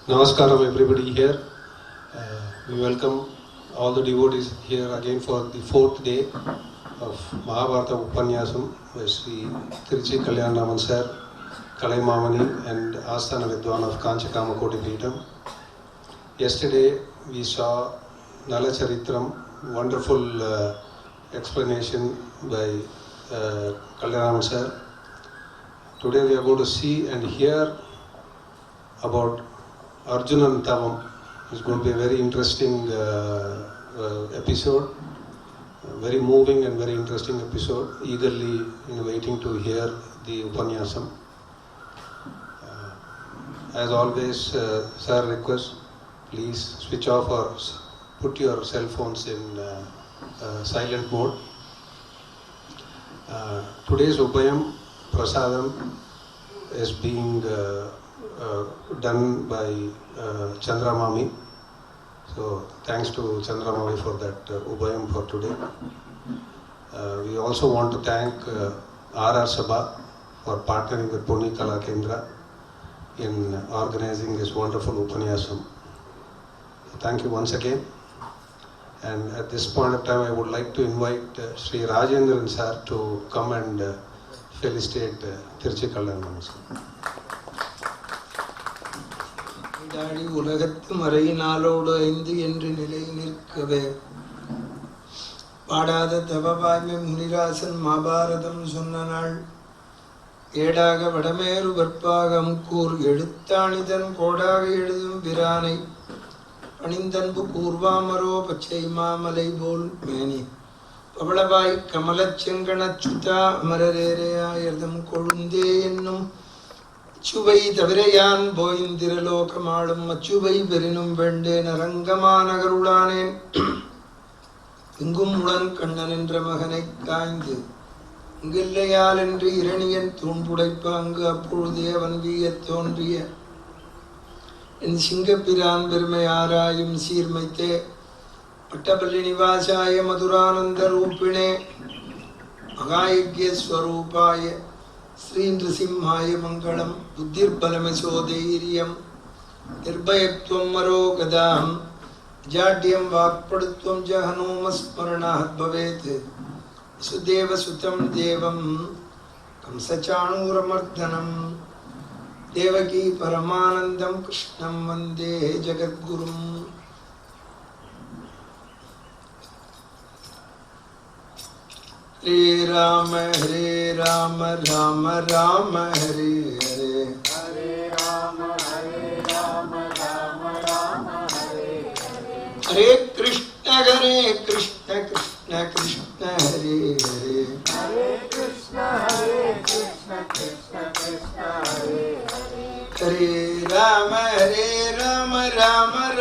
Namaskaram everybody here. We welcome all the devotees here again for the fourth day of Mahabharata Upanyasam by Sri Tiruchi Kalyanaraman Sir, Kalai Mamani and Asthana Vidwan of Kanchakama Koti Peetham. Yesterday we saw Nala Charitram, wonderful explanation by Kalyanaraman Sir. Today we are going to see and hear about Arjuna and Tavam. It's going to be a very interesting episode, very moving and very interesting episode. Eagerly waiting to hear the Upanyasam. As always, Sir request, please switch off or put your cell phones in silent mode. Today's Upayam Prasadam is being done by Chandramami. So thanks to Chandramami for that Upayam for today. We also want to thank R.R. Sabha for partnering with Puni Kala Kendra in organizing this wonderful Upanyasam. Thank you once again. And at this point of time, I would like to invite Sri Rajendran Sir to come and felicitate Tiruchi Kalyanaraman Sir. உலகத்து மறையினாலோடு ஐந்து என்று நிலை நிற்கவே பாடாத தவவாய்மை முனிராசன் மாபாரதம் சொன்ன நாள் ஏடாக வடமேறு வற்பாகம் கூர் எழுத்தாணிதன் கோடாக எழுதும் பிரானை பணிந்தன்பு கூர்வாமரோ பச்சை மாமலை போல் மேனி பவளவாய் கமலச் செங்கணச் சுதா அமரரேரையாயர்தம் கொழுந்தே என்னும் அச்சுவை தவிரையான் போய்ந்திரலோகமாளும் அச்சுவை பெறினும் வேண்டேன் அரங்கமானகருளானேன் எங்கும் உடன் கண்ணன் என்ற மகனை காய்ந்து இங்கில்லையால் என்று இரணியன் தூண்புடைப்ப அங்கு அப்பொழுதே அவன் வீயத் தோன்றிய என் சிங்கப்பிரான் பெருமை ஆராயும் சீர்மைத்தே பட்டபல்லி நிவாசாய மதுரானந்த ரூபிணே மகாயஜ்யஸ்வரூபாய ஸ்ரீ நிருசிம்மாய மங்களம் புத்திர்பலமசோதைரியம் நிர்பயத்வம் மரோகதாம் ஜாட்யம் வாக்படுத்வம் ஜஹனோமஸ்மரணாத் பவேத் சுதேவசுதம் தேவம் கம்சச்சாணூரமர்தனம் தேவகி பரமானந்தம் கிருஷ்ணம் வந்தே ஜகத்குரும். ஹரே ராம ராம ராம ஹரே ஹரே ஹரே ராம ராம ராம ஹரே ஹரே ஹரே கிருஷ்ண கிருஷ்ண கிருஷ்ண ஹரே ஹரே ஹரே கிருஷ்ண கிருஷ்ண கிருஷ்ண ஹரே ஹரே ஹரே ராம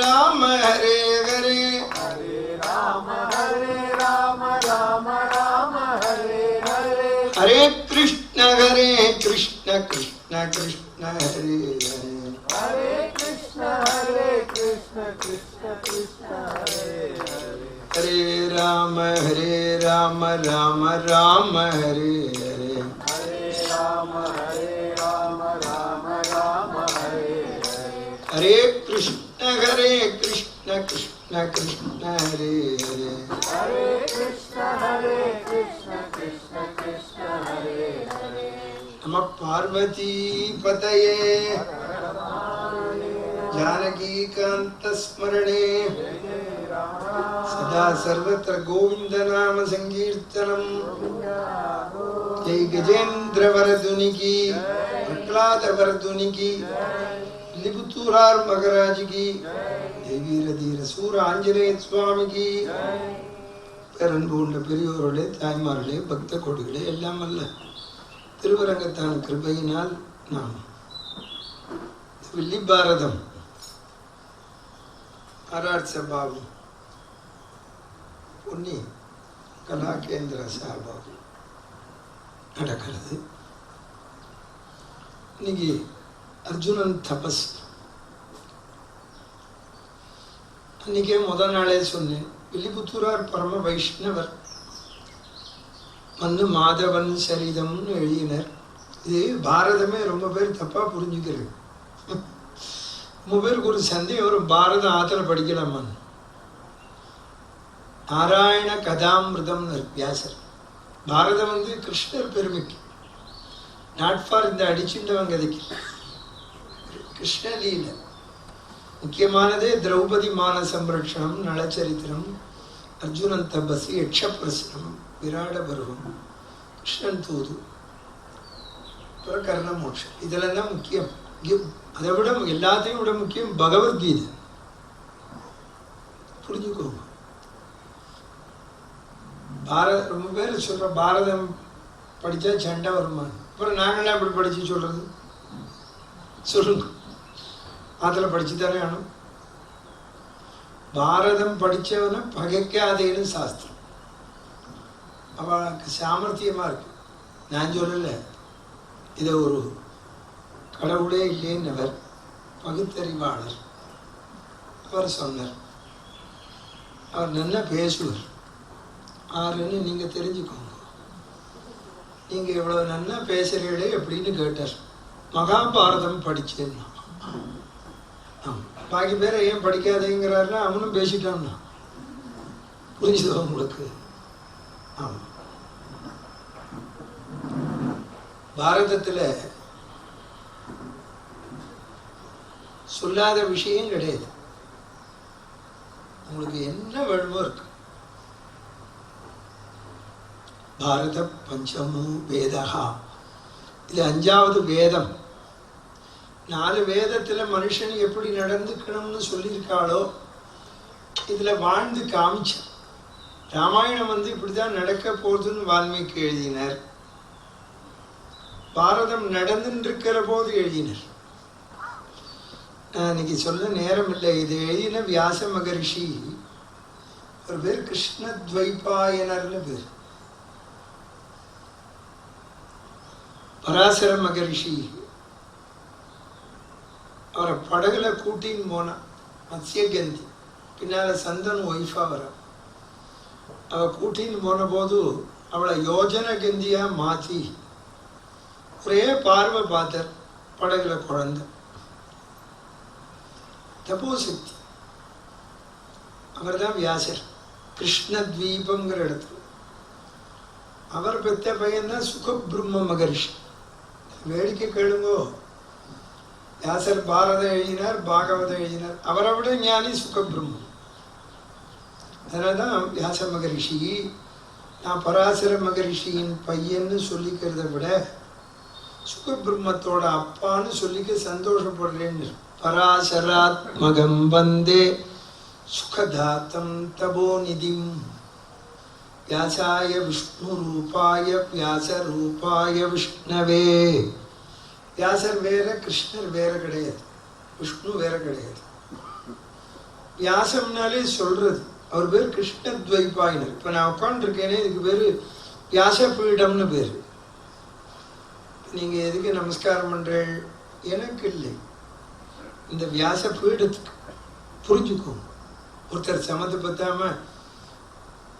ராம ஹரே ஹரே ஹரே ராம ராம ஹரே ஹரே ஹரே கிருஷ்ண கிருஷ்ண கிருஷ்ண ஹரே ஹரே ஹரே கிருஷ்ண கிருஷ்ண கிருஷ்ண ஹரே ஹரே ஹரே ராம ராம ஹரே ஹரே ஹரே ராம ராம ஹரே ஹரே ஹரே கிருஷ்ண கிருஷ்ண கிருஷ்ண ஹரே ஹரே ஹரே கிருஷ்ண கிருஷ்ண கிருஷ்ண ஹரே ஹரே நம பார்வதி பதயே ஜானகி காந்த ஸ்மரணே சதா சர்வத்ர கோவிந்த நாம சங்கீர்த்தனம். ஜெய் கஜேந்திர வரதுனி கி, பிரகலாத வரதுனி கி, லிபுத்தூரார் மகராஜ் கி, ஜெய் வீர தீர சூர ஆஞ்சநேய சுவாமி கி. பேரன்பு உள்ள பெரியோர்களே, தாய்மார்களே, பக்த கோடிகளே, எல்லாம் அல்ல திருவரங்கத்தான கிருபையினால் நாம் வில்லி பாரதம் ஆர்ஆர் சபாவும் பொன்னி கலா கேந்திர சாபாவும் நடக்கிறது. இன்னைக்கு அர்ஜுனன் தபஸ். அன்னைக்கே முதல் நாளே சொன்னேன், வில்லிபுத்தூரார் பரம வைஷ்ணவர் வந்து மாதவன் சரிதம்னு எழுதினர். இது பாரதமே ரொம்ப பேர் தப்பா புரிஞ்சுக்கிறது. ரொம்ப பேருக்கு ஒரு சந்தேகம் வரும், பாரதம் ஆத்துல படிக்கலாமான்னு. நாராயண கதாமிருதம்னு வியாசர். பாரதம் வந்து கிருஷ்ணர் பெருமைக்கு, நாட் ஃபார் இந்த அடிச்சுட்டவன் கதைக்கு. கிருஷ்ணலீல முக்கியமானதே திரௌபதி மான சம்ரட்சணம், நலச்சரித்திரம், அர்ஜுனன் தபசி, யக்ஷப்பிரசனம், விராட பருவம், கிருஷ்ணன் தூது, அப்புறம் கர்ண மோட்சம். இதெல்லாம் தான் முக்கியம். அதை விட எல்லாத்தையும் விட முக்கியம் பகவத்கீதை. புரிஞ்சுக்கோங்க. ரொம்ப பேர் சொல்ற பாரதம் படித்தா சண்டை வருமானு. அப்புறம் நாங்களாம் எப்படி படித்து சொல்கிறது சொல்லுங்க. அதில் படித்து தானே வேணும். பாரதம் படித்தவனை பகைக்காதேன்னு சாஸ்திரம். அவளுக்கு சாமர்த்தியமாக இருக்கு. நான் சொல்லலை, இதை ஒரு கடவுளே இல்லைன்னவர் பகுத்தறிவாளர் அவர் சொன்னார். அவர் நல்லா பேசுவார். ஆறுன்னு நீங்கள் தெரிஞ்சுக்கோங்க. நீங்கள் இவ்வளோ நல்லா பேசுகிறீங்களே எப்படின்னு கேட்டார். மகாபாரதம் படித்தேன்னா. பாக்கி பேரை ஏன் படிக்காதேங்கிறாருன்னா அவனும் பேசிட்டான்னா புரிஞ்சுதோ உங்களுக்கு? ஆமாம். பாரதத்தில் சொல்லாத விஷயம் கிடையாது. உங்களுக்கு என்ன வேணுமோ இருக்கு. பாரத பஞ்சமு வேதா, இது 5வது வேதம். 4 வேதத்தில் மனுஷன் எப்படி நடந்துக்கணும்னு சொல்லியிருக்காளோ இதில் வாழ்ந்து காமிச்சான். ராமாயணம் வந்து இப்படிதான் நடக்க போகுதுன்னு வால்மீகி எழுதினார். பாரதம் நடந்துட்டு இருக்கிற போது எழுதினார். நான் இன்னைக்கு சொல்ல நேரம் இல்லை. இது எழுதின வியாச மகரிஷி ஒரு பேர் கிருஷ்ணத்வைபாயனர்னு பேர். பராசர மகரிஷி அவரை படகுல கூட்டின்னு போனான். மத்ஸ்யகந்தி பின்னால சந்தன் ஒய்ஃபா வர. அவ கூட்டின்னு போன போது அவளை யோஜன கந்தியா மாற்றி ஒரே பார்வை பார்த்தார். படகுல குழந்தை தபோசக்தி. அவர் தான் வியாசர். கிருஷ்ணத்வீபம்ங்கிற இடத்துல அவர் பெற்ற பையன்தான் சுகபிரம்ம மகரிஷி. வேடிக்கை கேளுங்கோ. வியாசர் பாரதம் எழுதினார், பாகவதம் எழுதினார். அவரை விட ஞானி சுகபிரம்மம். அதனால்தான் வியாச மகரிஷி நான் பராசர மகரிஷியின் பையன்னு சொல்லிக்கிறத விட சுகபிரம்மத்தோட அப்பான்னு சொல்லிக்க சந்தோஷப்படுறேன்னு. பராசராத்மகம் வந்தே சுகதாத்தம் தபோநிதிம் வியாசாய விஷ்ணு ரூபாய வியாச ரூபாய விஷ்ணவே. வியாசர் வேற, கிருஷ்ணர் வேற கிடையாது, விஷ்ணு வேற கிடையாது. வியாசம்னாலே சொல்றது. அவர் பேர் கிருஷ்ணத்வைபாயனர். இப்போ நான் உட்காந்துருக்கேனே இதுக்கு பேர் வியாசபீடம்னு பேர். நீங்கள் எதுக்கு நமஸ்காரம் பண்ணுறீள்? எனக்கு இல்லை, இந்த வியாசபீடத்துக்கு. புரிஞ்சுக்கோங்க. ஒருத்தர் சமத்து பத்தாம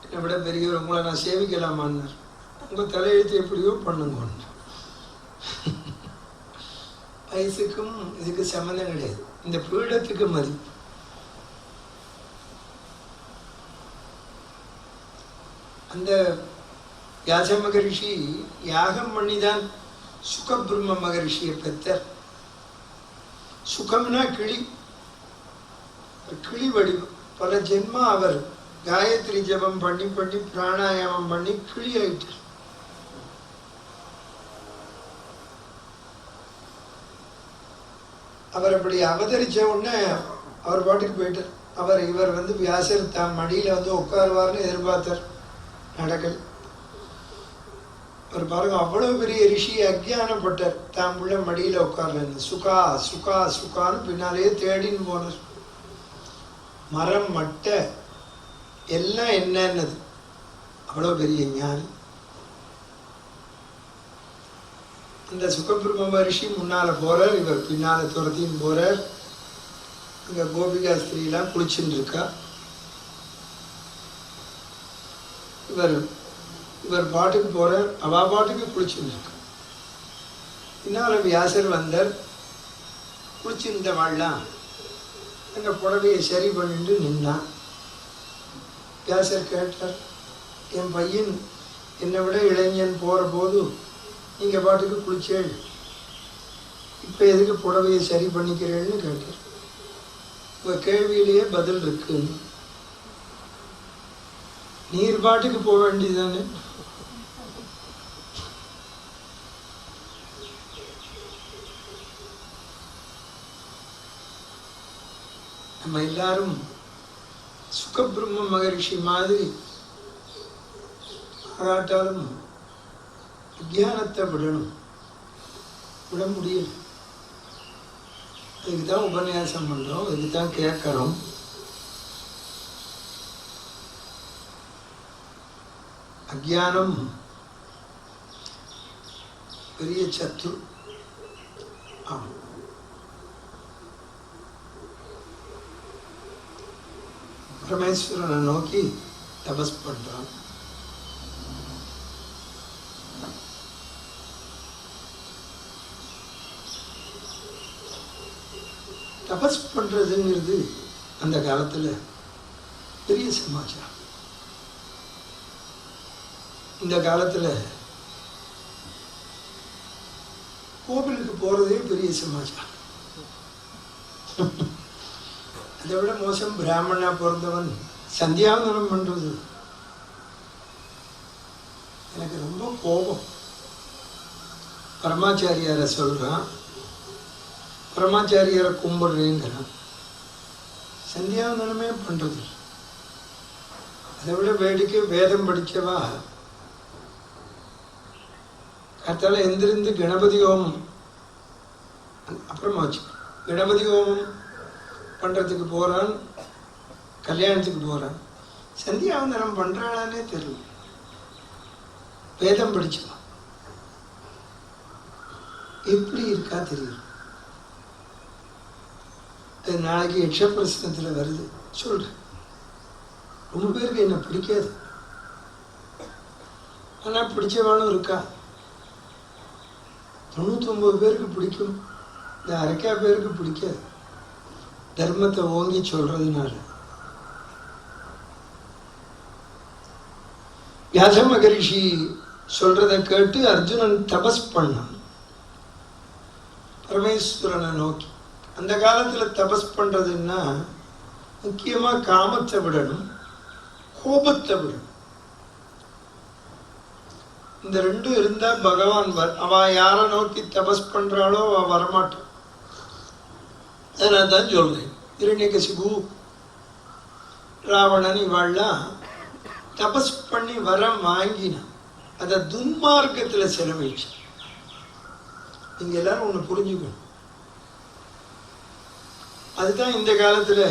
என்னை விட பெரியவர், உங்களை நான் சேவிக்கலாமான்னார். உங்கள் தலையெழுத்து எப்படியோ பண்ணுங்க. வயசுக்கும் இதுக்கு சம்மந்தம் கிடையாது. இந்த பீடத்துக்கு மதிப்பு. அந்த வியாச மகரிஷி யாகம் பண்ணிதான் சுகபிரம்ம மகரிஷியை பெற்றார். சுகம்னா கிளி, கிளி வடிவம். பல ஜென்மா அவர் காயத்ரி ஜபம் பண்ணி பண்ணி பிராணாயாமம் பண்ணி கிளி ஆயிட்டார். அவர் அப்படி அவதரிச்ச உடனே அவர் பாட்டுக்கு போயிட்டார். இவர் வந்து வியாசர் தாம் மடியில வந்து உட்காருவார்னு எதிர்பார்த்தார். நடக்கல். அவர் பாருங்க, அவ்வளவு பெரிய ரிஷி அக்ஞானப்பட்டார். தாம் உள்ள மடியில உட்கார்லன்னு. சுகா சுகா சுகான்னு பின்னாலேயே தேடின்னு போனார். மரம் மட்டை எல்லாம் என்னன்னது. அவ்வளோ பெரிய ஞானி. அந்த சுகபிரம்ம மகரிஷி முன்னால போறார், இவர் பின்னால துரத்தின்னு போறார். இங்க கோபிகா ஸ்திரீலாம் குளிச்சுட்டு இருக்கா. இவர் பாட்டுக்கு போறார், அவா பாட்டுக்கு குளிச்சுட்டு இருக்கா. பின்னால வியாசர் வந்தார். குளிச்சிருந்த வாழலாம் அந்த புடவையை சரி பண்ணிட்டு நின்னான். வியாசர் கேட்டார், என் பையன் என்னை விட இளைஞன் போகிற போது நீங்கள் பாட்டுக்கு குளிச்சேள், இப்போ எதுக்கு புடவையை சரி பண்ணிக்கிறேன்னு கேட்டார். உங்கள் கேள்வியிலேயே பதில் இருக்குன்னு. நீர் பாட்டுக்கு போக வேண்டியதானே. நம்ம எல்லாரும் சுகபிரம்ம மகரிஷி மாதிரி ஆராட்டாலும் விஞ்ஞானத்தை விடணும், விட முடியல. அதுக்கு தான் உபன்யாசம் பண்ணுறோம், அதுக்கு தான் கேட்குறோம். அஜ்ஞானம் பெரிய சத்ரு. ஆமாம், பரமேஸ்வரனை நோக்கி தபஸ் பண்றான். தபஸ் பண்றதுங்கிறது அந்த காலத்துல பெரிய சமாச்சாரம். இந்த காலத்துல கோவிலுக்கு போறதே பெரிய சமாச்சாரம். அதை விட மோசம் பிராமணா பிறந்தவன் சந்தியாவந்தனம் பண்றது. எனக்கு ரொம்ப கோபம். பரமாச்சாரியாரை சொல்றான், பரமாச்சாரியாரை கும்பிடுறேங்கிறான், சந்தியாவந்தனமே பண்றது. அதை விட வேடிக்கை வேதம் படிச்சவா காத்தால எந்திருந்து கணபதி ஹோமம், அப்புறமா வச்சு கணபதி ஹோமம் பண்றதுக்கு போறான், கல்யாணத்துக்கு போறான், சந்தியாவந்தனம் பண்றாளானே தெரியல. வேதம் படிச்சுக்கலாம் எப்படி இருக்கா தெரியும். அது நாளைக்கு யக்ஷ பிரசனத்துல வருது சொல்றேன். ரொம்ப பேருக்கு என்ன பிடிக்காது, ஆனா பிடிச்சவாளும் இருக்கா. 99 பேருக்கு பிடிக்கும், இந்த அரைக்கா பேருக்கு பிடிக்காது. தர்மத்தை ஓங்கி சொல்றதுனால. வியாச மகரிஷி சொல்றதை கேட்டு அர்ஜுனன் தபஸ் பண்ணான் பரமேஸ்வரனை நோக்கி. அந்த காலத்துல தபஸ் பண்றதுன்னா முக்கியமா காமத்தை விடணும், கோபத்தை விடணும். இந்த ரெண்டும் இருந்தா பகவான் அவ யாரை நோக்கி தபஸ் பண்றாளோ அவ வரமாட்டான். நான் தான் சொல்றேன், இரண்யகசிபு, ராவணன் இவாள்லாம் தபஸ் பண்ணி வரம் வாங்கினான், அதை துன்மார்க்கத்துல செலவழிச்சு. நீங்க எல்லாரும் ஒண்ணு புரிஞ்சுக்கணும். அதுதான் இந்த காலத்துல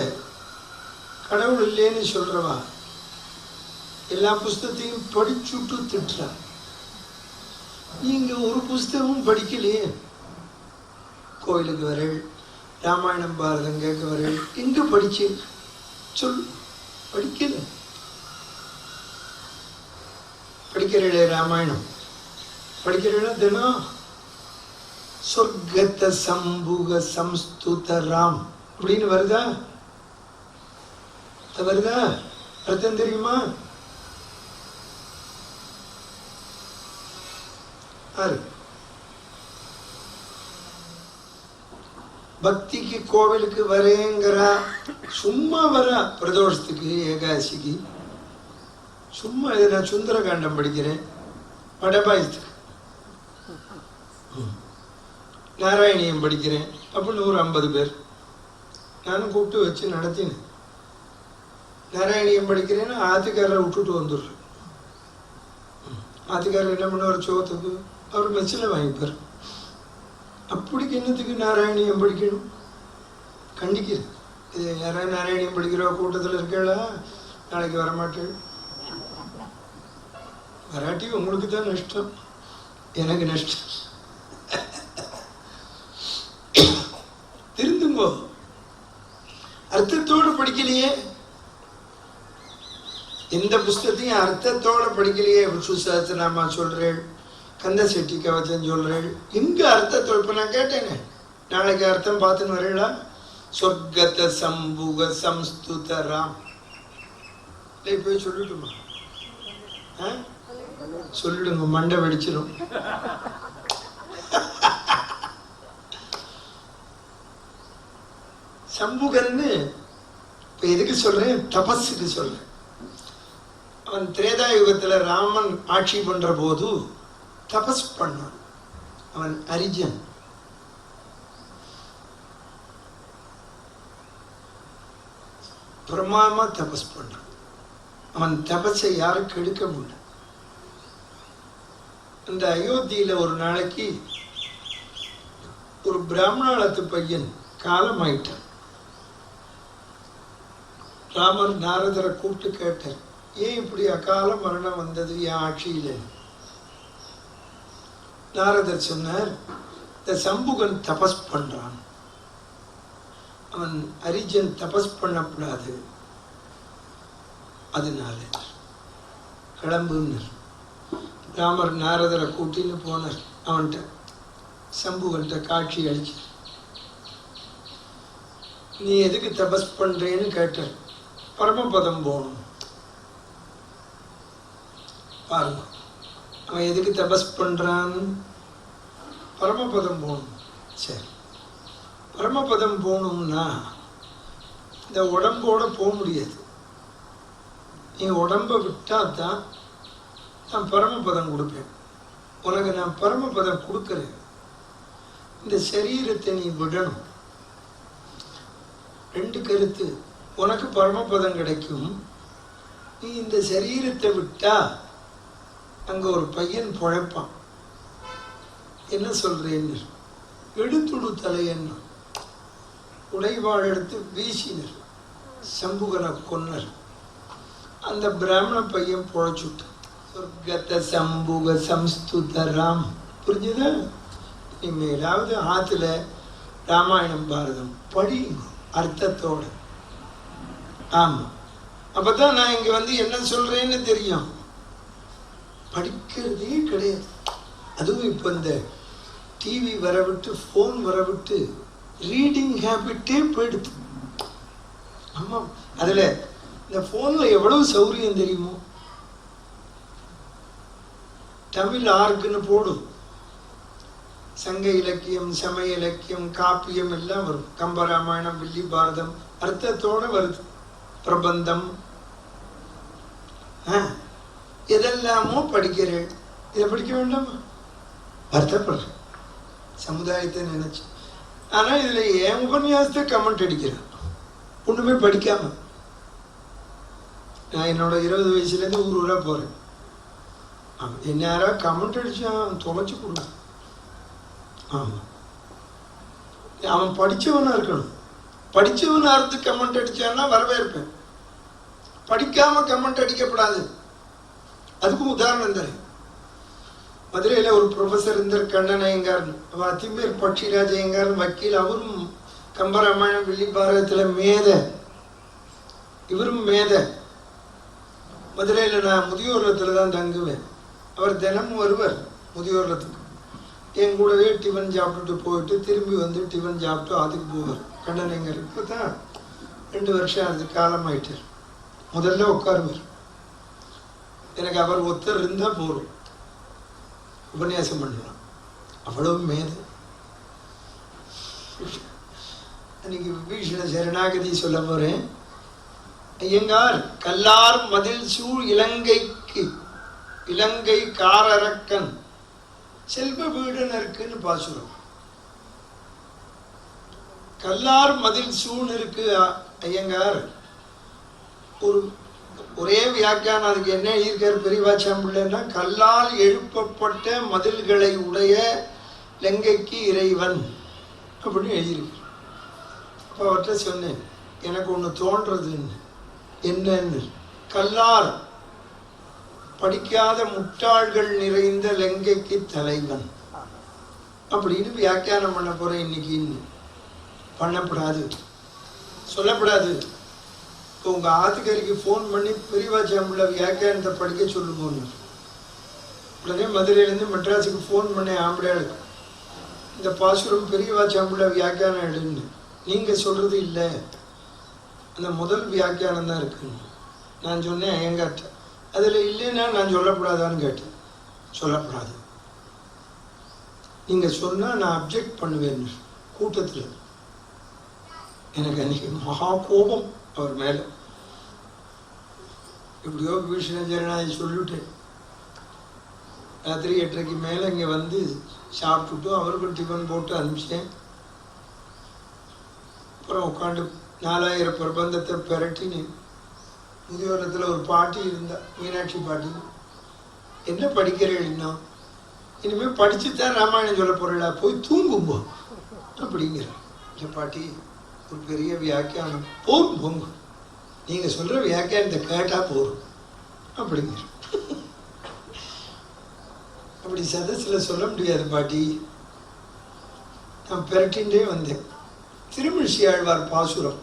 கடவுள் இல்லைன்னு சொல்றவா எல்லா புஸ்தகத்தையும் படிச்சுட்டு திட்டுறா. நீங்க ஒரு புஸ்தகமும் படிக்கலையே. கோயிலுக்கு வரேள், ராமாயணம் பாரதம் கேட்க வரேள், எங்க படிச்சு சொல். படிக்கல. படிக்கிறீங்களே ராமாயணம், படிக்கிறீங்களா தினம்? சொர்க்கத்த சம்புக சம்ஸ்துத ராம் அப்படின்னு வருதா? வருதா? அர்த்தம் தெரியுமா? பக்திக்கு கோவிலுக்கு வரேங்கிறா, சும்மா வரா. பிரதோஷத்துக்கு, ஏகாதசிக்கு சும்மா இதை நான் சுந்தரகாண்டம் படிக்கிறேன், வடபாயத்துக்கு நாராயணியம் படிக்கிறேன் அப்படின்னு ஒரு 50 பேர் நானும் கூப்பிட்டு வச்சு நடத்தினேன். நாராயணியம் படிக்கிறேன்னா ஆத்துக்காரரை விட்டுட்டு வந்துடுறேன். ஆத்துக்காரர் என்ன பண்ணுவார், சோத்துக்கு அவர் மெச்சில் வாங்கிப்பார். அப்படிக்கு என்னத்துக்கு நாராயணியம் படிக்கணும்? கண்டிக்கிறேன். இது யாராவது நாராயணியம் படிக்கிற கூட்டத்தில் இருக்கா, நாளைக்கு வரமாட்டேன். வராட்டி உங்களுக்கு தான் நஷ்டம், எனக்கு நஷ்டம். திருந்துங்கோ. அர்த்தத்தோடு படிக்கலையே, எந்த புஸ்தத்தையும் அர்த்தத்தோட படிக்கலையே. விஷ்ணுசாஸ்திரநாமா சொல்றேன், கந்த செட்டி கவச்சம் சொல்றேன், எங்க அர்த்தத்தோடு? இப்ப நான் கேட்டேனே, நாளைக்கு அர்த்தம் பார்த்துன்னு வரீங்களா? சொர்க்கத சம்புக சம்ஸ்துதராம். போய் சொல்லிட்டுமா? சொல்லிடுங்க, மண்டை வெடிச்சிடும். சம்புகன்னு இப்ப எதுக்கு சொல்றேன்? தபஸுக்கு சொல்றேன். அவன் திரேதா யுகத்துல ராமன் ஆட்சி பண்ற போது தபஸ் பண்ணான். அவன் அரிஜன். பிரமாமா தபஸ் பண்ணான். அவன் தபஸை யாரும் கெடுக்க முடியல. அந்த அயோத்தியில ஒரு நாளைக்கு ஒரு பிராமணத்து பையன் காலமாயிட்டான். ராமர் நாரதரை கூப்பிட்டு கேட்டார், ஏன் இப்படி அகால மரணம் வந்தது என் ஆட்சியில? நாரதர் சொன்னார், இந்த சம்புகன் தபஸ் பண்றான், அவன் அரிஜன் தபஸ் பண்ணக்கூடாது, அதனால கிளம்புனர். ராமர் நாரதரை கூட்டின்னு போனார். அவன்கிட்ட சம்புகன்கிட்ட காட்சி அளிச்சு, நீ எதுக்கு தபஸ் பண்றேன்னு கேட்டார். பரமபதம் போகணும். பாருங்க, அவன் எதுக்கு தபஸ் பண்றான்? பரமபதம் போகணும். சரி, பரமபதம் போகணும்னா இந்த உடம்போட போக முடியாது. நீ உடம்ப விட்டா தான் நான் பரமபதம் கொடுப்பேன். உனக்கு நான் பரமபதம் கொடுக்குறேன். இந்த சரீரத்தை நீ விடணும். ரெண்டு கருத்து. உனக்கு பரமபதம் கிடைக்கும். நீ இந்த சரீரத்தை விட்டா அங்க ஒரு பையன் பொழைப்பான். என்ன சொல்றேன்னு எடுத்துடு தலையன்னு உடைவாள் எடுத்து வீசினர். சம்புகனை கொன்னர். அந்த பிராமண பையன் பொழைச்சுட்டான். சொர்க்கத சம்புக சம்ஸ்துதராம். புரிஞ்சுதா? இனிமேலாவது ஆத்துல ராமாயணம் பாரதம் படியுங்க அர்த்தத்தோட. ஆமா, அப்பதான் நான் இங்க வந்து என்ன சொல்றேன்னு தெரியும். படிக்கிறதே கிடையாது. அதுவும் இப்ப இந்த டிவி வரவிட்டு போன் வரவிட்டு ரீடிங் ஹேபிட்டே போயிடுது. ஆமா, அதுல இந்த போன்ல எவ்வளவு சௌரியம் தெரியுமோ. தமிழ் ஆர்க்குன்னு போடும். சங்க இலக்கியம், சமய இலக்கியம், காப்பியம் எல்லாம் வரும். கம்பராமாயணம், வில்லி பாரதம் அர்த்தத்தோட வருது. பிரபந்தம் எதெல்லாமோ படிக்கிறேன். இதை படிக்க வேண்டாமா? வருத்தப்படுறேன் சமுதாயத்தை நினைச்சு. ஆனா இதுல என் உபன்யாசத்தை கமெண்ட் அடிக்கிறேன், ஒண்ணுமே படிக்காம. நான் என்னோட 20 வயசுலேருந்து ஊர் ஊரா போறேன். என்ன யாராவது கமெண்ட் அடிச்சா தொலைச்சு கொடுங்க. ஆமா, அவன் படிச்சவனா இருக்கணும். படிச்சவனா இருந்து கமெண்ட் அடிச்சான்னா வரவேற்பேன். படிக்காம கமெண்ட் அடிக்கப்படாது. அதுக்கும் உதாரணம் தரேன். மதுரையில ஒரு ப்ரொஃபஸர் இருந்தார், கண்ணன் ஐயங்கார். அத்திமேர் பட்சிராஜ ஐயங்கார் வக்கீல். அவரும் கம்பராமாயணம், வில்லி பாரதத்துல மேத. இவரும் மேத. மதுரையில நான் முதியோர்லத்துல தான் தங்குவேன். அவர் தினமும் வருவார் முதியோர்லத்துக்கு. என் கூடவே டிஃபன் சாப்பிட்டுட்டு போயிட்டு திரும்பி வந்து டிஃபன் சாப்பிட்டு அதுக்கு போவார். கண்ணன் ஐயங்கார் இப்பதான் 2 வருஷம் அது காலமாயிட்டார். முதல்ல உட்காருவார். எனக்கு அவர் ஒருத்தர் இருந்தா போறோம், உபன்யாசம் பண்ணலாம். அவ்வளவு மேது. அன்னைக்கு விபீஷண சரணாகதி சொல்ல போறேன். ஐயங்கார், கல்லார் மதில் சூழ் இலங்கைக்கு இலங்கை காரரக்கன் செல்வ வீடனருக்குன்னு பாசுரம். கல்லார் மதில் சூழ் இருக்கு ஐயங்கார். ஒரே வியாக்கியானம் அதுக்கு என்ன எழுதியிருக்காரு பெரியவாச்சாம்பிள்ளைன்னா, கல்லால் எழுப்பப்பட்ட மதில்களை உடைய இலங்கைக்கு இறைவன் அப்படின்னு எழுதியிருக்கு. அப்போ அவர்கிட்ட சொன்னேன், எனக்கு ஒன்று தோன்றதுன்னு. என்னன்னு? கல்லார் படிக்காத முட்டாள்கள் நிறைந்த லங்கைக்கு தலைவன் அப்படின்னு வியாக்கியானம் பண்ண போறேன் இன்னைக்கு. பண்ணப்படாது, சொல்லப்படாது. இப்போ உங்க ஆத்துக்காரிக்கு ஃபோன் பண்ணி பெரியவாச்சாம்பிள்ள வியாக்கியானத்தை படிக்க சொல்லுங்க. உடனே மதுரையிலேருந்து மெட்ராஸுக்கு ஃபோன் பண்ணேன் ஆம்பளையாளுக்கு, இந்த பாசுரம் பெரியவாச்சாம்பிள்ள வியாக்கியானம் எடுன்னு. நீங்கள் சொல்கிறது இல்லை, அந்த முதல் வியாக்கியானம் தான் இருக்குன்னு நான் சொன்னேன் ஐயங்கார்ட்ட. அதில் இல்லைன்னா நான் சொல்லக்கூடாதான்னு கேட்டேன். சொல்லக்கூடாது, நீங்கள் சொன்னால் நான் அப்ஜெக்ட் பண்ணுவேன் கூட்டத்தில். எனக்கு அன்றைக்கி மகா கோபம் அவர் மேலே. எப்படியோ விபீஷண ஜனநாயகி சொல்லிவிட்டேன். ராத்திரி 8:30 மேலே இங்கே வந்து சாப்பிட்டுட்டு அவருக்கு டிஃபன் போட்டு அனுப்பிச்சேன். அப்புறம் உட்காந்து 4000 பிரபந்தத்தை பெரட்டினேன். முதியோரத்தில் ஒரு பாட்டி இருந்தா, மீனாட்சி பாட்டி. என்ன படிக்கிறேன்னா, இனிமேல் படிச்சுதான் ராமாயணம் சொல்ல போறீங்களா, போய் தூங்கும்போ அப்படிங்கிற. இந்த பாட்டி ஒரு பெரிய வியாக்கியானம் போகும், போங்க, நீங்க சொல்ற வியாக்கியானத்தை கேட்டா போகும் அப்படிங்கிற. அப்படி சதஸில் சொல்ல முடியாது பாட்டி. நான் பெரட்டின்றே வந்தேன். திருமிழிசை ஆழ்வார் பாசுரம்,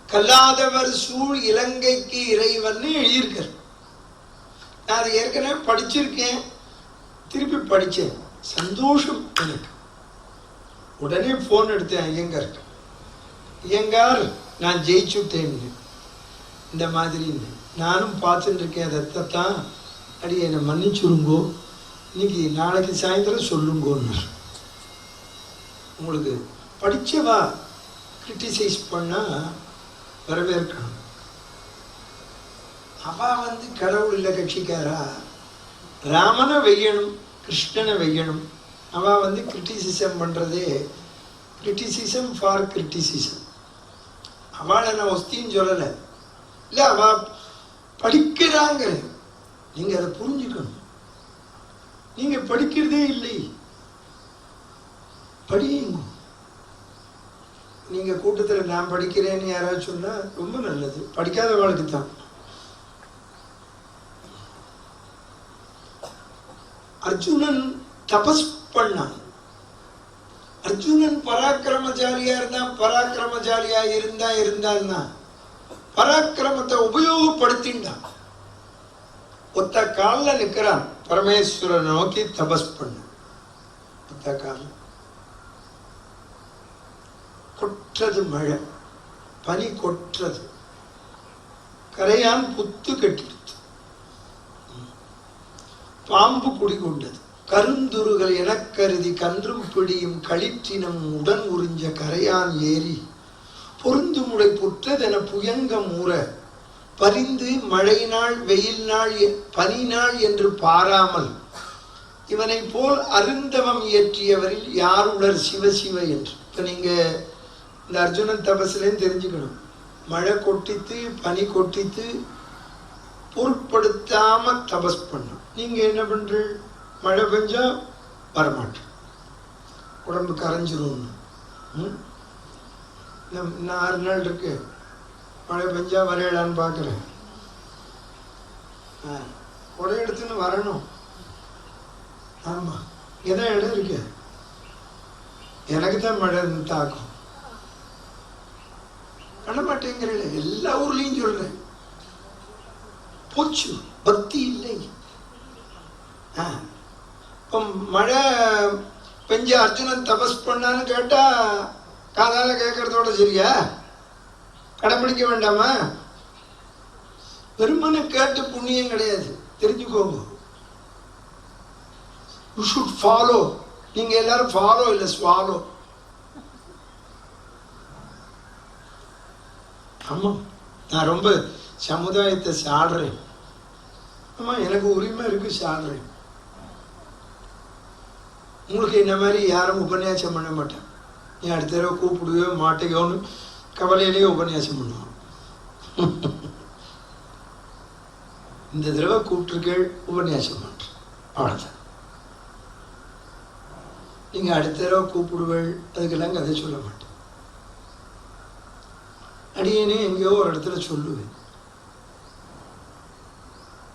கல்லாதவர் சூழ் இலங்கைக்கு இறைவன்னு எழுதியிருக்கார். நான் அதை ஏற்கனவே படிச்சிருக்கேன், திருப்பி படித்தேன். சந்தோஷம் எனக்கு. உடனே ஃபோன் எடுத்தேன் ஐயங்கார்ட்ட. ஐயங்கார், நான் ஜெயிச்சுட்டேன்னு இந்த மாதிரி நானும் பார்த்துட்டு இருக்கேன். அதைத்தான் அடி என்னை மன்னிச்சுருங்கோ, இன்னைக்கு நாளைக்கு சாயந்தரம் சொல்லுங்கோன்னு. உங்களுக்கு படித்தவா கிரிட்டிசைஸ் பண்ணால் வரவேற்கணும். அவள் வந்து கடவுள் இல்லை கட்சிக்காரா, ராமனை வெய்யணும், கிருஷ்ணனை வெய்யணும். அவள் வந்து கிரிட்டிசிசம் பண்ணுறதே கிரிட்டிசிசம் ஃபார் கிரிட்டிசிசம். அவளை நான் ஒஸ்தின்னு சொல்லலை, இல்லை அவள் படிக்கிறாங்க. நீங்கள் அதை புரிஞ்சுக்கணும். நீங்கள் படிக்கிறதே இல்லை, படியுங்க. நீங்கள் கூட்டத்தில் நான் படிக்கிறேன்னு யாராவது சொன்னால் ரொம்ப நல்லது. படிக்காதவளுக்கு தான். அர்ஜுனன் தபஸ் பண்ணான். அர்ஜுனன் பராக்கிரமசாலியா இருந்தான். பராக்கிரமசாலியா இருந்தான்னா பராக்கிரமத்தை உபயோகப்படுத்தின்றான். ஒத்த காலில் நிற்கிறான். பரமேஸ்வரனை நோக்கி தபஸ் பண்ண ஒத்த காலில். கொற்றது மழை, பனி கொற்றது, கரையான் புத்து கட்டிடுத்து, பாம்பு குடிகொண்டது, கருந்துருகள் எனக்கருதி கன்றும் பிடியும் களிற்றினம் உடன் உறிஞ்ச கரையான் ஏறி பொருந்துமுடை புற்றதென புயங்க மூற பரிந்து மழை நாள் வெயில் நாள் பனி நாள் என்று பாராமல் இவனை போல் அருந்தவம் இயற்றியவரில் யார் உலர் சிவசிவ என்று. இப்போ நீங்கள் இந்த அர்ஜுனன் தபஸ்லேன்னு தெரிஞ்சுக்கணும். மழை கொட்டித்து பனி கொட்டித்து பொருட்படுத்தாம தபஸ் பண்ணும். நீங்க என்ன பண்ற, மழை பெஞ்சா வரமாட்டேன், உடம்பு கரைஞ்சிரும். இன்னும் 6 நாள் இருக்கு, மழை பெஞ்சா வரையலான்னு பார்க்குறேன். உடை எடுத்துன்னு வரணும். ஆமா, இங்கதான் இடம் இருக்கு. எனக்கு தான் மழை தாக்கும். பண்ண மாட்டேங்கிறேன். எல்லா ஊர்லயும் சொல்றேன், போச்சு, பக்தி இல்லை. இப்போ மழை பெஞ்ச அர்ஜுனன் தபஸ் பண்ணான்னு கேட்டா காதால கேட்கறதோட சரியா? கடைப்பிடிக்க வேண்டாமா? வெறுமனை கேட்டு புண்ணியம் கிடையாது, தெரிஞ்சுக்கோங்க. You should follow. நீங்க எல்லாரும் ஃபாலோ இல்லை, ஸ்வாலோ. ஆமா, நான் ரொம்ப சமுதாயத்தை சாடுறேன். ஆமா, எனக்கு உரிமை இருக்கு, சாடுறேன். உங்களுக்கு என்ன மாதிரி யாரும் உபன்யாசம் பண்ண மாட்டேன். நீ அடுத்த தடவை கூப்பிடுவே மாட்டேயோன்னு கவலையிலேயே உபன்யாசம் பண்ணுவான். இந்த தடவை கூப்பிட்டுருக்கேள், உபன்யாசம் பண்றேன், அவ்வளோதான். நீங்க அடுத்த தடவை கூப்பிடுவேள், அதுக்கெல்லாம் கதை சொல்ல மாட்டேன். அடியேனே எங்கேயோ ஒரு இடத்துல சொல்லுவேன்,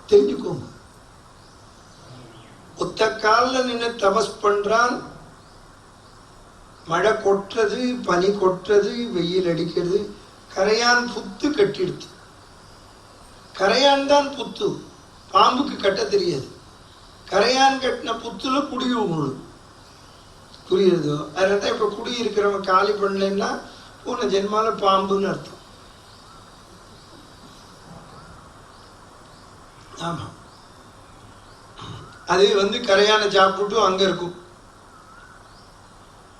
தெரிஞ்சுக்கோங்க. ஒத்த காலில் நின்று தபஸ் பண்றான். மழை கொட்டுறது, பனி கொட்டுறது, வெயில் அடிக்கிறது, கரையான் புத்து கட்டிடுது. கரையான் தான் புத்து, பாம்புக்கு கட்ட தெரியாது. கரையான் கட்டின புத்துல குடி உங்களும் புரியுறதோ? அதனால தான் இப்போ குடி இருக்கிறவங்க காலி பண்ணலைன்னா போன ஜென்மால பாம்புன்னு அர்த்தம். ஆமா, அது கரையான சாப்பிட்டு அங்க இருக்கும்,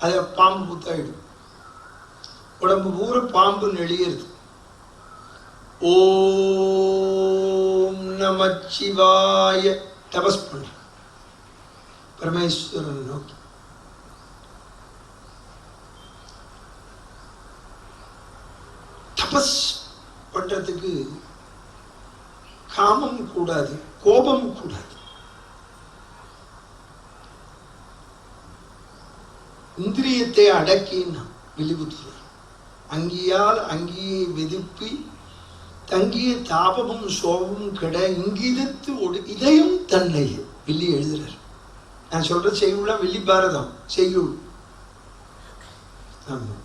அது பாம்பு புத்தாயிடும். உடம்பு பூரா பாம்பு நெளியறது. ஓம் நமச்சிவாய தபஸ் பண்ற பரமேஸ்வரன் நோக்கி. தபஸ் பண்றதுக்கு காமம் கூடாது, கோபம் கூடாது. இந்திரியத்தை அடக்கினா விழிபுத்துற அங்கியால் அங்கியை வெதுப்பி தங்கிய தாபமும் சோபமும் கெட இங்கிதத்து ஒரு இதயம் தன்னை வில்லி எழுதுறார். நான் சொல்ற செய்யுள்ளாம் வில்லி பாரதம் செய்யுள். ஆமா,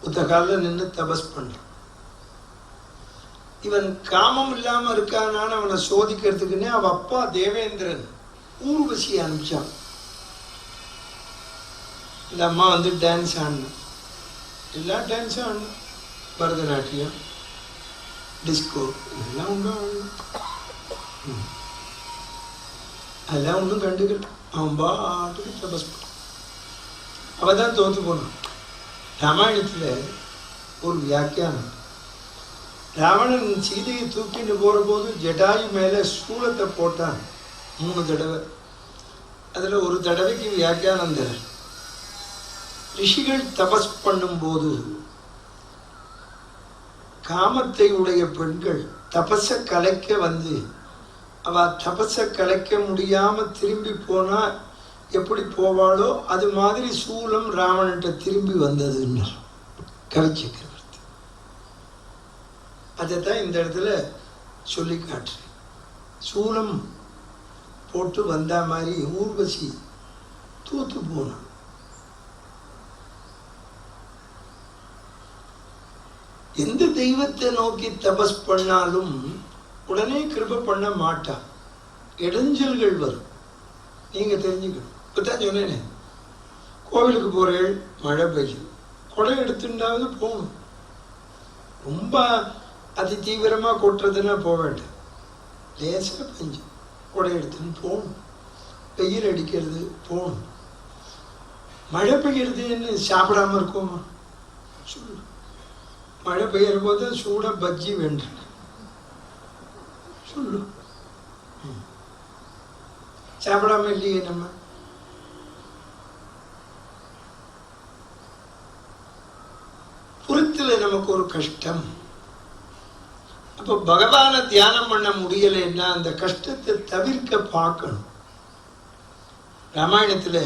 புத்த காலில் நின்று தபஸ் பண்றான். இவன் காமம் இல்லாம இருக்கானான்னு அவனை சோதிக்கிறதுக்குன்னே அவ அப்பா தேவேந்திரன் ஊர்வசி அனுப்பிச்சான். இந்த அம்மா டான்ஸ் ஆடணும், எல்லா டான்ஸும் ஆடணும், பரதநாட்டியம், டிஸ்கோ, இதெல்லாம் ஒன்றும் அதெல்லாம் ஒன்றும் கண்டுக்கல. அவன் பாட்டுக்கு தபஸ் பண்ணான். அவன் தான் தோத்து போனான். ராமாயணத்துல ஒரு வியாக்கியானம், ராவணன் சீதையை தூக்கிட்டு போற போது ஜடாயு மேல சூலத்தை போட்டான் 3 தடவை. அதுல ஒரு தடவைக்கு வியாக்கியானம் தர, ரிஷிகள் தபஸ் பண்ணும் போது காமத்தை உடைய பெண்கள் தபஸ கலைக்க அவ தபஸ கலைக்க முடியாம திரும்பி போனா எப்படி போவாளோ அது மாதிரி சூலம் ராவணன்ட்ட திரும்பி வந்ததுன்னு கவி சக்கரவர்த்தி. அதைத்தான் இந்த இடத்துல சொல்லி காட்டுறேன். சூலம் போட்டு வந்த மாதிரி ஊர்வசி தூத்து போனான். எந்த தெய்வத்தை நோக்கி தபஸ் பண்ணாலும் உடனே கிருபை பண்ண மாட்டான், இடைஞ்சல்கள் வரும். நீங்க தெரிஞ்சுக்கணும். இப்பதான் சொன்னேனே, கோவிலுக்கு போறேள், மழை பெய்யும், கொடை எடுத்துட்டாவது போகணும். ரொம்ப அதி தீவிரமா கொட்டுறதுன்னா போக வேண்டாம், லேசா பெஞ்சு கொடை எடுத்துன்னு போகணும். வெயில் அடிக்கிறது போகணும். மழை பெய்யறதுன்னு சாப்பிடாம இருக்கோமா சொல்லு. மழை பெய்யற போது சூட பஜ்ஜி வேண்டாம் சொல்லு. சாப்பிடாம இல்லையே நம்ம. புறத்துல நமக்கு ஒரு கஷ்டம், அப்ப பகவான தியானம் பண்ண முடியலைன்னா அந்த கஷ்டத்தை தவிர்க்க பார்க்கணும். ராமாயணத்துல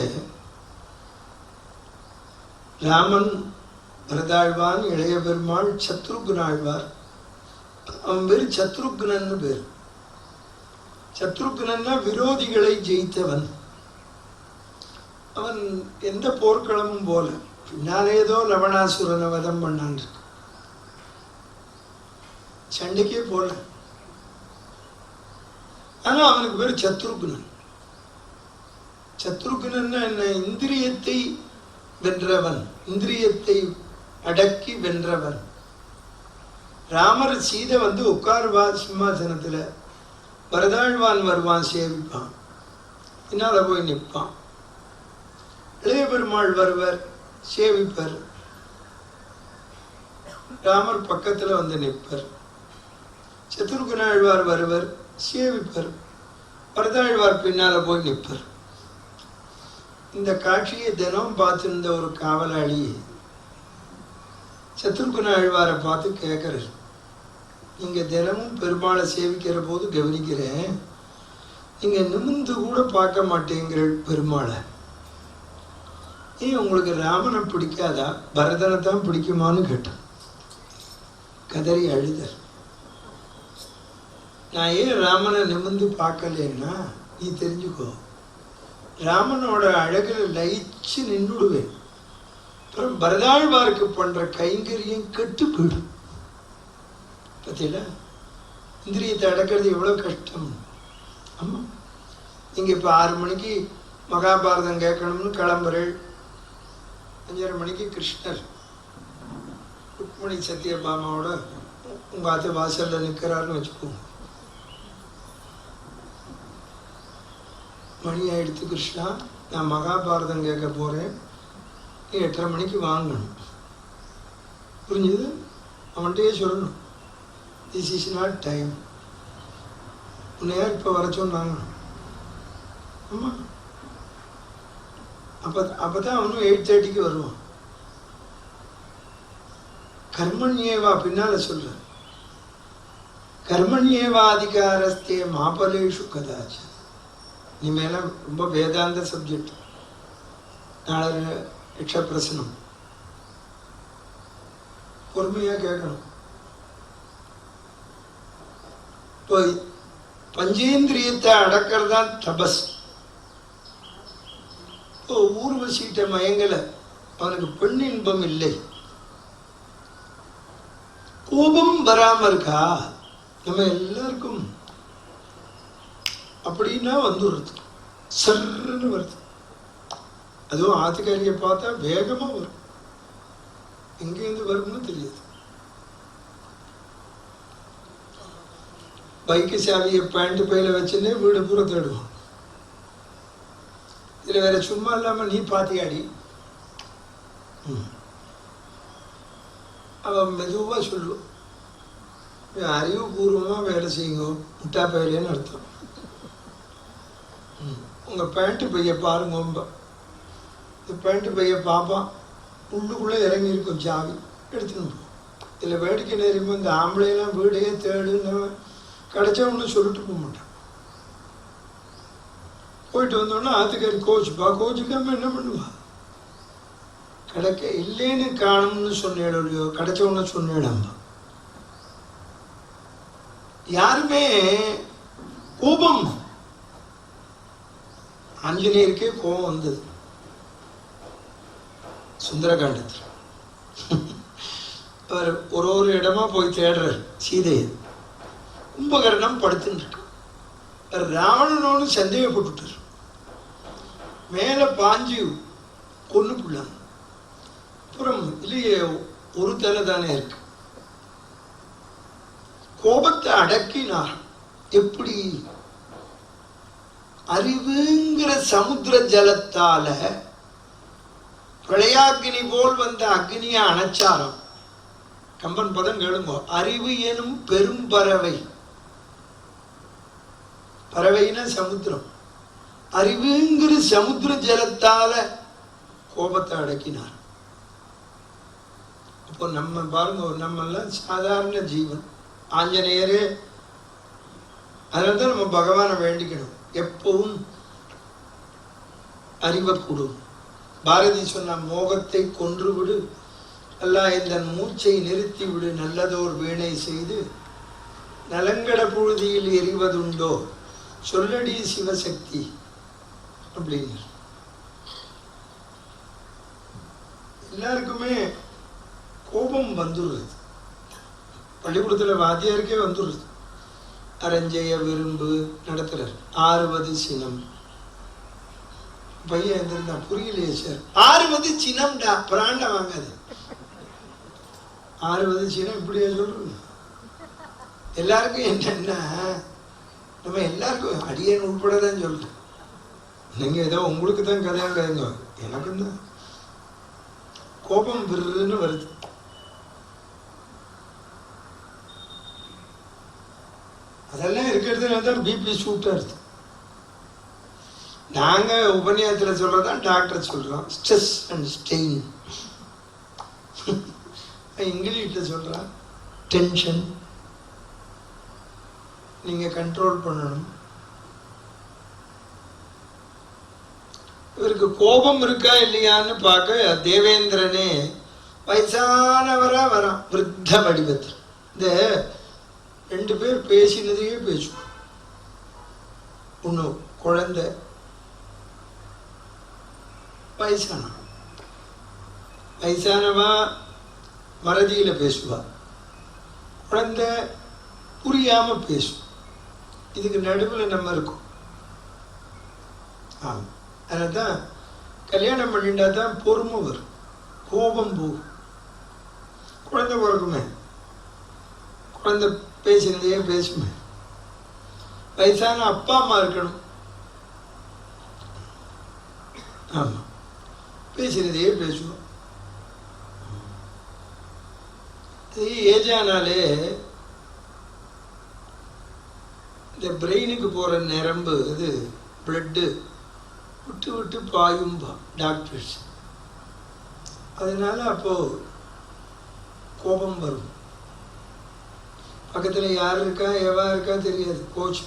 ராமன், பரதாழ்வான், இளைய பெருமாள், சத்ருக்னாழ்வார். அவன் பேரு சத்ருக்னன்னு பேரு. சத்ருக்னன்னா விரோதிகளை ஜெயித்தவன். அவன் எந்த போர்க்களமும் போல, பின்னாலேதோ லவணாசுரனை வதம் பண்ணான், சண்டைக்கே போல. ஆனா அவனுக்கு பேரு சத்ருக்னன். சத்ருக்னன்னா என்ன? இந்திரியத்தை வென்றவன், இந்திரியத்தை அடக்கி வென்றவன். ராமர் சீதை உட்காருவா சிம்மாசனத்துல, பரதாழ்வான் வருவான் சேவிப்பான், பின்னால போய் நிற்பான். இளைய பெருமாள் வருவர் சேவிப்பர், ராமர் பக்கத்துல நிற்பர். சத்ருகனாழ்வார் வருவர் சேவிப்பர், பரதாழ்வார் பின்னால போய் நிற்பர். இந்த காட்சியை தினம் பார்த்திருந்த ஒரு காவலாளி சத்ருகனாழ்வாரை பார்த்து கேட்கிறார், நீங்க தினமும் பெருமாளை சேவிக்கிற போது கவனிக்கிறேன், நீங்க நிமிந்து கூட பார்க்க மாட்டேங்கிற பெருமாளை, ஏன் உங்களுக்கு ராமனை பிடிக்காதா, பரதனை தான் பிடிக்குமான்னு கேட்டான். கதறி அழுதர். நான் ஏன் ராமனை நிமிந்து பார்க்கலன்னா, நீ தெரிஞ்சுக்கோ, ராமனோட அழகுல லயிச்சு நின்றுடுவேன், அப்புறம் பரதாழ்வாருக்கு பண்ற கைங்கரியம் கெட்டு போயிடும். பத்தியில இந்திரியத்தை அடக்கிறது எவ்வளவு கஷ்டம். ஆமா, நீங்க இப்ப 6 மணிக்கு மகாபாரதம் கேட்கணும்னு கிளம்புறேள். 5:30 மணிக்கு கிருஷ்ணர் ருக்மணி சத்யபாமாவோட உங்கள் ஆத்து வாசலில் நிற்கிறாருன்னு வச்சுக்கோங்க. மணி ஆயிடுத்து, கிருஷ்ணா நான் மகாபாரதம் கேட்க போகிறேன், நீ 8:30 மணிக்கு வாங்கணும். புரிஞ்சுது? அவன்கிட்டயே சொல்லணும், திஸ் இஸ் நாட் டைம். உன்னை யார் இப்போ வர சொன்னாங்க? ஆமாம். அப்போ தான் அவனும் 8:30க்கு வருவான். கர்மண்யேவா பின்னால் சொல்ற, கர்மண்யேவா அதிகாரஸ்தே மாபலேஷு கதாச்ச. இனிமேலாம் ரொம்ப வேதாந்த சப்ஜெக்ட். நாளை யக்ஷப்பிரசனம் பொறுமையாக கேட்கணும். இப்போ பஞ்சேந்திரியத்தை அடக்கிறது தான் தபஸ். இப்போ ஊர்வசிட்ட மயங்கல, அவனுக்கு பெண் இன்பம் இல்லை, கோபம் வராம இருக்கா? நம்ம எல்லாருக்கும் அப்படின்னா வந்துடுறது, சர்ன்னு வருது. அதுவும் ஆத்துக்காரியை பார்த்தா வேகமா வரும், எங்கேருந்து வரும்னு தெரியாது. பைக்கு சாவியை பேண்ட் பையில வச்சுன்னே வீடு பூரா தேடுவோம். இதுல வேற சும்மா இல்லாம நீ பாத்தியாடி, அவன் மெதுவா சொல்லுவோம், அறிவுபூர்வமா வேலை செய்யுங்க, முட்டா பயிலேன்னு அர்த்தம். உங்க பேண்ட் பைய பாருங்க, இந்த பேண்ட் பைய பார்ப்பான், உள்ளுக்குள்ளே இறங்கி இருக்கும் சாவி, எடுத்துன்னு போ. இதில் வேடிக்கை நேரமும் இந்த ஆம்பளையெல்லாம் வீடையே தேடுன்னு கிடைச்சா ஒன்று சொல்லிட்டு போக மாட்டான். போயிட்டு வந்தோன்னா ஆத்துக்காரி கோச்சுப்பா, கோச்சுக்காம என்ன பண்ணுவா? கிடைக்க இல்லைன்னு காணும்னு சொன்னேன் இல்லையோ, கிடைச்ச ஒன்று சொன்னேடாம்பா. யாருமே கோபம், ஆஞ்சநேயருக்கே கோபம் வந்தது சுந்தரகாண்டத்தில். அவர் ஒரு இடமா போய் தேடுறார் சீதையை. கும்பகர்ணம் படுத்துன்னு இருக்கு. ராவணனோடு சந்தேகப்பட்டுட்டார், மேல பாஞ்சு கொண்டு போடலாம். அப்புறம் இல்லையே, ஒரு தலை தானே இருக்கு. கோபத்தை அடக்கினார். எப்படி? அறிவுங்கிற சமுத்திர ஜலத்தால பிரளயாக்னி போல் வந்த அக்னிய அணைச்சாரம். கம்பன் பதம் கேளுங்க, அறிவு எனும் பெரும் பறவை. பறவைனா சமுத்திரம். அறிவுங்கிற சமுத்திர ஜலத்தால கோபத்தை அடக்கினார். அப்போ நம்ம பாருங்க, நம்ம எல்லாம் சாதாரண ஜீவன். ஆஞ்சநேயரே, அதனால்தான் நம்ம பகவானை வேண்டிக்கணும், எப்பவும் அறிவை கொடு. பாரதி சொன்ன, மோகத்தை கொன்று விடு, அல்லா இந்த மூச்சை நிறுத்தி விடு, நல்லதோர் வீணை செய்து நலங்கட புழுதியில் எரிவதுண்டோ சொல்லடி சிவசக்தி அப்படின்னு. எல்லாருக்குமே கோபம் வந்துடுறது. பள்ளிக்கூடத்தில் வாத்தியாருக்கே வந்துடுறது. அரஞ்செய்ய விரும்பு நடத்துறார். 6வது சினம். பையன் இருந்திருந்தா, புரியலையே சார், 6வது சினம்டா, பிராண்ட வாங்காது. 6வது சினம் இப்படியா சொல்றது? எல்லாருக்கும் என்னன்னா, நம்ம எல்லாருக்கும் அடியேன் உட்படதான் சொல்றேன். நீங்க ஏதோ உங்களுக்கு தான் கதையாங்க, எனக்கும் தான் கோபம் விருன்னு வருது. அதெல்லாம் இருக்கிறதுனால தான் பிபி சூட்டா இருக்கு. நாங்க உபநியாயத்தில் சொல்றதான் டாக்டர் சொல்றோம், ஸ்ட்ரெஸ் அண்ட் ஸ்ட்ரெயின். இங்கிலீஷ்ல சொல்றான் டென்ஷன். நீங்க கண்ட்ரோல் பண்ணணும். இவருக்கு கோபம் இருக்கா இல்லையான்னு பார்க்க தேவேந்திரனே வயசானவரா வரான், விருத்த வடிவத்தில். இந்த 2 பேர் பேசினதையே பேசுவோம். ஒன்று குழந்தை, வயசானவா மறதியில பேசுவா, குழந்தை புரியாம பேசும். இதுக்கு நடுவில் நம்ம இருக்கோம். ஆமாம், அதனால தான் கல்யாணம் பண்ணிட்டா தான் பொறுமை வரும், கோபம் போகும். குழந்தை பிறக்குமே, குழந்தை பேசினதையே பேசுமே. வயசான அப்பா அம்மா இருக்கணும், ஆமாம், பேசினதையே பேசுவோம். ஏஜ் ஆனாலே இந்த பிரெயினுக்கு போகிற நரம்பு இது பிளட்டு விட்டு விட்டு பாயும்பா டாக்டர்ஸ். அதனால அப்போ கோபம் வரும். பக்கத்தில் யார் இருக்கா எவா இருக்கா தெரியாது, கோச்.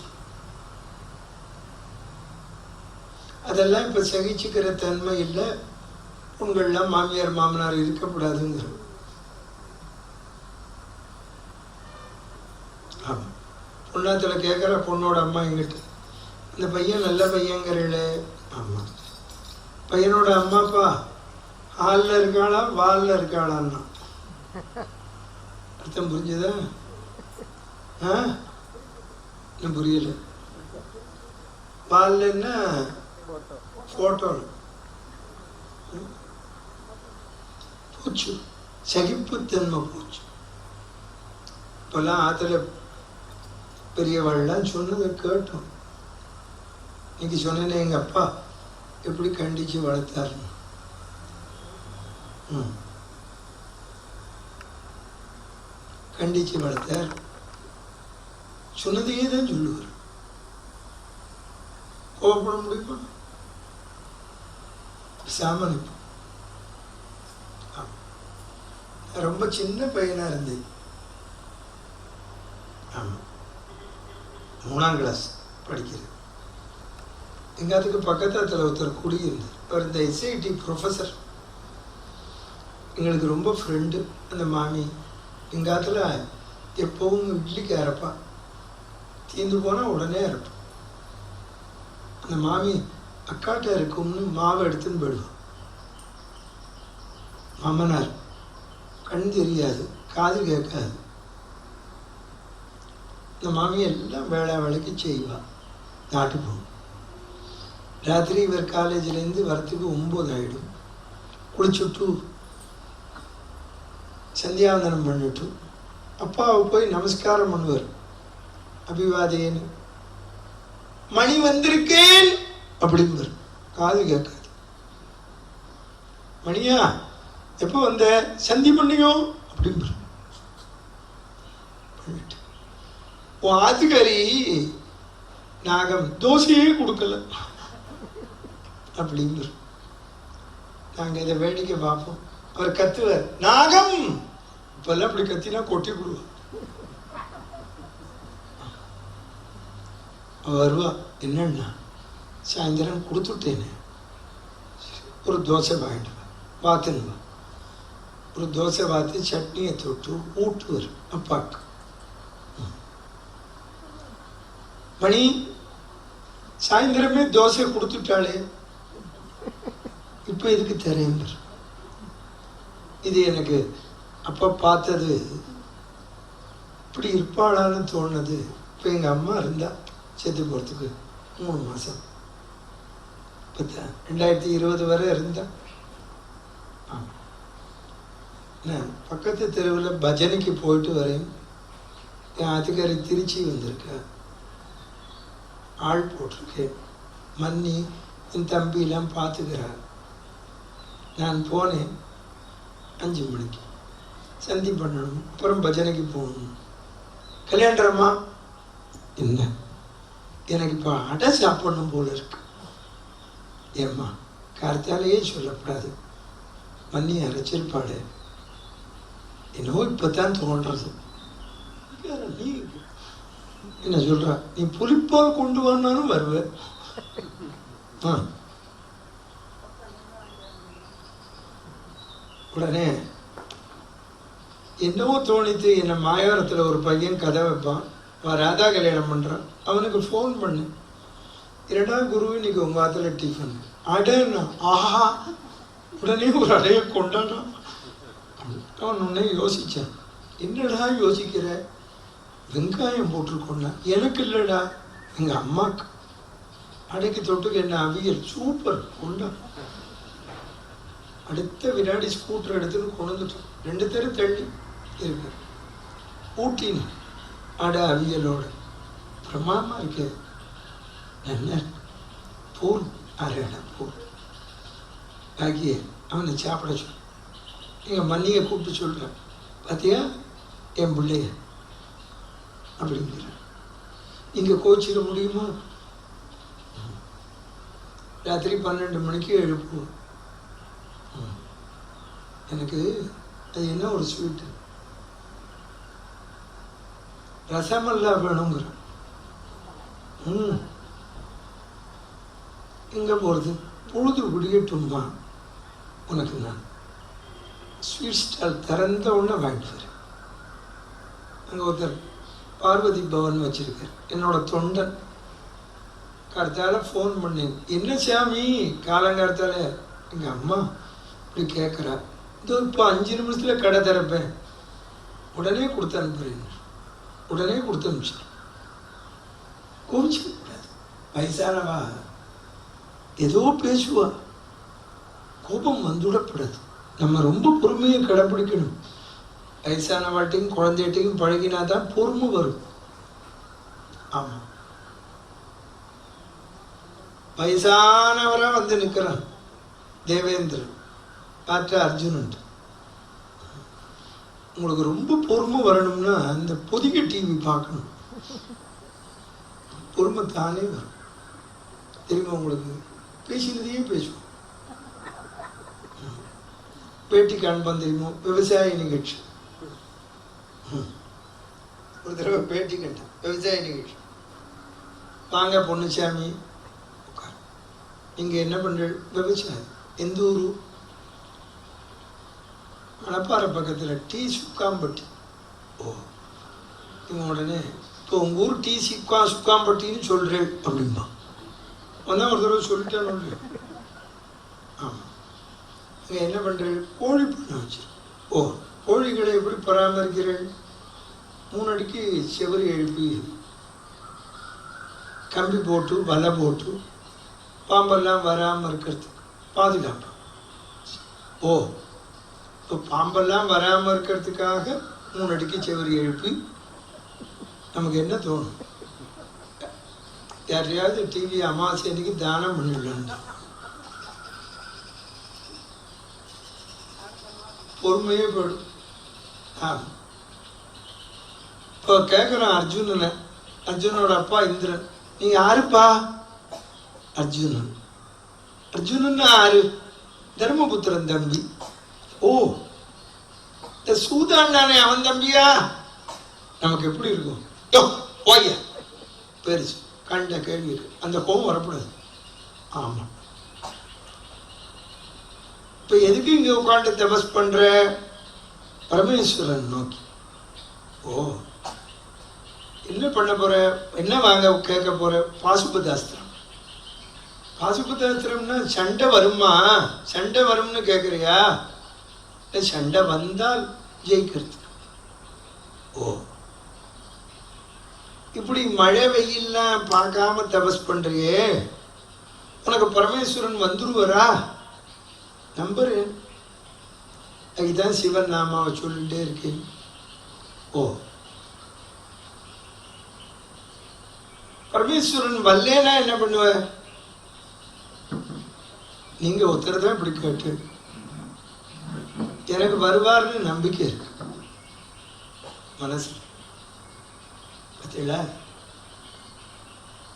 அதெல்லாம் இப்போ சகிச்சுக்கிற தன்மை இல்லை. உங்களெலாம் மாமியார் மாமனார் இருக்கக்கூடாதுங்கிற. ஆமாம், பொண்ணாத்தில் கேட்குற பொண்ணோட அம்மா எங்கிட்ட, இந்த பையன் நல்ல பையங்கிறீங்களே. ஆமாம், பையனோட அம்மா அப்பா ஹாலில் இருக்காளா வாலில் இருக்காளான்னா அர்த்தம் புரிஞ்சுதா? இன்னும் புரியல. வாலில்னா ஃபோட்டோவில் போச்சு, சகிப்புத்தன்மை போச்சு. இப்போல்லாம் ஆற்றுல பெரியவாள்லாம் சொன்னதை கேட்டோம். இன்னைக்கு சொன்னேன்னு எங்கள் அப்பா எப்படி கண்டித்து வளர்த்தாருன்னு. கண்டித்து வளர்த்தார், சொன்னதையே தான் சொல்லுவார். கோபப்பட முடியுமா? சாமானியம். ரொம்ப சின்ன பையனாக இருந்தேன். ஆமாம், 3ஆம் கிளாஸ் படிக்கிறது. எங்காத்துக்கு பக்கத்தில் ஒருத்தர் குடியிருந்தார். அவர் இந்த SIT ப்ரொஃபஸர், எங்களுக்கு ரொம்ப ஃப்ரெண்டு. அந்த மாமி எங்காத்துல எப்பவும் இட்லிக்கு அரைப்பான், தீர்ந்து போனால் உடனே அரைப்பான். அந்த மாமி அக்காட்ட இருக்கும்னு மாவை எடுத்துன்னு போயிடுவான். மாமனார் கண் தெரியாது, காது கேட்காது. இந்த மாமி எல்லாம் வேலைக்கு செய்வா. நாட்டு போகும். ராத்திரி இவர் காலேஜிலேருந்து வரத்துக்கு 9 ஆகிடும். குளிச்சுட்டு சந்தியாவந்தனம் பண்ணிட்டு அப்பாவை போய் நமஸ்காரம் பண்ணுவார். அபிவாதேன்னு மணி வந்திருக்கேன் அப்படிம்பார். காது கேட்காது. மணியா எப்போ வந்த, சந்தி பண்ணியோ அப்படிம்பார். பண்ணிட்டு உன் ஆத்துக்காரி நாகம் தோசையே கொடுக்கல அப்படிங்கிறார். நாங்கள் இதை வேடிக்கை பார்ப்போம். அவர் கத்துவார், நாகம். இப்பெல்லாம் அப்படி கத்தினா கொட்டி விடுவார். வருவா, என்னன்னா சாயந்தரம் கொடுத்துட்டேனே, ஒரு தோசை வாங்கிட்டு வாத்துன்னு. ஒரு தோசை வாத்து சட்னியை தொட்டு ஊட்டுவார் அப்பாக்கு. மணி சாயந்தரமே தோசை கொடுத்துட்டாளே, இப்போ இதுக்கு தரேன். இது எனக்கு அப்போ பார்த்தது இப்படி இருப்பாளான்னு தோணுது. இப்போ எங்கள் அம்மா இருந்தா செத்து போகிறதுக்கு 3 மாதம். இப்போ 2020 வரை இருந்தா. நான் பக்கத்து தெருவில் பஜனைக்கு போயிட்டு வரேன். என் ஆத்துக்காரி திருச்சி வந்திருக்கேன், ஆள் போட்டிருக்கேன். மன்னி என் தம்பியெல்லாம் பார்த்துக்கிறார். நான் போனேன் 5 மணிக்கு, சந்தி பண்ணணும், அப்புறம் பஜனைக்கு போகணும். கல்யாணம்மா என்ன, எனக்கு இப்போ அடை சாப்பிடணும் போல இருக்கு. ஏம்மா கார்த்தாலேயே சொல்லக்கூடாது, மன்னி அரைச்சிருப்பாடு, என்னவோ இப்போ தான் தோன்றது. நீ என்ன சொல்ற, நீ புளிப்பால் கொண்டு வந்தாலும் வருவேன். உடனே என்னவோ தோணித்து, என்னை மாயவரத்தில் ஒரு பையன் கதை வைப்பான், ராதா கல்யாணம் பண்ணுறான். அவனுக்கு ஃபோன் பண்ணு, 2ஆம் குரு இன்னைக்கு உங்கள் ஆத்துல டிஃபன் அடைன்னா. ஆஹா, உடனே ஒரு அடையை கொண்டாடான். அவன் உடனே யோசித்தான், என்னடா யோசிக்கிற, வெங்காயம் போட்டிருக்கோன்னா. எனக்கு இல்லைடா, எங்கள் அம்மாக்கு. அடைக்கு தொட்டுக்கு என்ன அவியல் சூப்பர் கொண்டா. அடுத்த வினாடி ஸ்கூட்டர் எடுத்துன்னு கொண்டுட்டோம். 2 தெரு தள்ளி இருக்கு ஊட்டின்னு அடை அவியலோட பிரமாதமாக இருக்கு. என்ன பூல் அரைடா பூல் ஆகிய அவனை சாப்பிட சொல். எங்கள் மண்ணியை கூப்பிட்டு சொல்கிறேன், பார்த்தியா என் பிள்ளைய அப்படிங்கிற. நீங்கள் கோச்சிக்க முடியுமா? ராத்திரி 12 மணிக்கு எழுப்புவோம். எனக்கு அது என்ன ஒரு ஸ்வீட்டு ரசமெல்லாம் வேணுங்கிற. எங்கே போகிறது? பொழுது விடியட்டும்பா உனக்கு நான் ஸ்வீட் ஸ்டால் திறந்த உடனே வாங்கிட்டு வரேன். அங்கே ஒருத்தர் பார்வதி பவன் வச்சுருக்கார், என்னோட தொண்டன். காலத்தால் ஃபோன் பண்ணேன், என்ன சாமி காலங்காலத்தால் எங்கள் அம்மா இப்படி கேட்குறா, இதோ இப்போ 5 நிமிஷத்தில் கடை திறப்பேன், உடனே கொடுத்து அனுப்புகிறேன். உடனே கொடுத்து அனுப்பிச்சிட்டேன். கோபிச்சுக்கூடாது. வயசானவா ஏதோ பேசுவா, கோபம் வந்துவிடப்படாது. நம்ம ரொம்ப பொறுமையை கடைப்பிடிக்கணும். வயசானவாட்டையும் குழந்தைகிட்டையும் பழகினா தான் பொறுமை வரும். ஆமாம், வயசானவராக வந்து நிற்கிறான் தேவேந்திரன், மற்ற அர்ஜுனன். உங்களுக்கு ரொம்ப பொறுமை வரணும்னா இந்த பொதிகை டிவி பார்க்கணும், பொறுமை தானே வரும். தெரியுமா உங்களுக்கு? பேசினதையே பேசுவோம். பேட்டி காண்பான் தெரியுமோ, விவசாய நிகழ்ச்சி. ஒரு தடவை பேட்டி கண்டேன், விவசாய நிகழ்ச்சி. வாங்க பொன்னுசாமி உட்கார், நீங்கள் என்ன பண்ணுற? விவசாயம். எந்த ஊர்? மணப்பாறை பக்கத்தில் டீ சுக்காம்பட்டி. ஓ, இவன் உடனே இப்போ உங்கள் ஊர் டீ சுக்காம்பட்டின்னு சொல்கிறேன் அப்படின்பா. வந்தால் ஒரு தடவை சொல்லிட்டேன்னு. ஆமாம். இங்கே என்ன பண்ணுறேன்? கோழி பண்ண வச்சு. ஓ, கோழிகளை எப்படி பராமரிக்கிறேன்? 3 அடிக்கு செவரி எழுப்பி கம்பி போட்டு வலை போட்டு பாம்பெல்லாம் வராமல் இருக்கிறதுக்கு பாதுகாப்பு. ஓ, இப்போ பாம்பெல்லாம் வராமல் இருக்கிறதுக்காக 3 அடிக்கு செவரி எழுப்பி நமக்கு என்ன தோணும்? யாரையாவது டிவி அமாவாசை அன்னைக்கு தானம் பண்ணிடலாம். பொறுமையே போடும். ஆமாம். இப்போ கேட்குறோம் அர்ஜுனனை, அர்ஜுனோட அப்பா இந்திரன், நீ யாருப்பா? அர்ஜுனன். அர்ஜுனன் யாரு? தர்மபுத்திரன் தம்பி. ஓ, இந்த சூதான் தானே அவன் தம்பியா? நமக்கு எப்படி இருக்கும்? யோ ஓய்யா பெருசு கண்ட கேள்வி இருக்கு, அந்த கோபம் வரக்கூடாது. ஆமாம். இப்போ எதுக்கு இங்கே உட்காந்து தபஸ் பண்ற? பரமேஸ்வரன் நோக்கி. ஓ, என்ன பண்ண போற? என்ன வாங்க கேட்க போற? பாசுபதாஸ்திரம். பாசுபதாஸ்திரம்னா சண்டை வருமா? சண்டை வரும்னு கேட்குறியா? சண்டை வந்தால் ஜெயிக்கிறது. ஓ, இப்படி மழை வெயில்லாம் பார்க்காம தபஸ் பண்றியே, உனக்கு பரமேஸ்வரன் வந்துருவரா? நம்புறேன். அதுதான் சிவன் நாமாவை சொல்லிட்டே இருக்கேன். ஓ, பரமேஸ்வரன் வல்லேனா என்ன பண்ணுவ? நீங்க ஒருத்தர் தான் இப்படி கேட்டு, எனக்கு வருவார்னு நம்பிக்கை இருக்கு மனசு. பார்த்தீங்களா?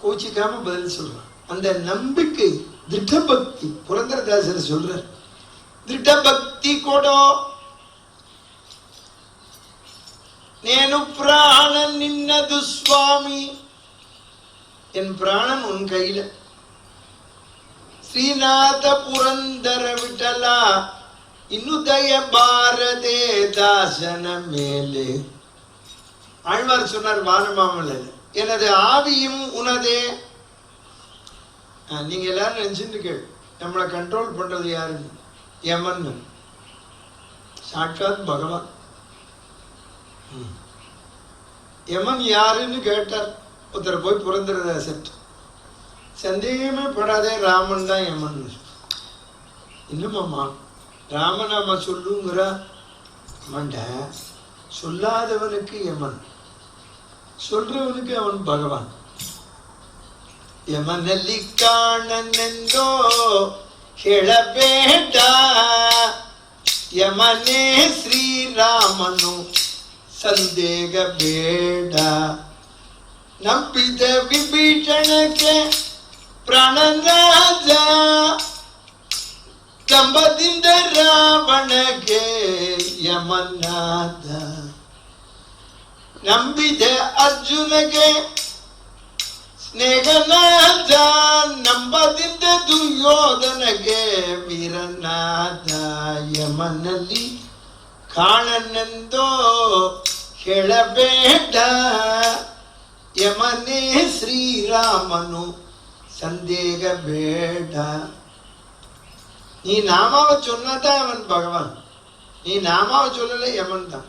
கோச்சிக்காம பதில் சொல்றான். அந்த நம்பிக்கை திருட பக்தி. புரந்தரதாசர் சொல்றார், திருட பக்தி கொடோ நேனு பிராணன் நின்னது சுவாமி. என் பிராணன் உன் கையில. ஸ்ரீநாத புரந்தர விட்டலா இன்னுதய பாரதே தாசன மேலே. ஆழ்வார் சொன்னார் வானமாமல, எனது ஆவியும் உனதே. நீங்க எல்லாரும் நினைச்சுட்டு கேள், நம்மளை கண்ட்ரோல் பண்றது யாருன்னு? யமன், சாட்சாத் பகவான். யமன் யாருன்னு கேட்டார் ஒருத்தர் போய் புரந்தரதாசர். சந்தேகமே படாதே, ராமன் தான் யமன். இன்னுமாம்மா ராமநாம சொல்லுங்கிற மண்ட, சொல்லாதவனுக்கு யமன், சொல்றவனுக்கு அவன் பகவான். யமನಲ್ಲಿ ಕಾಣನೆಂದೋ ಹೇಳಬೇಡ, ಯಮನೇ ಶ್ರೀರಾಮನು ಸಂದೇಹ ಬೇಡ. ನಂಬಿದ ವಿಭೀಷಣಕ್ಕೆ ಪ್ರಾಣರಾಜ, ಕಂಬದಿಂದ ರಾವಣಗೆ ಯಮನಾದ. ನಂಬಿದ ಅರ್ಜುನಗೆ ಸ್ನೇಹನಾದ, ನಂಬದಿಂದ ದುರ್ಯೋಧನಗೆ ವೀರನಾದ. ಯಮನಲ್ಲಿ ಕಾಣನೆಂದೋ ಹೇಳಬೇಡ, ಯಮನೇ ಶ್ರೀರಾಮನು ಸಂದೇಹ ಬೇಡ. நீ நாமாவை சொன்னாதான் அவன் பகவான், நீ நாமாவை சொல்லல யமன் தான்.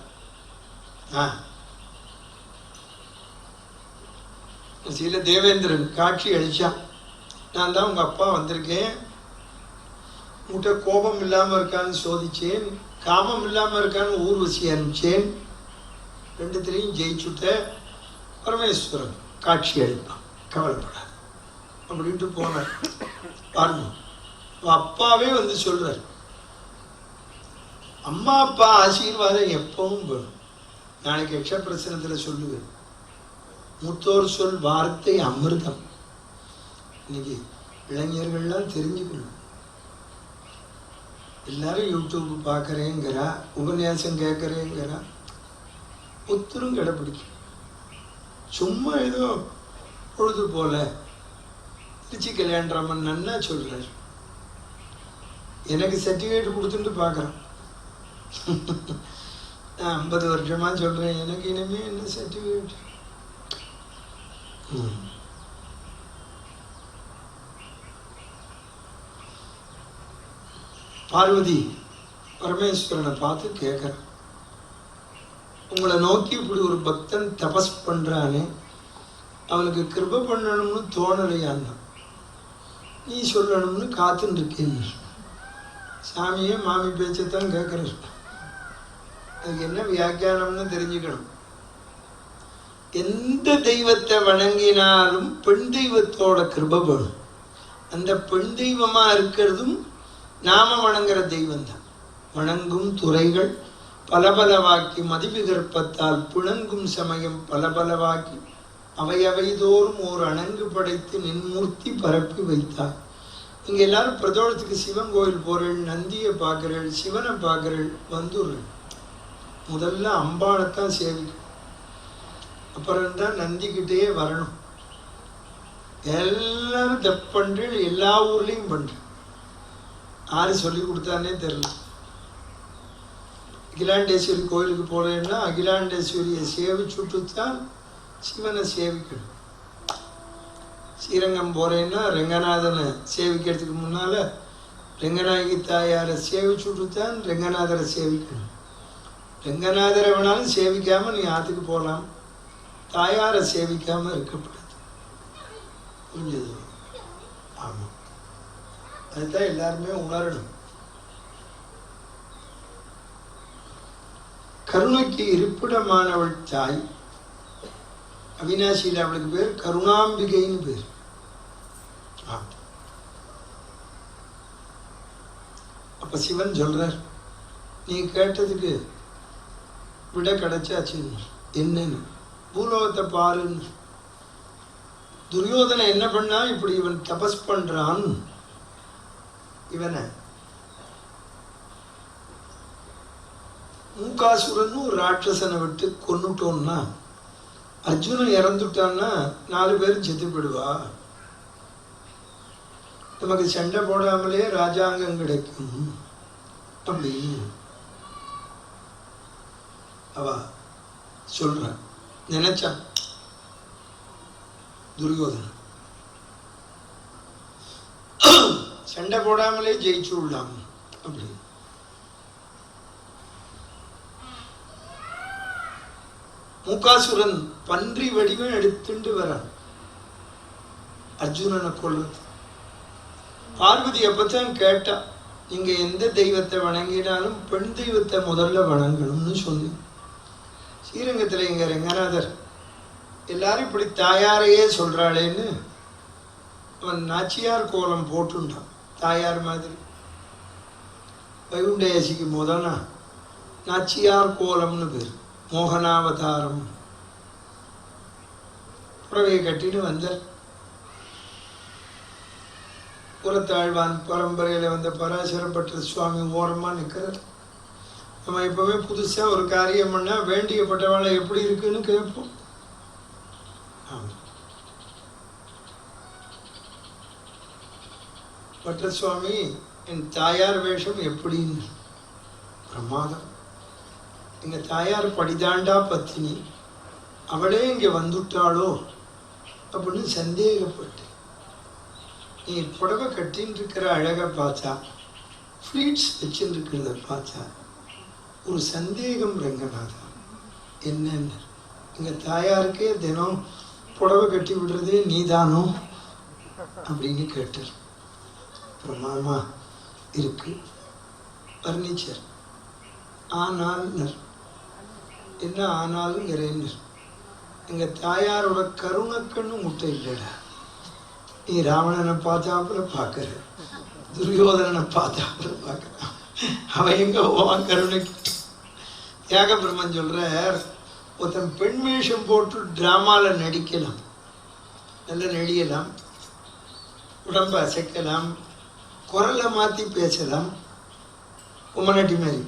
சில தேவேந்திரன் காட்சி அளிச்சான், நான் தான் உங்க அப்பா வந்திருக்கேன், உங்கள்கிட்ட கோபம் இல்லாம இருக்கான்னு சோதிச்சேன், காமம் இல்லாம இருக்கான்னு ஊர்வசி அனுப்பிச்சேன், ரெண்டுத்திலையும் ஜெயிச்சுட்ட பரமேஸ்வரன் காட்சி அளிப்பான், கவலைப்படாது அப்படின்ட்டு போனார். பாருங்க, அப்பாவே வந்து சொல்றார், அம்மா அப்பா ஆசீர்வாதம் எப்பவும் வேணும். நாளைக்கு யக்ஷபிரசனத்துல சொல்லுவேன், மூத்தோர் சொல் வார்த்தை அமிர்தம். இன்னைக்கு இளைஞர்கள்லாம் தெரிஞ்சுக்கணும். எல்லாரும் யூடியூப் பார்க்கறேங்கிறா, உபன்யாசம் கேட்கறேங்கிறா, ஒத்தரும் கடைப்பிடிக்கும். சும்மா ஏதோ பொழுது போல திருச்சி கல்யாணராமன் நன்னா சொல்றாரு, எனக்கு சர்டிஃபிகேட் கொடுத்துட்டு பார்க்குறேன். நான் 50 வருஷமா சொல்றேன், எனக்கு இனிமே என்ன சர்டிஃபிகேட். பார்வதி பரமேஸ்வரனை பார்த்து கேட்குறான், உங்களை நோக்கி இப்படி ஒரு பக்தன் தபஸ் பண்றானே, அவனுக்கு கிருபை பண்ணணும்னு தோணலையான்னா, நீ சொல்லணும்னு காத்துன்னு இருக்கேன்னு. சாமியே மாமி பேச்சத்தான் கேட்குறாரு. அதுக்கு என்ன வியாக்கியானம்னு தெரிஞ்சுக்கணும். எந்த தெய்வத்தை வணங்கினாலும் பெண் தெய்வத்தோட கிருபை வேணும். அந்த பெண் தெய்வமா இருக்கிறதும் நாம வணங்குற தெய்வம் தான். வணங்கும் துறைகள் பலபலவாக்கி மதிவிகற்பத்தால் புணங்கும் சமயம் பலபலவாக்கி அவையவைதோறும் ஓர் அணங்கு படைத்து நின்மூர்த்தி பரப்பி வைத்தார். இங்க எல்லாரும் பிரதோஷத்துக்கு சிவன் கோயில் போறேள், நந்தியை பார்க்கிறேள், சிவனை பார்க்கிறேள், வந்துடுறேள். முதல்ல அம்பாளைத்தான் சேவிக்கும், அப்புறம்தான் நந்திக்கிட்டே வரணும். எல்லாரும் தப்பு பண்றேள், எல்லா ஊர்லயும் பண்றேன். யாரு சொல்லி கொடுத்தானே தெரியல. அகிலாண்டேஸ்வரி கோயிலுக்கு போறேன்னா அகிலாண்டேஸ்வரியை சேவிச்சுட்டுத்தான் சிவனை சேவிக்கணும். ஸ்ரீரங்கம் போறேன்னா ரெங்கநாதனை சேவிக்கிறதுக்கு முன்னால ரெங்கநாயகி தாயாரை சேவிச்சுட்டு தான் ரெங்கநாதரை சேவிக்கணும். ரெங்கநாதரை வேணாலும் சேவிக்காம நீ ஆத்துக்கு போகலாம், தாயாரை சேவிக்காம இருக்கக்கூடாது. புரிஞ்சது? ஆமா, அதுதான் எல்லாருமே உணரணும். கருணைக்கு இருப்பிடமானவள் தாய் அவினாசியில், அவளுக்கு பேர் கருணாம்பிகைன்னு பேர். அப்ப சிவன் சொல்றார், நீ கேட்டதுக்கு விட கிடைச்சாச்சு. என்னன்னு? பூலோகத்தை பாருன்னு. துரியோதனை என்ன பண்ணா, இப்படி இவன் தபஸ் பண்றான், இவனை மூகாசுரன் ஒரு ராட்சசனை விட்டு கொன்னுட்டோம்னா, அர்ஜுனன் இறந்துட்டான்னா 4 பேரும் செத்து போயிடுவா. நமக்கு சண்டை போடாமலே ராஜாங்கம் கிடைக்கும் அப்படி அவ சொல்றான். நினைச்சான் துரியோதனன் சண்டை போடாமலே ஜெயிச்சு விடலாம் அப்படி. மூகாசுரன் பன்றி வடிவம் எடுத்துட்டு வரான். அர்ஜுனனை கொல்றது. பார்வதி அப்பத்தான் கேட்டா, நீங்க எந்த தெய்வத்தை வணங்கினாலும் பெண் தெய்வத்தை முதல்ல வணங்கணும்னு சொல்லி. ஸ்ரீரங்கத்தில் இங்க ரங்கநாதர் எல்லாரும் இப்படி தாயாரையே சொல்றாளேன்னு அவன் நாச்சியார் கோலம் போட்டுண்டான். தாயார் மாதிரி வைகுண்டேசிக்கு முதனா நாச்சியார் கோலம்னு பேர், மோகனாவதாரம். புறவையை கட்டின்னு வந்தார். புறத்தாழ்வான் பரம்பரையில் வந்த பராசரப்பட்ட சுவாமி ஓரமாக நிற்கிறார். நம்ம எப்பவுமே புதுசாக ஒரு காரியம் பண்ணால் வேண்டியப்பட்டவாளை எப்படி இருக்குன்னு கேட்போம். பட்ட சுவாமி, என் தாயார் வேஷம் எப்படின்னு. பிரமாதம். எங்கள் தாயார் படிதாண்டா பத்தினி, அவளே இங்கே வந்துட்டாளோ அப்படின்னு சந்தேகப்பட்டு. நீ புடவை கட்டின்னு இருக்கிற அழகை பார்த்தா, ஃப்ளீட்ஸ் வச்சுன்னு இருக்கிறத பார்த்தா ஒரு சந்தேகம் ரங்கநாதா. என்னன்னு, எங்கள் தாயாருக்கே தினம் புடவை கட்டி விடுறதே நீதானோ அப்படின்னு கேட்டார். பிரமாதமா இருக்கு வர்ணிச்சர். ஆனால் என்ன ஆனாலும் எங்க தாயாரோட கருணக்கண்ணு முட்டை இல்லடா. நீ ராவணனை பார்த்தாப்புல பார்க்கற, துரியோதனனை பார்த்தாப்புல பார்க்கற, அவன் எங்க போவான் கருணைக்கு. தியாக பிரம்மன் சொல்ற, ஒருத்தன் பெண் வேஷம் போட்டு டிராமால நடிக்கலாம், நல்ல நடிகலாம், உடம்பு அசைக்கலாம், குரலை மாற்றி பேசலாம், உம்மநாட்டி மாதிரி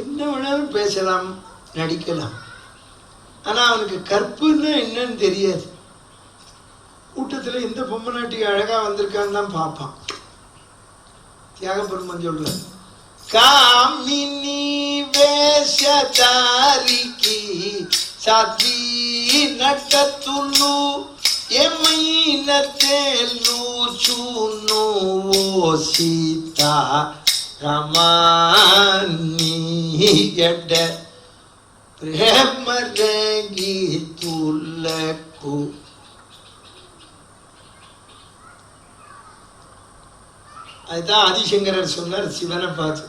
என்ன வேணாலும் பேசலாம், நடிக்கலாம். ஆனால் அவனுக்கு கற்புன்னா என்னன்னு தெரியாது. கூட்டத்தில் இந்த பொம்மநாட்டி அழகா வந்திருக்கான்னு தான் பார்ப்பான். தியாக பெருமன் சொல்ற, காமினி வேஷதாரிக்கு சாத்தி நட்டத்துள்ளு எமைன தெல்லு சுனு சீதா ரமானி எட பிரேமரங்கி துல்லக்கு. அதுதான் ஆதிசங்கரர் சொன்னார் சிவனை பார்த்து,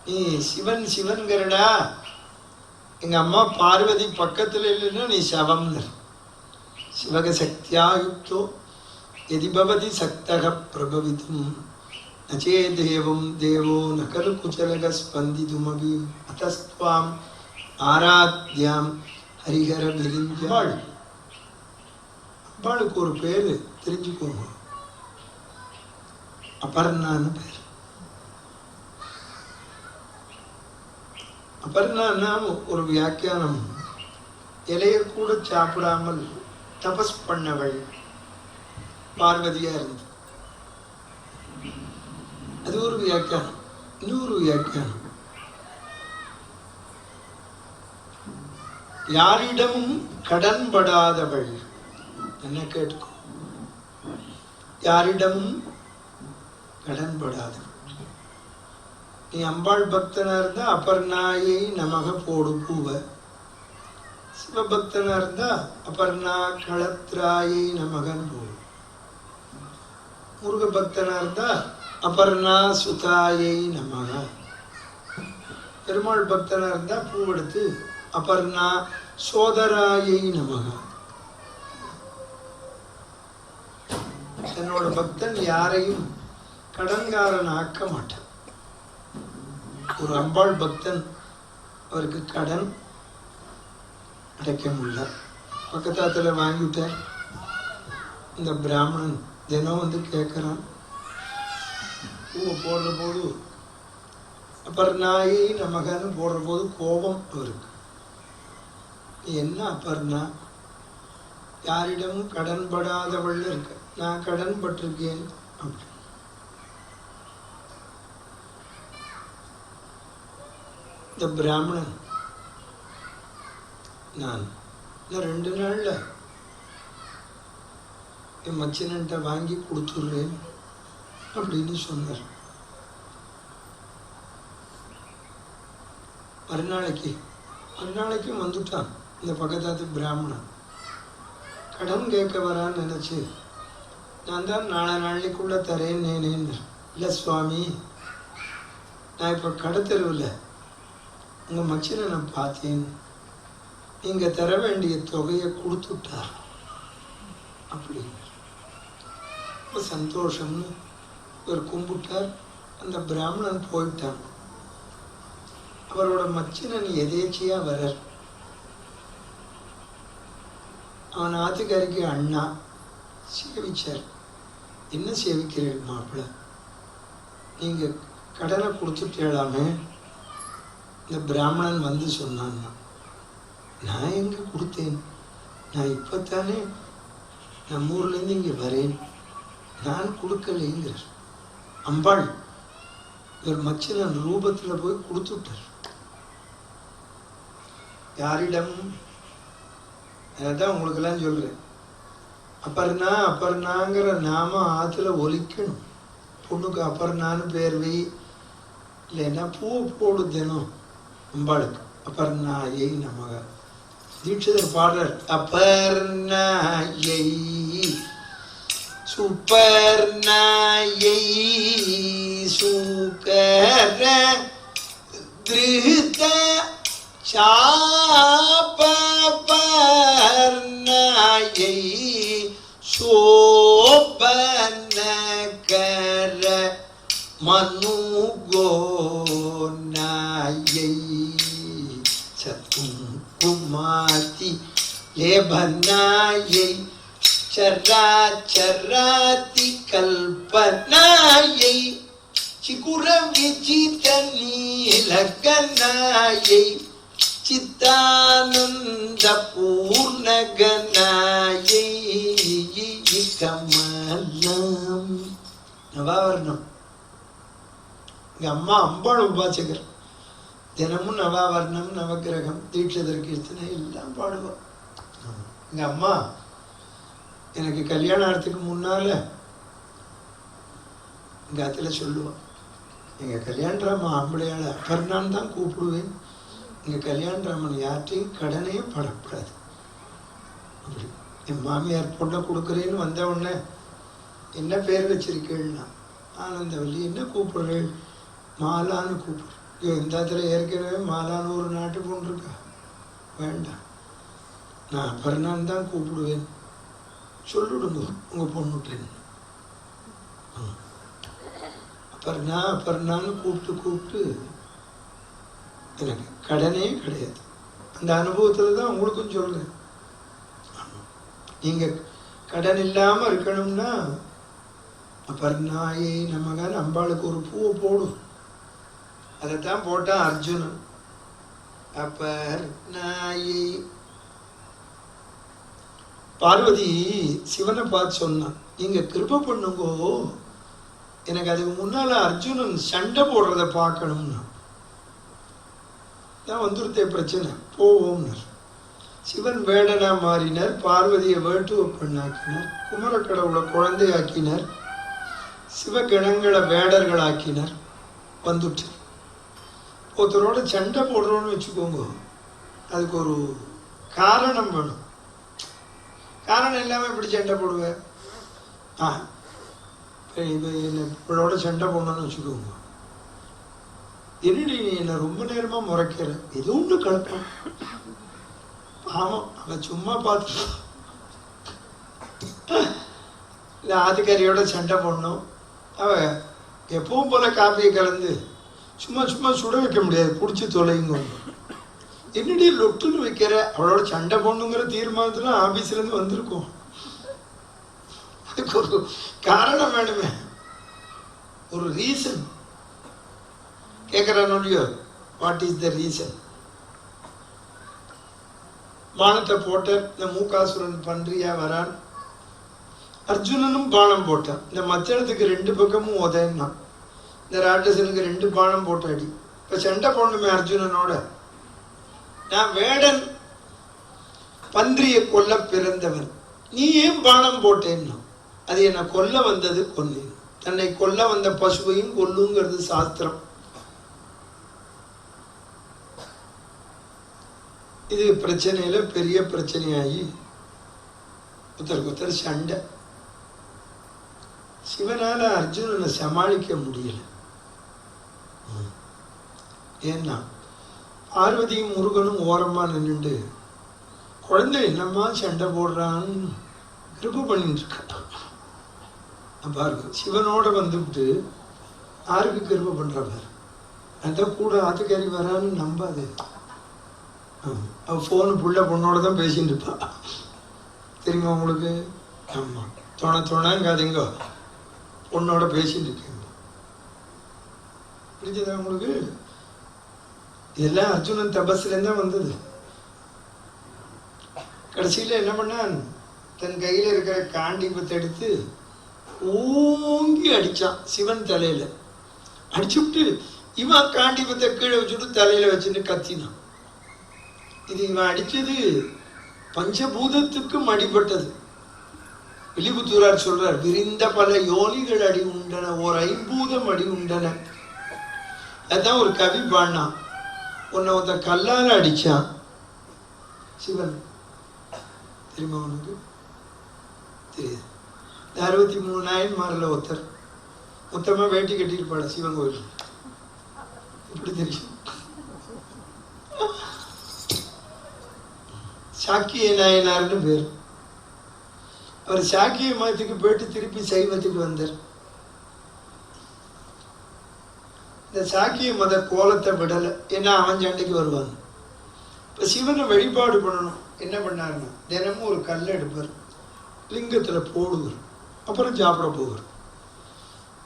நீ சிவன் சிவன்கிறடா, எங்க அம்மா பார்வதி பக்கத்துல இல்லைன்னா நீ சவம்னு. சிவக சக்தியாயுக்தோ எதிபவதி சக்தக பிரபவிதும் நச்சே தேவம் தேவோ நகரு குச்சலக ஸ்பந்திதுமபி அத்தஸ்துவாம் ஆராத்யாம் ஹரிஹர விரிஞ்சாள். அம்பாளுக்கு ஒரு பேரு தெரிஞ்சுக்கோங்க, அபர்ணான்னு பேர். அபர்ணான்னா ஒரு வியாக்கியானம், இலைய கூட சாப்பிடாமல் தபஸ் பண்ணவள் பார்வதியா இருந்து. அது ஒரு வியாக்கியானம். இன்னொரு வியாக்கியானம், யாரிடமும் கடன்படாதவள். என்ன கேட்டுக்கோ, யாரிடமும் கடன்படாதவள். நீ அம்பாள் பக்தனா இருந்தா அபர்ணாயை நமக போடு பூவ, சிவபக்தனா இருந்தா அபர்ணா களத்ராயை நமகன் போடு, முருக பக்தனா இருந்தா அபர்ணா சுதாயை நமக, பெருமாள் பக்தனா இருந்தா பூவெடுத்து அபர்ணா சோதராயை நமக. என்னோட பக்தன் யாரையும் கடன்காரன் ஆக்க மாட்டான். ஒரு அம்பாள் பக்தன், அவருக்கு கடன் அடைக்க முடியல, பக்கத்தாத்துல வாங்கிவிட்டார். இந்த பிராமணன் தினம் வந்து கேட்குறான், பூவை போடுற போது அபர்ணாயை நமகன்னு போடுற போது கோபம் அவருக்கு. என்ன அபர்ணா, யாரிடமும் கடன்படாதவள் இருக்க, நான் கடன் பட்டிருக்கேன் அப்படி. இந்த பிராமணன், நான் 2 நாள்ல என் மச்சினன்ட்ட வாங்கி கொடுத்துடுறேன் அப்படின்னு சொன்னார். மறுநாளைக்கும் வந்துட்டான் இந்த பக்கத்தாத்து பிராமணன். கடன் கேட்க வரான்னு நினச்சி நான் தான் நாளைக்குள்ளே தரேன்னு இல்லை சுவாமி, நான் இப்போ கடத்தெருவில் உங்கள் மச்சினை நான் பார்த்தேன், நீங்கள் தர வேண்டிய தொகையை கொடுத்துட்டார் அப்படின்னு ரொம்ப சந்தோஷம்னு இவர் கும்பிட்டார். அந்த பிராமணன் போயிட்டான். அவரோட மச்சினன் எதேச்சியா வரார். அவன் ஆத்துக்காரிக்கு அண்ணா சேவிச்சார். என்ன சேவிக்கிறீர்கள் மாப்பிள்ள, நீங்க கடனை கொடுத்துட்டேளாமே, இந்த பிராமணன் வந்து சொன்னான். நான் எங்க கொடுத்தேன், நான் இப்பத்தானே நம்ம ஊர்லேருந்து இங்கே வரேன், நான் கொடுக்கலைங்கிறார். அம்பாள் இவர் மச்சினன் ரூபத்தில் போய் கொடுத்துட்டார். யாரிடம்? அதான் உங்களுக்கெல்லாம் சொல்றேன். அப்பர்ணா அப்பர்ணாங்கிற நாம ஆத்துல ஒலிக்கணும். பொண்ணுக்கு அப்பர்ணான்னு பேர் வை, இல்லைன்னா பூ போடு தினம் அம்பாளுக்கு. அப்பர்ணாயை நமக. தீட்சிதர் பாடுறார், அப்பர்ணாயை சுப்பர்ணாயை சுகர திருத சாபபர்ணாயை சோபனகர மனுகோநாயை சத்தும் குமாதி லேபநாயை சராச்சராதி கல்பநாயை சிகுர விஜித நீலகநாயை சித்தானந்த பூர்ணகநாயை கமலம். நவாவரணம். எங்க அம்மா அம்பாள் உபாசகர். தினமும் நவாவரணம், நவகிரகம், தீட்சிதர் கீர்த்தனை எல்லாம் பாடுவார். எங்க அம்மா எனக்கு கல்யாணம் ஆகிறதுக்கு முன்னால எங்க ஆத்துல சொல்லுவான், எங்க கல்யாணராமன் ஆம்பளையால அப்பர்ணான்னு தான் கூப்பிடுவேன், எங்க கல்யாணராமன் யார்ட்டையும் கடனே படக்கூடாது அப்படி. என் மாமியார் பொண்ணை கொடுக்குறேன்னு வந்த உடனே என்ன பேர் வச்சிருக்கேன்னா ஆனந்தவல்லி. என்ன கூப்பிடுறேன்? மாலான்னு கூப்பிடு. இந்த இடத்துல ஏற்கனவே மாலான்னு ஒரு நாட்டு பொண்ணு இருக்கா, வேண்டாம், நான் அப்பர்ணான்னு தான் கூப்பிடுவேன், சொல்லிடுங்க உங்க பொண்ணுட்டேன்னு. அப்பர்ணா அப்பர்ணான்னு கூப்பிட்டு எனக்கு கடனே கிடையாது. அந்த அனுபவத்தில் தான் உங்களுக்கும் சொல்றேன். நீங்க கடன் இல்லாம இருக்கணும்னா அப்பர்ணாயை நமக அம்பாளுக்கு ஒரு பூவை போடும். அதைத்தான் போட்டான் அர்ஜுனன். அப்பர்ணாயை. பார்வதி சிவனை பார்த்து சொன்னான், நீங்க கிருபை பண்ணுங்கோ, எனக்கு அதுக்கு முன்னால அர்ஜுனன் சண்டை போடுறத பார்க்கணும்னா தான் வந்துருத்தே பிரச்சனை, போவோம்னார். சிவன் வேடனா மாறினார், பார்வதியை வேட்டுவ பெண்ணாக்கினார், குமரக்கடவுளை குழந்தையாக்கினார், சிவகணங்களை வேடர்களாக்கினார். வந்துட்டு ஒருத்தரோட சண்டை போடுறோன்னு வச்சுக்கோங்க, அதுக்கு ஒரு காரணம் வேணும். காரணம் இல்லாமல் எப்படி சண்டை போடுவேன்? இப்போ இவளோட சண்டை போடணும்னு வச்சுக்கோங்க, என்னடி நீ என்னை ரொம்ப நேரமா முறைக்கிற, எது ஒன்று கலப்பேன். ஆமாம், அவன் சும்மா பார்த்து இந்த ஆத்துக்காரியோட சண்டை போடணும். அவன் எப்பவும் போல காப்பியை கலந்து சும்மா சும்மா சுட வைக்க முடியாது, பிடிச்சி தொலைங்க. என்னடி லொட்டுன்னு வைக்கிற, அவளோட சண்டை போடணுங்கிற தீர்மானத்துல ஆபீஸ்லேருந்து வந்திருக்கோம். அதுக்கு ஒரு காரணம் வேணுமே, ஒரு ரீசன் கேட்குறானோ இல்லையோ. What is the reason? பானத்தை போட்ட இந்த மூகாசுரன் பன்றியா வரான். அர்ஜுனனும் பானம் போட்டான். இந்த மச்சனத்துக்கு ரெண்டு பக்கமும் உதயன்னா, இந்த ராட்சசனுக்கு ரெண்டு பானம் போட்டாடி. இப்ப சண்டை போடணுமே அர்ஜுனனோட. நான் வேடன், பன்றியை கொல்ல பிறந்தவன், நீ ஏன் பானம் போட்டேன்னா, அது என்னை கொல்ல வந்தது, கொன்னேன். தன்னை கொல்ல வந்த பசுவையும் கொல்லுங்கிறது சாஸ்திரம். இது பிரச்சனையில பெரிய பிரச்சனையாகி ஒருத்தருக்கு ஒருத்தர் சண்டை. சிவனால அர்ஜுனனை சமாளிக்க முடியல. ஏன்னா பார்வதியும் முருகனும் ஓரமா நின்றுட்டு குழந்தை என்னம்மா சண்டை போடுறான்னு கிருப பண்ணிட்டு இருக்கான். பாருங்க, சிவனோட வந்துவிட்டு யாருக்கு கிருப பண்றவர்? அந்த கூட ஆத்துக்காரி வரான்னு நம்பாது. அவ போனு புள்ள பொண்ணோட தான் பேசிட்டு இருப்பா. தெரியுமா உங்களுக்கு? ஆமா, துணைங்காதீங்க, பொண்ணோட பேசிட்டு இருக்கீங்க. புரிஞ்சதா உங்களுக்கு? இதெல்லாம் அர்ஜுனன் தபஸ்லேருந்து தான் வந்தது. கடைசியில் என்ன பண்ணான்? தன் கையில் இருக்கிற காண்டிபத்தை எடுத்து ஓங்கி அடிச்சான் சிவன் தலையில. அடிச்சுட்டு இவன் காண்டிபத்தை கீழே வச்சுட்டு தலையில வச்சுட்டு கத்தினான். இது இவன் அடிச்சது பஞ்சபூதத்துக்கும் அடிபட்டது. வெளிபுத்தூரார் சொல்றார், விரிந்த பல யோனிகள் அடி உண்டன, ஓர் ஐம்பூதம் அடி உண்டன. அதுதான் ஒரு கவி பாடினான். உன்னை ஒருத்த கல்லால அடிச்சான் சிவன், தெரியுமா உனக்கு? தெரியாது. 63 நாயன்மாரில் ஒருத்தர் மொத்தமா வேட்டி கட்டியிருப்பாள் சிவன் கோயில். இப்படி தெரியும். சாக்கிய நாயனார்னு பேர். அவர் சாக்கிய மதத்துக்கு போயிட்டு திருப்பி சைவத்துக்கு வந்தார். இந்த சாக்கிய மத கோலத்தை விடலை. ஏன்னா அவன் சண்டைக்கு வருவாங்க. இப்போ சிவனை வழிபாடு பண்ணணும். என்ன பண்ணாருன்னா, தினமும் ஒரு கல் எடுப்பார், லிங்கத்தில் போடுவார், அப்புறம் சாப்பிட போவார்.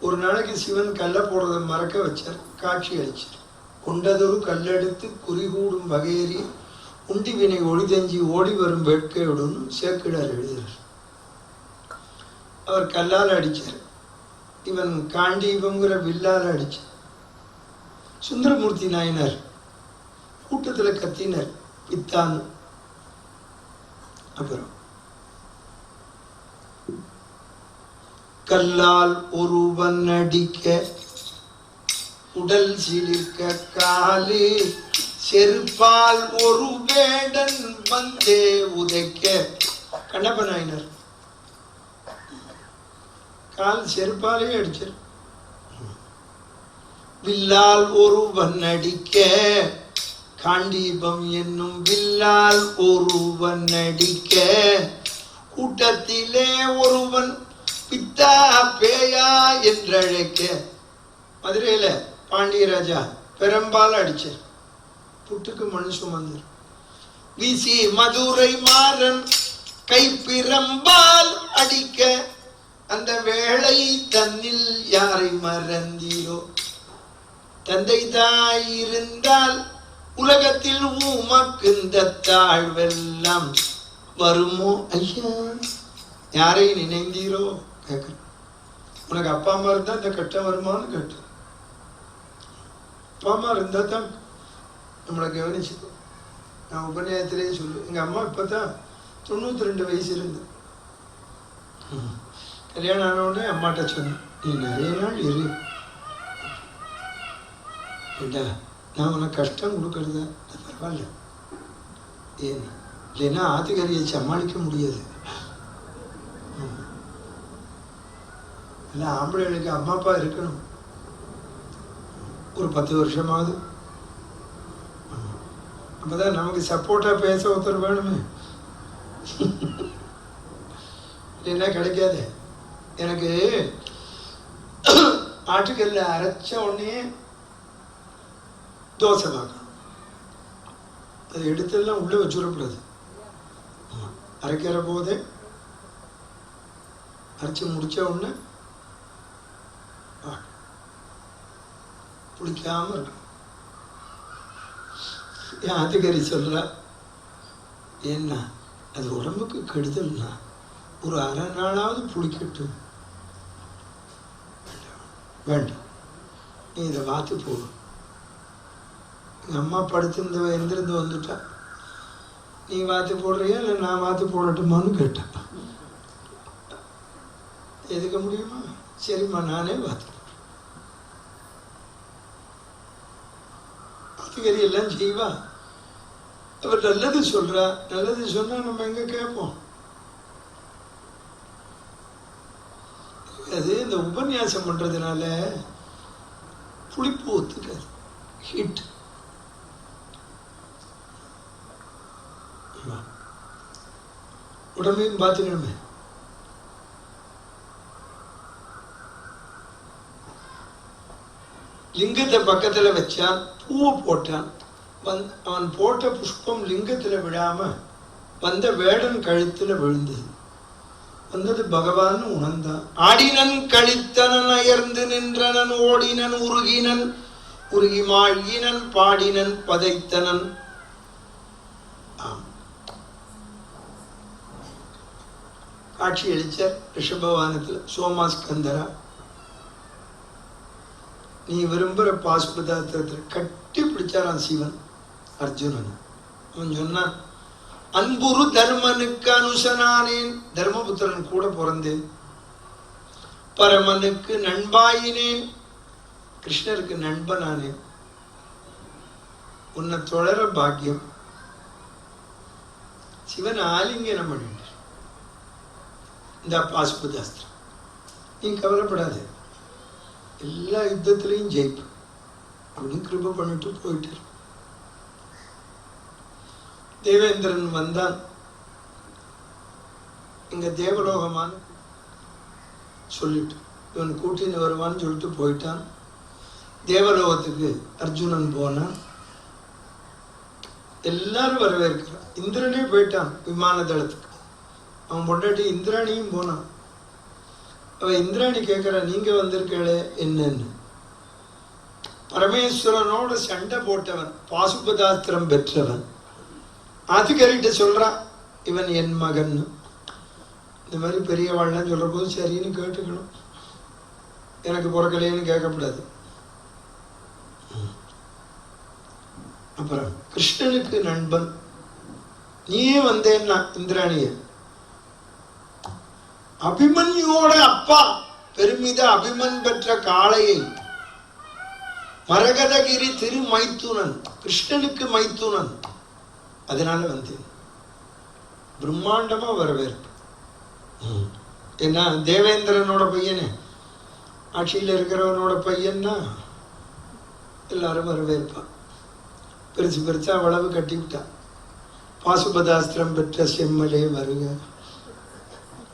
ஒரு நாளைக்கு சிவன் கல்லை போடுறதை மறக்க வச்சார், காட்சி அளிச்சார். கொண்டதொரு கல்லெடுத்து குறிகூடும் வகையறி உண்டி வினை ஒளிதஞ்சி ஓடி வரும் வேட்கையுடன் சேக்கிடார் எழுதுறார். அவர் கல்லால் அடிச்சார், இவன் காண்டீபங்கிற வில்லால் அடிச்சார். சுந்தரமூர்த்தி நாயனார் கூட்டத்தில் கத்தினர், பித்தான். அப்புறம் கல்லால் ஒருவன் அடிக்க உடல் சிலிர்க்க காலே செருப்பால் ஒரு வேடன் வந்தே உதைக்க. கண்ணப்ப நாயனர் கால் செருப்பாலே அடிச்சார். வில்லால் ஒருவன் அடிக்க, காண்டீபம் என்னும் வில்லால் ஒருவன் அடிக்க, கூட்டத்திலே ஒருவன் பித்தா பேயா என்றழைக்க. மதுரையில பாண்டியராஜா பெரும்பால் அடிச்சார், புட்டுக்கு மண் சுமந்தர். வீசி மதுரை மாறன் கைப்பிரம்பால் அடிக்க, அந்த வேளை தன்னில் யாரை மறந்தீரோ? தந்தை தாய் இருந்தால் உலகத்தில் உமக்கு இந்த தாழ்வெல்லாம் வருமோ ஐயா? யாரை நினைந்தீரோ கேட்க. உனக்கு அப்பா அம்மா இருந்தா இந்த கட்டம் வருமானு கேட்டு. அப்பா அம்மா இருந்தா தான் நம்மளை கவனிச்சுக்கோ. நான் உபநயத்திலேயே சொல்லு, எங்க அம்மா இப்பதான் 92 வயசு இருந்து கல்யாணம் ஆனவுடனே அம்மாட்ட சொன்னேன், நீ நிறைய நாள் இரு, ஏண்டா நான் உனக்கு கஷ்டம் கொடுக்கறதா பரவாயில்ல, ஏன் இல்லைன்னா ஆத்துக்காரியை சமாளிக்க முடியாது. இல்லை, ஆம்பளைகளுக்கு அம்மா அப்பா இருக்கணும் ஒரு 10 வருஷமாவது. அப்பதான் நமக்கு சப்போர்ட்டா பேச ஒருத்தர் வேணுமே, இல்லைன்னா கிடைக்காது. எனக்கு ஆட்டுக்கல்ல அரைச்ச உடனே தோசை பார்க்கணும். அது எடுத்தெல்லாம் உள்ள வச்சுடக்கூடாது. அரைக்கிற போதே அரைச்சி முடிச்ச உடனே புளிக்காம இருக்கும். என் ஆத்துக்காரி சொல்றா, என்ன அது உடம்புக்கு கெடுதல்னா ஒரு அரை நாளாவது புளிக்கட்டும். வேண்டாம், நீ இதை வாத்து போடு. எங்கள் அம்மா படுத்திருந்த எந்திருந்து வந்துட்டா, நீ வாத்து போடுறியா இல்லை நான் வாத்து போடட்டுமான்னு கேட்டேன். எதுக்க முடியுமா? சரிம்மா நானே வாத்து போடுறேன். வாத்துக்கறி எல்லாம் செய்வா. அவர் நல்லது சொல்றா, நல்லது சொன்னா நம்ம எங்க கேட்போம்? அது இந்த உபன்யாசம் பண்றதுனால புளிப்பு ஒத்துக்காது, ஹீட். உடம்பையும் பார்த்துக்கணுமே. லிங்கத்தை பக்கத்துல வச்சான், பூவை போட்டான். அவன் போட்ட புஷ்பம் லிங்கத்துல விழாம வந்த வேடன் கழுத்துல விழுந்தது. வந்தது பகவான் உணர்ந்தான். ஆடினன் கழித்தனன் அயர்ந்து நின்றனன் ஓடினன் உருகினன் உருகி மாழ்கினன் பாடினன் பதைத்தனன். காட்சி அளிச்சார் ரிஷபவானத்துல சோமாஸ்கந்தரா. நீ விரும்புற பாசுபதாத்திரத்தில் கட்டி பிடிச்சாரான் சிவன் அர்ஜுனன். அவன் சொன்னான், அன்புரு தர்மனுக்கு அனுசனானேன், தர்மபுத்திரன் கூட பிறந்தேன். பரமனுக்கு நண்பாயினேன், கிருஷ்ணருக்கு நண்பனானேன். உன்னை தொடர பாக்கியம். சிவன் ஆலிங்கனம் பண்ணிட்டு இந்த பாசுபதாஸ்திரம், நீ கவலைப்படாத, எல்லா யுத்தத்திலையும் ஜெயிப்பு அப்படின்னு கிருப பண்ணிட்டு போயிட்டு. தேவேந்திரன் வந்தான். இங்க தேவலோகமான சொல்லிட்டு இவன் கூட்டின்னு வருவான்னு சொல்லிட்டு போயிட்டான். தேவலோகத்துக்கு அர்ஜுனன் போனான். எல்லாரும் வரவேற்கிறான். இந்திரனே போயிட்டான் விமான தளத்துக்கு. அவன் பொண்டாட்டி இந்திராணியும் போனான். அவ இந்திராணி கேட்கிற, நீங்க வந்திருக்கே என்னன்னு. பரமேஸ்வரனோட சண்டை போட்டவன், பாசுபதாஸ்திரம் பெற்றவன், ஆத்துக்காரிட்ட சொல்றான் இவன் என் மகன். இந்த மாதிரி பெரியவாள்லாம் சொல்ற போது சரின்னு கேட்டுக்கணும், எனக்கு பிறக்கலைன்னு கேட்கக்கூடாது. அப்புறம் கிருஷ்ணனுக்கு நண்பன், நீயே வந்தேன்னா இந்திராணிய. அபிமன்யோட அப்பா பெருமித அபிமன் பெற்ற காளையை மரகதகிரி திரு மைத்துனன், கிருஷ்ணனுக்கு மைத்துனன், அதனால வந்தேன். பிரம்மாண்டமா வரவேற்பு. ஏன்னா தேவேந்திரனோட பையனே, ஆட்சியில் இருக்கிறவனோட பையன்னா எல்லாரும் வரவேற்பான். பெருசு பெருசா வளவு கட்டி விட்டான். பாசுபதாஸ்திரம் பெற்ற செம்மலே வருக,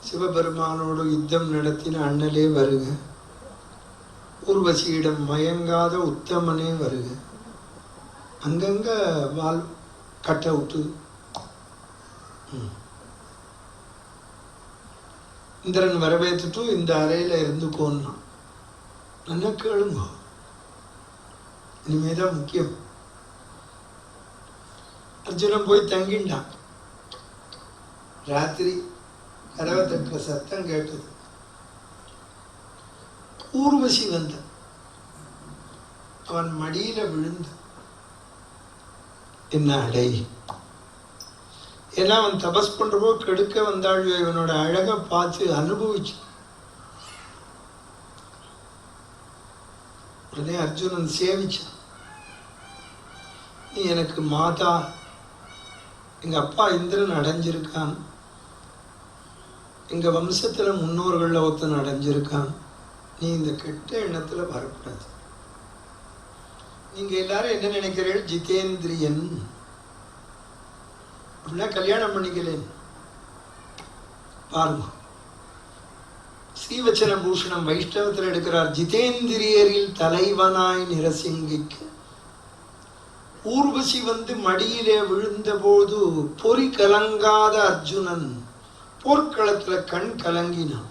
சிவபெருமானோடு யுத்தம் நடத்தின அண்ணலே வருக, ஊர்வசியிடம் மயங்காத உத்தமனே வருக. அங்கங்க வால் கட்ட விட்டு இந்திரன் வரவேற்றுட்டு இந்த அறையில இருந்துக்கோன்னா. நல்லா கேளுங்க, இனிமேதான் முக்கியம். அர்ஜுனன் போய் தங்கிண்டான். ராத்திரி கதவை தட்டுற சத்தம் கேட்டது. ஊர்வசி வந்த, அவன் மடியில விழுந்த. என்ன அடை, ஏன்னா அவன் தபஸ் பண்றப்போ கெடுக்க வந்தாள். இவனோட அழக பார்த்து அனுபவிச்சு உடனே அர்ஜுனன் சேவிச்சான். நீ எனக்கு மாதா, எங்க அப்பா இந்திரன் அடைஞ்சிருக்கான், எங்க வம்சத்துல முன்னோர்கள்ல ஒருத்தன் அடைஞ்சிருக்கான், நீ இந்த கெட்ட எண்ணத்துல வரக்கூடாது. நீங்க எல்லாரும் என்ன நினைக்கிறீர்கள், ஜிதேந்திரியன் அப்படின்னா கல்யாணம் பண்ணிக்கலேன். பாருங்க, ஸ்ரீவச்சன பூஷணம் வைஷ்ணவத்தில் எடுக்கிறார். ஜிதேந்திரியரில் தலைவனாய் நிரசிங்கிக்கு ஊர்வசி வந்து மடியிலே விழுந்த போது பொறி கலங்காத அர்ஜுனன் போர்க்களத்துல கண் கலங்கினான்.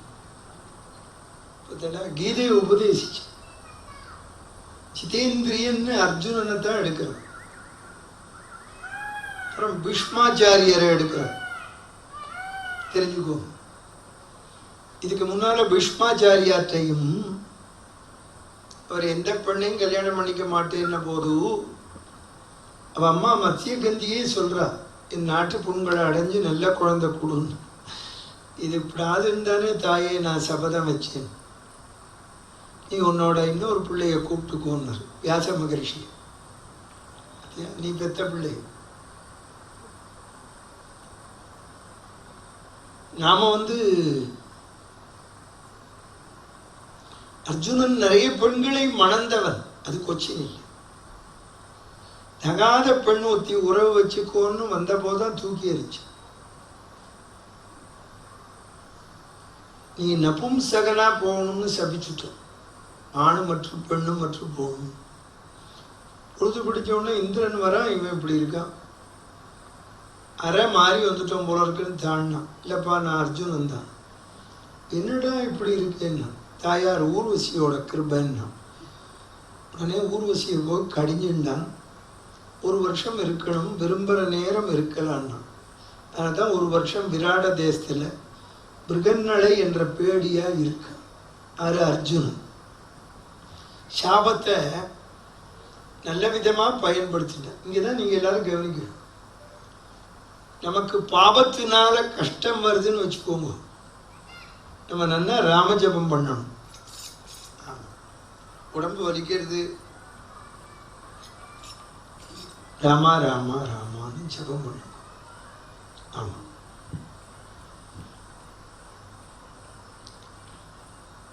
கீதையை உபதேசிச்சு ஜிதேந்திரியன்னு அர்ஜுனனை தான் எடுக்கிறான். அப்புறம் பீஷ்மாச்சாரியரை எடுக்கிறார். தெரிஞ்சுக்கோ, இதுக்கு முன்னால பீஷ்மாச்சாரியாற்றையும் அவர் எந்த பெண்ணையும் கல்யாணம் பண்ணிக்க மாட்டேன்ன போது அவ அம்மா மத்தியகந்தியே சொல்றா, என் நாட்டு பொண்களை அடைஞ்சு நல்ல குழந்தை கொடுன்னு. இது இப்படாதுன்னு தானே தாயே நான் சபதம் வச்சேன், நீ உன்னோட இன்னொரு பிள்ளைய கூப்பிட்டுக்கோன்னாரு வியாச மகரிஷி. நீ பெத்த பிள்ளை. நாம அர்ஜுனன் நிறைய பெண்களை மணந்தவன், அது கொச்சின் இல்லை. தகாத பெண் ஒத்தி உறவு வச்சுக்கோன்னு வந்த போதுதான் தூக்கி எறிச்சு. நீ நபும்சகனா போகணும்னு சபிச்சுட்டோம், ஆணு மற்றும் பெண்ணு மற்றும் போகணும். பொழுது பிடிச்ச உடனே இந்திரன் வரான், இவன் இப்படி இருக்கான், அரை மாறி வந்துட்டோம் போல இருக்குன்னு தாண்டினான். இல்லப்பா நான் அர்ஜுனன் தான். என்னடா இப்படி இருக்கேன்னா, தாயார் ஊர்வசியோட கிருபன்னா. உடனே ஊர்வசியை போய் கடிஞ்சுண்டான். 1 வருஷம் இருக்கணும், விரும்புகிற நேரம் இருக்கலான்னா. அதனால தான் 1 வருஷம் விராட தேசத்தில் மிருகநலை என்ற பேடியா இருக்கு. அது அர்ஜுனன். சாபத்தை நல்ல விதமாக பயன்படுத்திட்டேன். இங்கே தான் நீங்கள் எல்லாரும் கவனிக்கணும். நமக்கு பாபத்தினால கஷ்டம் வருதுன்னு வச்சுக்கோங்க, நம்ம நல்லா ராமஜபம் பண்ணணும். உடம்பு வலிக்கிறது, ராமா ராமா ராமான்னு ஜபம் பண்ணணும். ஆமாம்,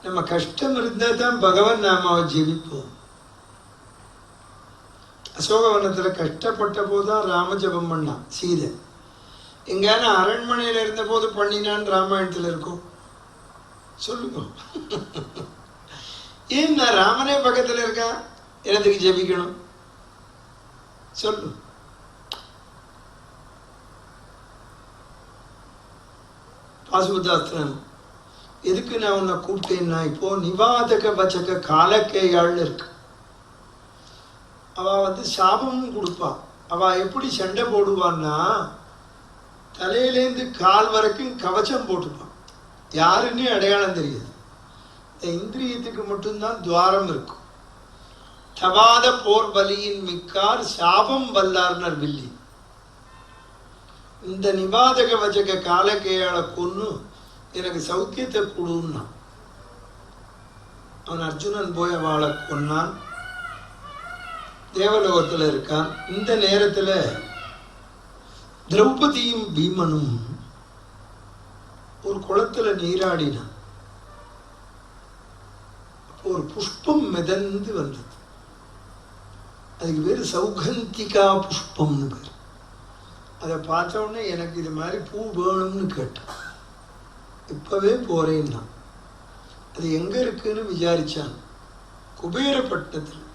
நம்ம கஷ்டம் இருந்தால் தான் பகவான் நாமாவை ஜெபிப்போம். அசோகவனத்தில் கஷ்டப்பட்ட போதுதான் ராம ஜபம் பண்ணான் சீதை. எங்கேயான அரண்மனையில் இருந்த போது பண்ணினான்னு ராமாயணத்தில் இருக்கும் சொல்லுங்க. ஏன் நான் ராமனே பக்கத்தில் இருக்கேன், என்னத்துக்கு ஜெபிக்கணும் சொல்லு. பாசுபதாஸ்திரம் எதுக்கு நான் உன்னை கூப்பிட்டேன்னா, இப்போ நிவாதக வச்சக காலக்கேயாள்னு இருக்கு. அவ சாபமும் கொடுப்பா. அவ எப்படி சண்டை போடுவான்னா, தலையிலேருந்து கால் வரைக்கும் கவச்சம் போட்டுப்பான், யாருன்னே அடையாளம் தெரியாது. இந்த இந்திரியத்துக்கு மட்டும்தான் துவாரம் இருக்கும். தவாத போர் வலியின் மிக்கார் சாபம் வல்லார்னர் வில்லி. இந்த நிவாதக வச்சக காலக்கேயாளை கொன்னு எனக்கு சௌக்கியத்தை கொடுன்னா அவன் அர்ஜுனன் போய் அவளை கொன்னான். தேவலோகத்தில் இருக்கான். இந்த நேரத்தில் திரௌபதியும் பீமனும் ஒரு குளத்துல நீராடினான். அப்போ ஒரு புஷ்பம் மிதந்து வந்தது. அதுக்கு பேர் சௌகந்திகா புஷ்பம்னு பேர். அதை பார்த்த உடனே எனக்கு இது மாதிரி பூ வேணும்னு கேட்டான். இப்பவே போறேன்னா. அது எங்க இருக்குன்னு விசாரிச்சான். குபேரப்பட்டினத்தில்.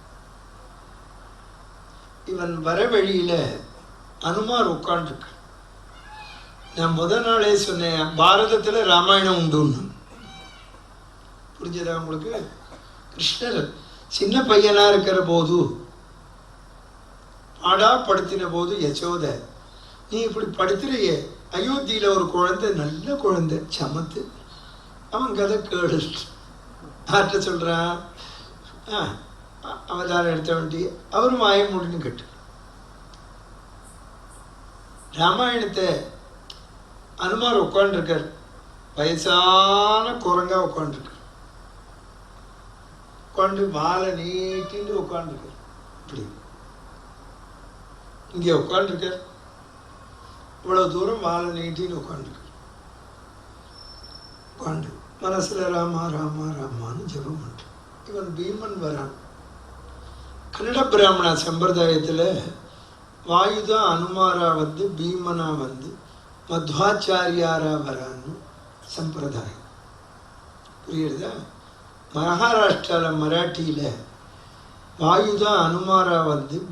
இவன் வர வழியில அனுமார் உட்காந்துருக்க. நான் முதல் நாளே சொன்னேன், பாரதத்துல ராமாயணம் உண்டுன்னு. புரிஞ்சதா உங்களுக்கு? கிருஷ்ணர் சின்ன பையனா இருக்கிற போது பாடா படுத்தின போது யசோத, நீ இப்படி படுத்துறையே, அயோத்தியில ஒரு குழந்தை, நல்ல குழந்தை, சமத்து, அவன் கதை கேடு. ஆற்ற சொல்றான், அவதாரம் எடுத்த வேண்டி அவரும் வாய முடின்னு கேட்டு. ராமாயணத்தை அனுமார் உட்காந்துருக்கார், வயசான குரங்கா உட்காந்துருக்கார். உட்காந்து வாழை நீட்டின்னு உட்காந்துருக்கார். இப்படி இங்கே உட்காந்துருக்கார். இவ்வளவு தூரம் வாழை நீட்டின்னு உட்காந்துருக்கார். உட்காந்து மனசுல ராமா ராமா ராமான்னு ஜெபம் பண்ற. இவன் பீமன் வரான். கன்னட பிராமண சம்பிரதாயத்தில் வாயுதான் அனுமாரா பீமனா மத்வாச்சாரியாரா வரான்னு சம்பிரதாயம். புரியுறதா? மகாராஷ்டிராவில் மராட்டியில் வாயுதான் அனுமாரா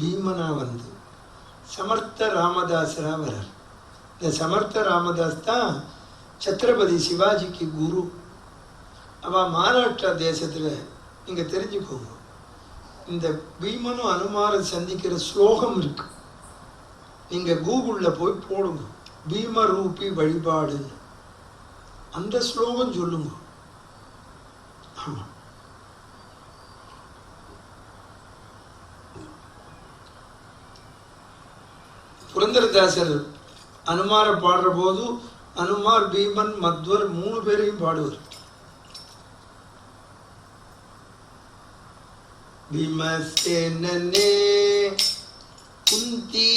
பீமனா சமர்த்த ராமதாசரா வரார். இந்த சமர்த்த ராமதாஸ் தான் சத்ரபதி சிவாஜிக்கு குரு. அவள் மகாராஷ்டிரா தேசத்தில் நீங்கள் தெரிஞ்சுக்கோங்க, இந்த பீமனும் அனுமாரை சந்திக்கிற ஸ்லோகம் இருக்கு. நீங்கள் கூகுளில் போய் போடுங்க, பீம ரூபி வழிபாடுன்னு. அந்த ஸ்லோகம் சொல்லுங்க. ஆமாம், புரந்தரதாசர் அனுமாரை பாடுற போது அனுமார், பீமன், மத்வர் 3 பேரையும் பாடுவார். பீமசேனனே குந்தி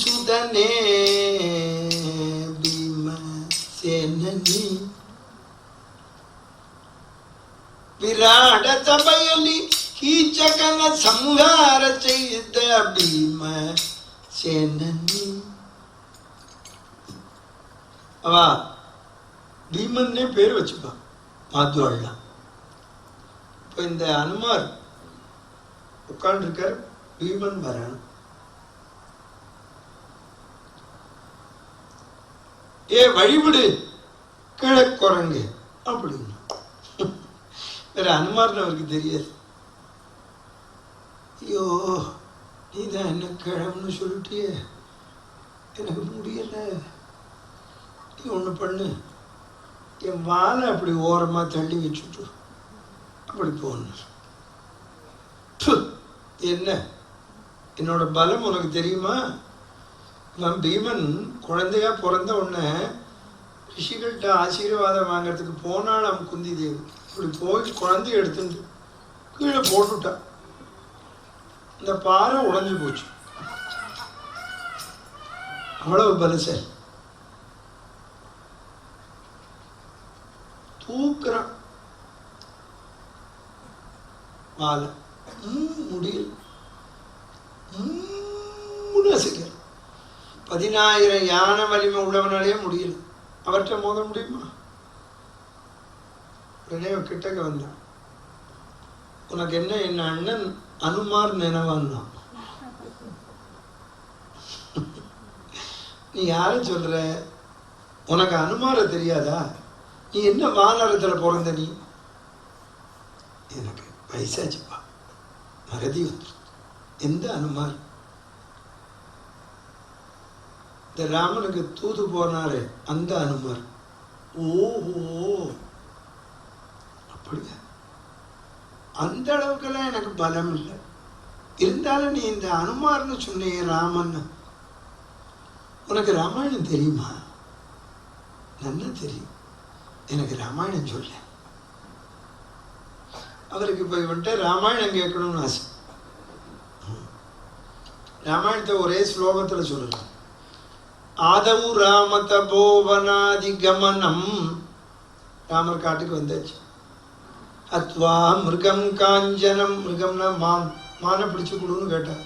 சுதனே பீமசேனனே ವಿರಾಟ ಸಭೆಯಲ್ಲಿ ಕೀಚಕನ ಸಂಹಾರ செய்த ಭೀಮ சேனனி. அவ பீமன்னே பேர் வச்சுப்பா மாத்துவாள்லாம். இப்போ இந்த அனுமார் உட்கார்ந்துருக்கார், பீமன் வரான். ஏ வழிவிடு கிழக்குரங்கு அப்படின்னு. வேற அனுமார்னு அவருக்கு தெரியாது. ஐயோ நீதான் என்ன கிழம்னு சொல்லிட்டியே, எனக்கு முடியல, நீ ஒன்று பண்ணு, என் வாழை அப்படி ஓரமாக தள்ளி வச்சுட்டு அப்படி போன. என்ன என்னோட பலம் உனக்கு தெரியுமா? நான் பீமன் குழந்தையா பிறந்த உடனே ரிஷிகள்கிட்ட ஆசீர்வாதம் வாங்கிறதுக்கு போனாலும் குந்தி தேவி இப்படி போய் குழந்தைய எடுத்துட்டு கீழே போட்டுட்டா. இந்த பாறை உடைஞ்சு போச்சு. அவ்வளவு பலசாலி. தூக்குறான் வாழை, முடியல, அசைக்கிற 10,000 யானை வலிமை உள்ளவனாலேயே முடியல. அவர்கிட்ட மோத முடியுமா? உடனே கிட்டக்க வந்தான். உனக்கு என்ன என் அண்ணன் அனுமார் நினைவான்னா? நீ யாரை சொல்ற? உனக்கு அனுமார தெரியாதா? நீ என்ன வானரத்தில் பிறந்த? நீ எனக்கு வயசாச்சுப்பா, மறதி வந்து. எந்த அனுமார்? இந்த ராமனுக்கு தூது போனாரு அந்த அனுமார். ஓஹோ அப்படியா? அந்த அளவுக்கெல்லாம் எனக்கு பலம் இல்லை. இருந்தாலும் நீ இந்த அனுமார்னு சொன்னிய ராமன், உனக்கு ராமாயணம் தெரியுமா? நல்லா தெரியும், எனக்கு ராமாயணம் சொல்ல. அவருக்கு போய் வந்துட்டு ராமாயணம் கேட்கணும்னு ஆசை. ராமாயணத்தை ஒரே ஸ்லோகத்தில் சொல்லலாம். ஆதவு ராம தபோவனாதி கமனம். ராமர் காட்டுக்கு வந்தாச்சு. அத்வா மிருகம் காஞ்சனம், மிருகம்னா மானை பிடிச்சு கொடுன்னு கேட்டா.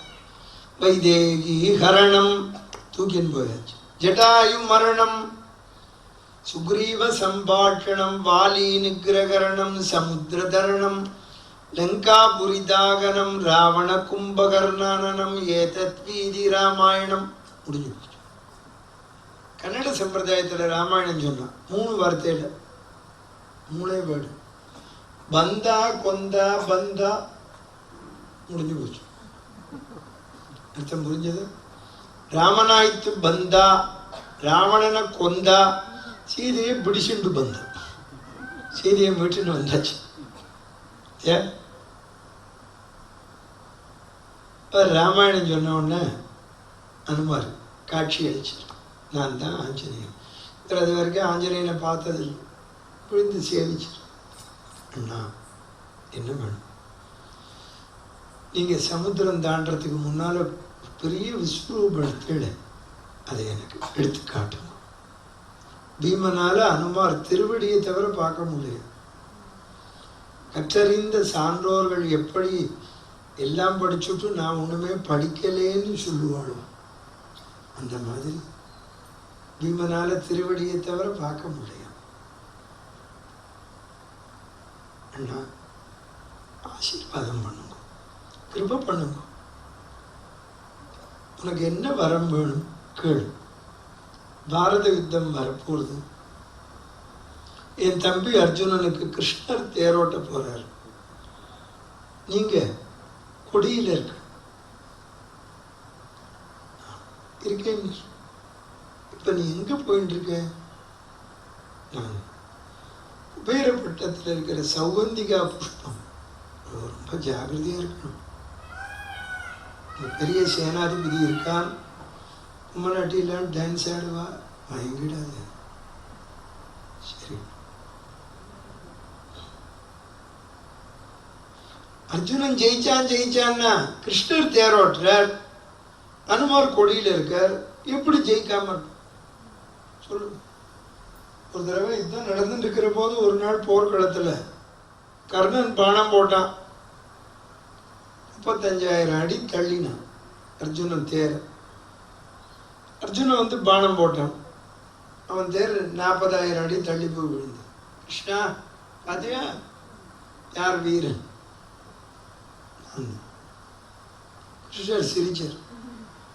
வைதேகி ஹரணம், தூக்கின்னு போயாச்சு. ஜட்டாயு மரணம், சுக்ரீவ சம்பாஷணம், வாலி நிகிரகரணம், சமுத்திரதரணம், லங்காபுரிதாகனம், ராவண கும்பகர்ணனம், ஏதத் வீதி ராமாயணம். முடிஞ்சு போச்சு. கன்னட சம்பிரதாயத்தில் ராமாயணம் சொன்னான் 3 வார்த்தையில், 3 வேர்டு. பந்தா கொந்தா பந்தா, முடிஞ்சு போச்சு. அர்த்தம் புரிஞ்சது? ராமனாய்த்து பந்தா, ராவணனை கொந்தா, சீதையை பிடிச்சுண்டு பந்தா, சீதையை மீட்டுன்னு வந்தாச்சு. ஏன் ராமாயணம் சொன்ன உடனே அனுமார் காட்சி அளிச்சார். நான் தான் ஆஞ்சநேயன். அது வரைக்கும் ஆஞ்சநேயனை பார்த்ததில்லை. விழுந்து சேவிச்சார். அண்ணா என்ன வேணும்? நீங்கள் சமுத்திரம் தாண்டறதுக்கு முன்னால் பெரிய விஸ்வரூபத்தில் அதை எனக்கு எடுத்து காட்டுங்க. பீமனால் அனுமார் திருவடியை தவிர பார்க்க முடியாது. கற்றறிந்த சான்றோர்கள் எப்படி எல்லாம் படிச்சுட்டு நான் ஒன்றுமே படிக்கலேன்னு சொல்லுவாளோ, அந்த மாதிரி பீமனால திருவடியை தவிர பார்க்க முடியாது. அண்ணா ஆசீர்வாதம் பண்ணுங்க, கிருபை பண்ணுங்க. உனக்கு என்ன வரம் வேணும் கேளு. பாரத யுத்தம் வரப்போகுது. என் தம்பி அர்ஜுனனுக்கு கிருஷ்ணர் தேரோட்ட போறாரு. நீங்க கொடியில இருக்கேன். இப்ப நீ எங்க போயிட்டு இருக்க? நான் குபேரப்பட்டத்தில் இருக்கிற சௌகந்திகா புஷ்பம். ரொம்ப ஜாகிரதையா இருக்கணும். பெரிய சேனாதிபதி இருக்கான். கும்மநாட்டிலாம் டான்ஸ் ஆடுவா, மயங்கிடாத. சரி. அர்ஜுனன் ஜெயிச்சான்னா கிருஷ்ணர் தேரோட்டுறார், அனுமார் கொடியில் இருக்கார். எப்படி ஜெயிக்காம சொல்லு? ஒரு தடவை இதுதான் நடந்துட்டு இருக்கிற போது ஒரு நாள் போர்க்களத்தில் கர்ணன் பானம் போட்டான். 35,000 அடி தள்ளினான் அர்ஜுனன் தேர். அர்ஜுனன் வந்து பானம் போட்டான். அவன் தேர் 40,000 அடி தள்ளி போய் விழுந்தான். கிருஷ்ணா பாத்தியா யார் வீரன்? கிருஷ்ணர் சிரிச்சார்.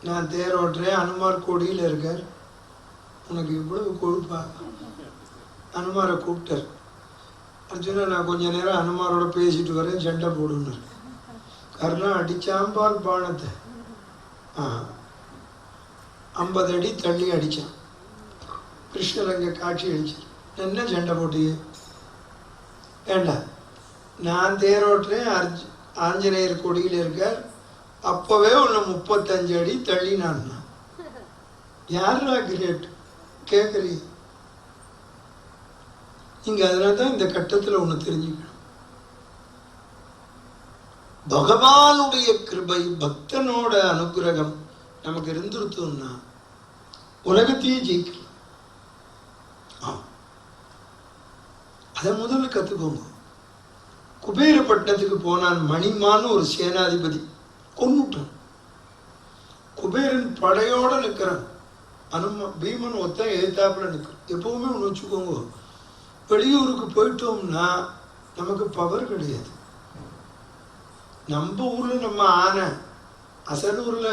நான் தேர் ஓட்டுறேன், அனுமார் கொடியில் இருக்கார், உனக்கு இவ்வளவு கொழுப்பா? அனுமாரை கூப்பிட்டார். அர்ஜுனா நான் கொஞ்ச நேரம் அனுமாரோட பேசிட்டு வரேன், சண்டை போடுனார். கர்ணன் அடிச்சாம்பார் பானத்தை 50 அடி தள்ளி அடித்தான். கிருஷ்ணர் அங்கே காட்சி அடிச்சார். என்ன சண்டை போட்டியே? வேண்டாம், நான் தேரோட்டுறேன், ஆஞ்சநேயர் கொடியில் இருக்கார், அப்போவே உன்னை 35 அடி தள்ளி நான் யாரா கிரேட் கேட்குறீ? நீங்கள் அதனால தான் இந்த கட்டத்தில் ஒன்று தெரிஞ்சுக்கணும். பகவானுடைய கிருபை, பக்தனோட அனுகிரகம் நமக்கு இருந்துருத்தோம்னா உலகத்தையே ஜெயிக்கலாம். அதை முதல்ல கற்றுக்கோங்க. குபேரப்பட்டினத்துக்கு போனான். மணிமான்னு ஒரு சேனாதிபதி கொன்னுட்டான். குபேரன் படையோட நிற்கிறான். பீமன் ஒத்த எழுத்தாப்புல நிற்கிறான். எப்பவுமே ஒன்று வச்சுக்கோங்க, வெளியூருக்கு போயிட்டோம்னா நமக்கு பவர் கிடையாது. நம்ம ஊர்ல நம்ம ஆனை, அசல் ஊர்ல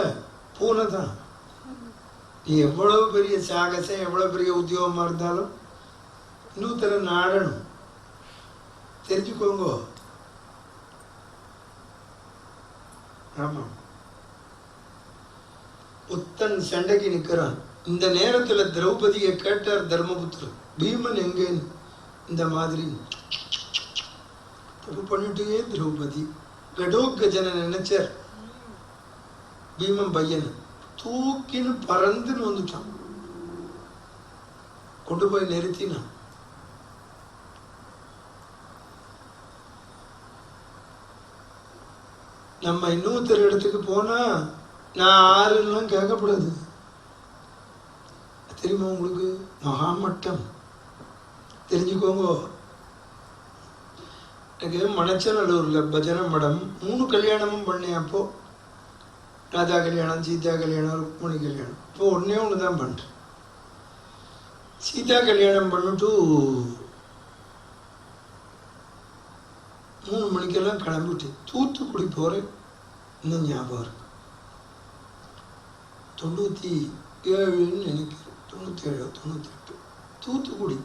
பூனை தான். நீ எவ்வளவு பெரிய சாகசம், எவ்வளவு பெரிய உத்தியோகமா இருந்தாலும் இன்னொருத்தர நாடணும். தெரிஞ்சுக்கோங்க. ஆமா, புத்தன் சண்டைக்கு நிற்கிறான். இந்த நேரத்துல திரௌபதியை கேட்டார் தர்மபுத்திரன், பீமன் எங்கேன்னு. இந்த மாதிரி தப்பு பண்ணிட்டே திரௌபதி கடோகஜனை நினைச்சார். பீமன் பையன் தூக்கின்னு பறந்துன்னு வந்துட்டான். கொண்டு போய் நிறுத்தினான். நம்ம இன்னொருத்தர் இடத்துக்கு போனா நான் ஆறுலாம் கேட்கக்கூடாது. தெரியுமா உங்களுக்கு? மகாமட்டம் தெரிஞ்சுக்கோங்க. எனக்கு மணச்சநல்லூர்ல பஜனை மடம் 3 கல்யாணமும் பண்ணேன். அப்போ ராதா கல்யாணம், சீதா கல்யாணம், ருக்மணி கல்யாணம். இப்போ ஒன்னே ஒன்று தான் பண்றேன். சீதா கல்யாணம் பண்ணிட்டு 3 மணிக்கெல்லாம் கிளம்பிட்டு தூத்துக்குடி போகிறேன். இன்னும் ஞாபகம் இருக்கு. 97ன்னு நினைக்கிறேன், 97 98. தூத்துக்குடி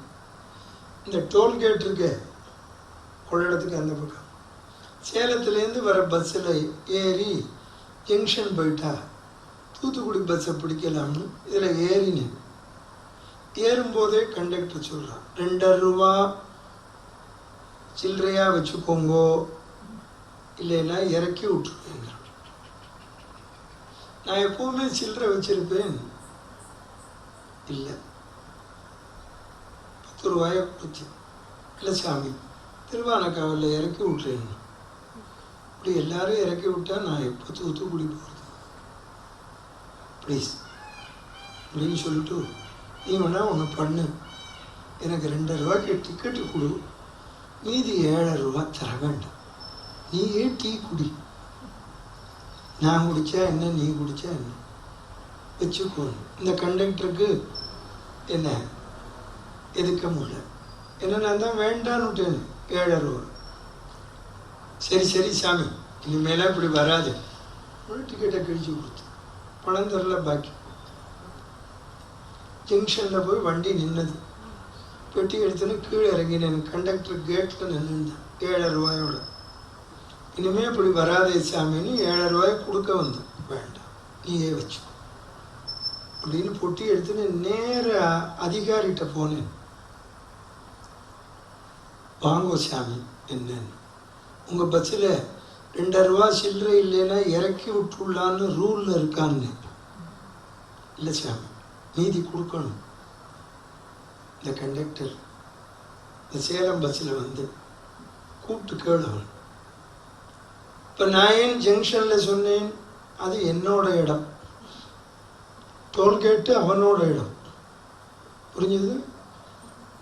இந்த டோல்கேட் இருக்க கொள்ளிடத்துக்கு அந்த பக்கம். சேலத்துலேருந்து வர பஸ்ஸில் ஏறி ஜங்ஷன் போயிட்டா தூத்துக்குடி பஸ்ஸை பிடிக்கலாம்னு இதில் ஏறினேன். ஏறும்போதே கண்டக்டர் சொல்கிறான், 2 ரூபா சில்லறையாக வச்சுக்கோங்கோ, இல்லைன்னா இறக்கி விட்டுருவேங்க. நான் எப்பவுமே சில்லறை வச்சிருப்பேன். இல்லை, 10 ரூபாயை கொடுத்து, இல்லை சாமி திருவானக்காவில் இறக்கி விட்டுறேன். இப்படி எல்லாரும் இறக்கி விட்டா நான் எப்போ தூத்துக்குடி போகிறது? ப்ளீஸ் அப்படின்னு சொல்லிட்டு, நீ வேணா ஒன்று பண்ணு, எனக்கு 2 ரூபாய்க்கு டிக்கெட்டு கொடு, மீதி 7 ரூபா தர வேண்டாம், நீயே டீ குடி, நான் குடித்தா என்ன நீ குடித்தா என்ன வச்சுக்கோ. இந்த கண்டக்டருக்கு என்ன எதுக்க முடியல, என்ன நான் தான் வேண்டான்னு விட்டேன். 7 ரூபா. சரி சரி சாமி, இனிமேலாம் இப்படி வராது. ஒரு டிக்கெட்டை கிழிச்சு கொடுத்து பணம் தரல பாக்கி. ஜங்ஷனில் போய் வண்டி நின்னது. பெட்டி எடுத்துன்னு கீழே இறங்கினேன். கண்டக்டர் கேட்டில் நின்றுந்தேன் 7 ரூபாயோட. இனிமேல் இப்படி வராதே சாமின்னு 7 ரூபாய் கொடுக்க வந்தேன். வேண்டாம், நீயே வச்சுக்கோ அப்படின்னு பொட்டி எடுத்துன்னு நேர அதிகாரிகிட்ட போனேன். வாங்கோ சாமி, என்னன்னு உங்கள் பஸ்ஸில் 2 ரூபா சில்லறை இல்லைன்னா இறக்கி விட்டுலான்னு ரூலில் இருக்கான்னு. இல்லை சாமி, மீதி கொடுக்கணும். இந்த கண்டக்டர் இந்த சேலம் பஸ்ஸில் வந்து கூப்பிட்டு கேளுவன். இப்போ நான் ஏன் ஜங்ஷனில் சொன்னேன், அது என்னோட இடம், டோல்கேட்டு அவனோட இடம். புரிஞ்சுது?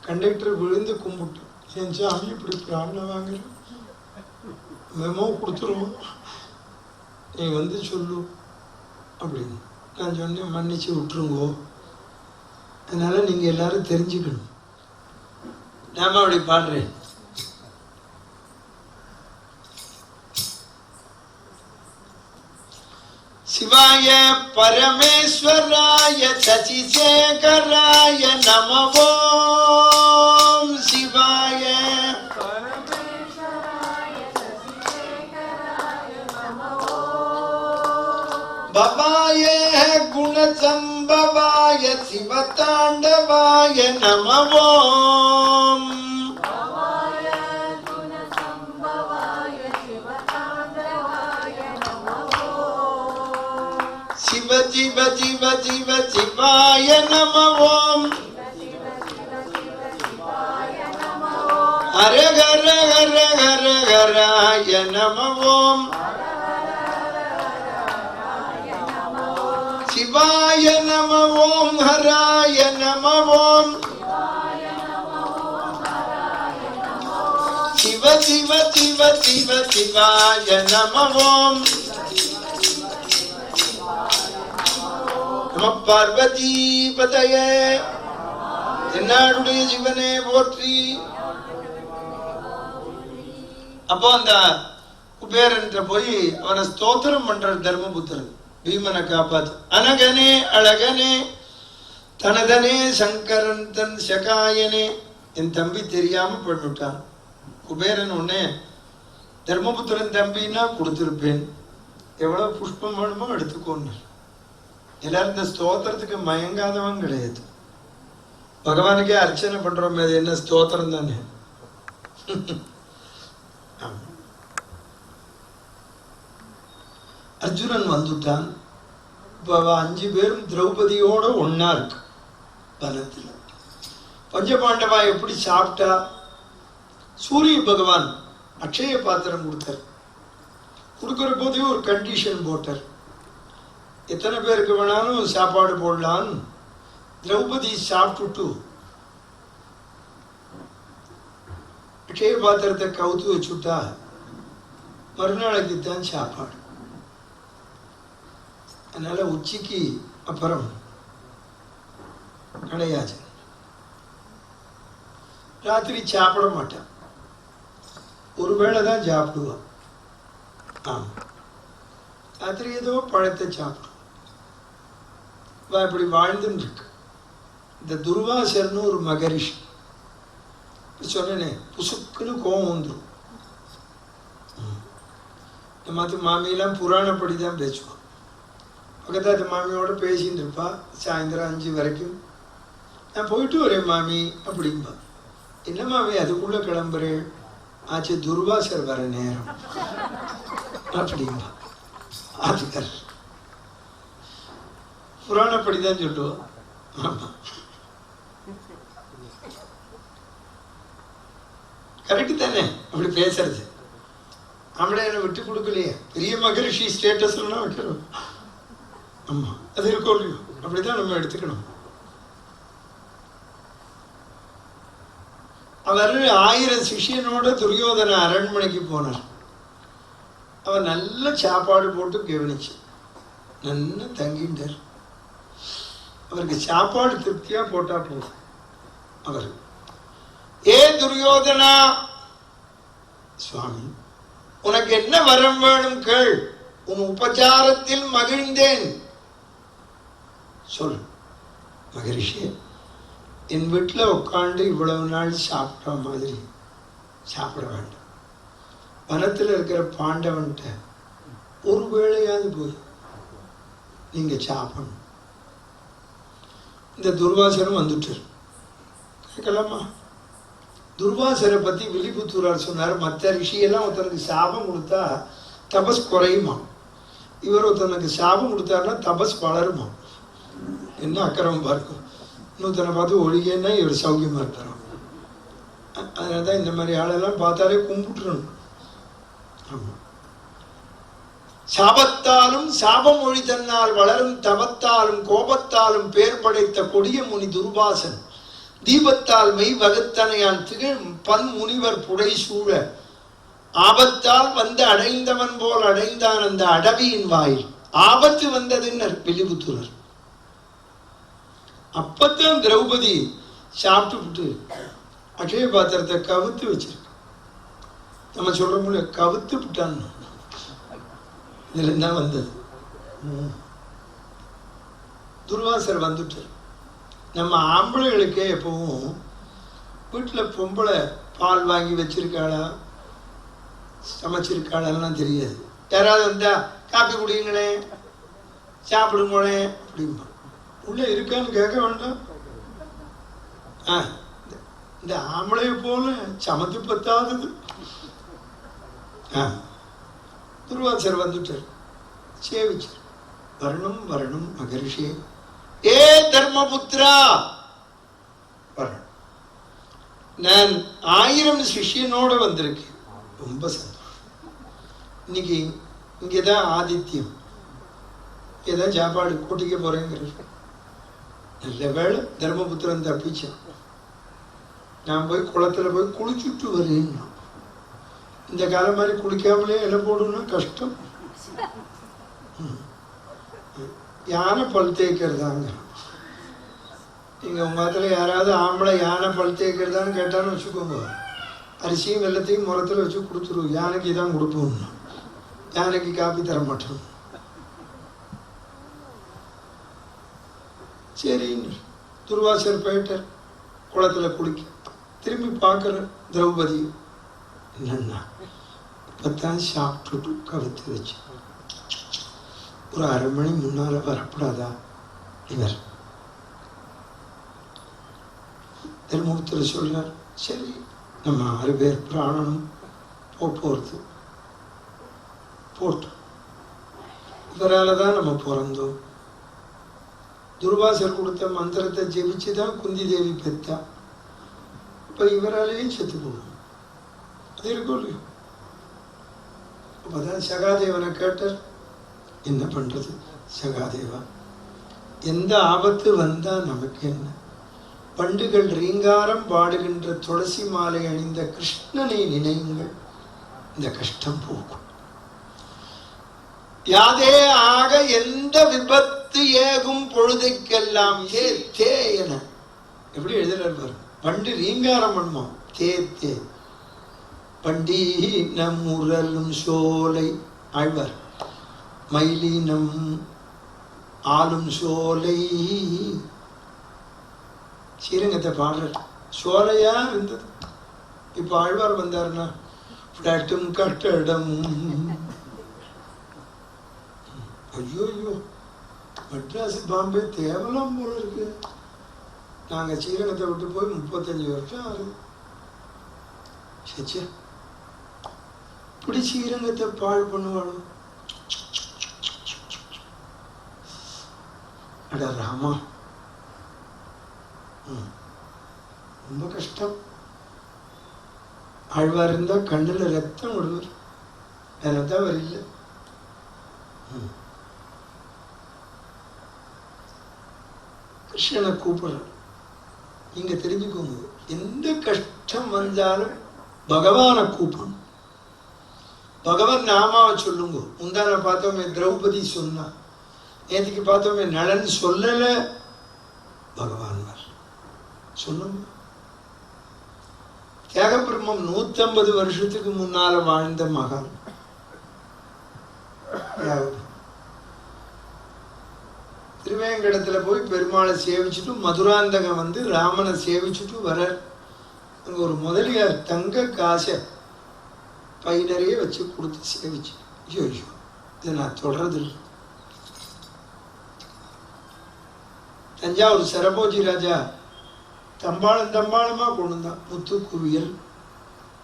கண்டக்டர் விழுந்து கும்பிட்டு, என் சாமி இப்படி பிராணம் வாங்குறேன், மெமோ கொடுத்துருவோம், நீ வந்து சொல்லு அப்படின்னு. நான் சொன்னேன், மன்னிச்சு விட்டுருங்கோ, அதனால நீங்க எல்லாரும் தெரிஞ்சுக்கணும். நாம அப்படி பாடுறேன். சிவாய பரமேஸ்வராய சசிசேகராய நமோ சிவாய பவாய குணசம்பவாய சிவதாண்டவாய நமோ சிவ சிவ சிவ சிவ சிவாய நமோ ஹர ஹர ஹர ஹர ஹராய நமோ சிவாய நமோ ஹராய நமோ சிவ சிவ சிவ சிவ சிவாய நமோ நம பார்வதி பதயே. தென்னாடுடைய சிவனே போற்றி. அப்போ அந்த குபேரன் போய் அவனை ஸ்தோத்திரம் பண்ற தர்மபுத்திரன், பீமனை காப்பாத்து. அனகனே அழகனே தனதனே சங்கரன் தன் சகாயனே. என் தம்பி தெரியாம பண்ணிவிட்டான். குபேரன் உடனே தர்மபுத்திரன் தம்பின்னா கொடுத்துருப்பேன், எவ்வளவு புஷ்பம் வேணுமோ எடுத்துக்கோன்னு. எல்லாரும் இந்த ஸ்தோத்திரத்துக்கு மயங்காதவன் கிடையாது. பகவானுக்கே அர்ச்சனை பண்றோம், அது என்ன ஸ்தோத்திரம் தானே. அர்ஜுனன் வந்துட்டான். இப்ப 5 பேரும் திரௌபதியோட ஒன்னா இருக்கு வனத்துல. பஞ்சபாண்டவா எப்படி சாப்பிட்டா? சூரிய பகவான் அக்ஷய பாத்திரம் கொடுத்தார். கொடுக்கிற போதே ஒரு கண்டிஷன் போட்டார், எத்தனை பேருக்கு வேணாலும் சாப்பாடு போடலாம். திரௌபதி சாப்பிட்டுட்டு அக்ஷய பாத்திரத்தை கவுத்து வச்சுட்டா மறுநாளைக்கு தான் சாப்பாடு. அதனால உச்சிக்கு அப்புறம் கிடையாது. ராத்திரி சாப்பிட மாட்டான், ஒருவேளை தான் சாப்பிடுவான். ஆமா, ராத்திரி ஏதோ பழத்தை சாப்பிடும். இப்படி வாழ்ந்துன்னு இருக்கு. இந்த துர்வாசர்னு ஒரு மகரிஷி, சொன்னேனே புசுக்குன்னு கோவம் வந்துடும். மற்ற மாமியெல்லாம் புராணப்படி தான் பேசுவான். பக்கத்தாத்து மாமியோட பேசின்னு இருப்பா. சாயந்தரம் 5 வரைக்கும் நான் போயிட்டு வரேன் மாமி அப்படின்பா. என்ன மாமி அதுக்குள்ள கிளம்புறேன்? ஆச்சு, துர்வாசர் வர நேரம் அப்படின்பா. அதுக்கார் புராணப்படிதான் சொல்லுவோம். ஆமா, கரெக்ட் தானே அப்படி பேசுறது. நம்மளே என்ன விட்டு கொடுக்கலையே, பெரிய மகரிஷி ஸ்டேட்டஸ்லாம் வைக்கிறோம். ஆமா, அது இருக்கும் இல்லையோ, அப்படிதான் நம்ம எடுத்துக்கணும். அவர் 1000 சிஷியனோட துரியோதன அரண்மனைக்கு போனார். அவர் நல்ல சாப்பாடு போட்டு கவனிச்சு நல்லா தங்கிட்டார். அவருக்கு சாப்பாடு திருப்தியா போட்டா போதும். அவர் ஏ துரியோதனா, சுவாமி உனக்கு என்ன வரம் வேணும் கேள், உன் உபச்சாரத்தில் மகிழ்ந்தேன். சொல். மகரிஷி, என் வீட்டில் உட்காந்து இவ்வளவு நாள் சாப்பிட்ட மாதிரி சாப்பிட வேண்டாம். வனத்தில் இருக்கிற பாண்டவன்கிட்ட ஒரு வேளையாவது போய் நீங்க சாப்பிடணும். இந்த துர்வாசரும் வந்துட்டார். கேட்கலாமா? துர்வாசரை பத்தி வில்லிபுத்தூரார் சொன்னார், மற்ற ரிஷியெல்லாம் ஒருத்தனுக்கு சாபம் கொடுத்தா தபஸ் குறையுமா, இவர் ஒருத்தனுக்கு சாபம் கொடுத்தாருன்னா தபஸ் வளருமா. என்ன அக்கறம் பார்க்கும். இன்னொருத்தனை பார்த்து ஒழிகன்னா இவர் சௌக்கியமா இருக்கிறோம். அதனாலதான் இந்த மாதிரி ஆளெல்லாம் பார்த்தாலே கும்பிட்டுறணும். ஆமா, சாபத்தாலும் சாபம் ஒழி தன்னால் வளரும் தவத்தாலும் கோபத்தாலும் பேர் படைத்த கொடிய முனி துர்வாசன் தீபத்தால் மெய் வகுத்தனையான் திகழ் பன் முனிவர் புடை சூழ ஆபத்தால் வந்து அடைந்தவன் போல் அடைந்தான் அந்த அடவியின் வாயில். ஆபத்து வந்ததுன்னு வெளிபுத்துனர். அப்பத்தான் திரௌபதி சாப்பிட்டு அக்ஷய பாத்திரத்தை கவுத்து வச்சிருக்கு. நம்ம சொல்ற முடியல, கவுத்து விட்டான். இதுல என்ன வந்தது? துர்வாசர் வந்துட்டார். நம்ம ஆம்பளைகளுக்கே எப்பவும் வீட்டில் பொம்பளை பால் வாங்கி வச்சிருக்காளா சமைச்சிருக்காளெல்லாம் தெரியாது. யாராவது வந்தா காப்பி குடிங்களே, சாப்பிடுங்களே அப்படிம்பா. உள்ள இருக்கான்னு கேட்க வேண்டாம். இந்த ஆம்பளைய போல சமத்து பத்தாதது. துர்வாசர் வந்துட்டார், சேவிச்சார். வரணும் வரணும் மகரிஷியே, ஏ தர்மபுத்திரா வரணும். நான் 1000 சிஷ்யனோட வந்திருக்கேன். ரொம்ப சந்தோஷம். இன்னைக்கு இங்கேதான் ஆதித்யம், இங்கேதான் சாப்பாடு கூட்டிக்க போறேங்கிறது. நல்ல வேளை தர்மபுத்திரன் தப்பிச்சான். நான் போய் குளத்துல போய் குளிச்சுட்டு வரேன். இந்த காலம் மாதிரி குளிக்காமலே இலை போடணும்னா கஷ்டம். யானை பல் தேய்க்கிறதாங்க. நீங்க உங்க இடத்துல யாராவது ஆம்பளை யானை பல் தேய்க்கிறதான்னு கேட்டான்னு வச்சுக்கோங்க, அரிசியும் வெள்ளத்தையும் முறத்துல வச்சு கொடுத்துருவோம். யானைக்கு தான் கொடுப்போம், யானைக்கு காப்பி தர மாட்டோம். சரி, துர்வாசர் போயிட்டார் குளத்துல குளிக்க. திரும்பி பார்க்குற திரௌபதி, என்னன்னா இப்பத்தான் சாப்பிட்டுட்டு கவித்து வச்சு ஒரு 1/2 மணி முன்னால வரப்படாதா இவர்? தர்மபுத்திர சொல்றார், சரி நம்ம 6 பேர் பிராணனும் போறது போட்டோம். இவரால தான் நம்ம பிறந்தோம். துர்வாசர் கொடுத்த மந்திரத்தை ஜெபிச்சுதான் குந்தி தேவி பெத்தா. இப்ப இவராலேயே செத்து போகணும். அது இருக்கும் இல்லையோ? அப்பதான் சகாதேவனை கேட்டார், என்ன பண்றது சகாதேவா, எந்த ஆபத்து வந்தா நமக்கு என்ன? பண்டுகள் ரீங்காரம் பாடுகின்ற துளசி மாலை அணிந்த கிருஷ்ணனை நினையுங்கள், இந்த கஷ்டம் போகும். யாதே ஆக எந்த விபத்து ஏகும் பொழுதைக்கெல்லாம் ஏ தே என எப்படி எழுதுறாரு? பண்டு ரீங்காரம் பண்ணுமா, தே தே பண்டி நம் முரலும் சோலை ஆழ்வார், மயிலினம் ஆளும் சோலை. ஸ்ரீரங்கத்தை பாடுற சோலையா இருந்தது. இப்ப ஆழ்வார் வந்தாருன்னா பிளாட்டும் கட்டடமும். ஐயோ ஐயோ, மெட்ராஸ் பாம்பே தேவலாம் போல இருக்கு. நாங்க ஸ்ரீரங்கத்தை விட்டு போய் 35 வருஷம் ஆகுது. சச்சா, இப்படி ஸ்ரீரங்கத்தை பாழ் பண்ணுவாளோ? அட ராமா, ரொம்ப கஷ்டம். ஆழ்வார் இருந்தா கண்ணுல ரத்தம் விடுவார், அதனால்தான் அவர் இல்லை. கிருஷ்ணனை கூப்பிடுறார். நீங்க தெரிஞ்சுக்கோங்க, எந்த கஷ்டம் வந்தாலும் பகவானை கூப்பிடணும். பகவான் நாமாவை சொல்லுங்க. முந்தான பார்த்தோமே திரௌபதி சொன்னா, நேற்றுக்கு பார்த்தோமே நலன் சொல்லல, பகவான் சொல்லுங்க. தியாகபிரம்மம் 150 வருஷத்துக்கு முன்னால வாழ்ந்த மகான். திருவேங்கடத்துல போய் பெருமாளை சேவிச்சுட்டு மதுராந்தகம் வந்து ராமனை சேவிச்சுட்டு வர, அங்க ஒரு முதலியார் தங்க காசை பை நிறைய வச்சு கொடுத்து சேவிச்சு. ஐயோ ஐயோ, இதை நான் தொடர்றது இல்லை. தஞ்சாவூர் சரபோஜி ராஜா தம்பாளம் தம்பாளமா கொண்டு வந்தான். முத்து குவியல்,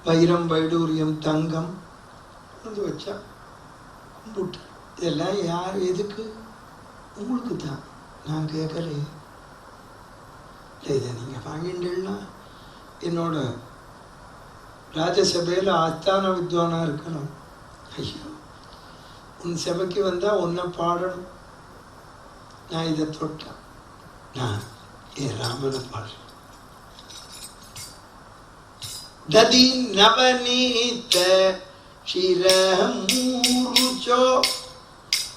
வைரம், வைடூரியம், தங்கம் கொண்டு வச்சா. கும்பிட்டு இதெல்லாம் யார் எதுக்கு? உங்களுக்கு தான், நான் கேட்கலையே. இல்லை, இதை நீங்கள் வாங்கிட்டீங்கன்னா என்னோட ராஜசபையில் ஆஸ்தான வித்வானா இருக்கலாம். ஐயோ, உன் சபைக்கு வந்தால் உன்னை பாடணும். நான் இதை தொட்டேன், நான் என் ராமனை பாடுறேன். ததி நவநீத क्षीरमूरुचो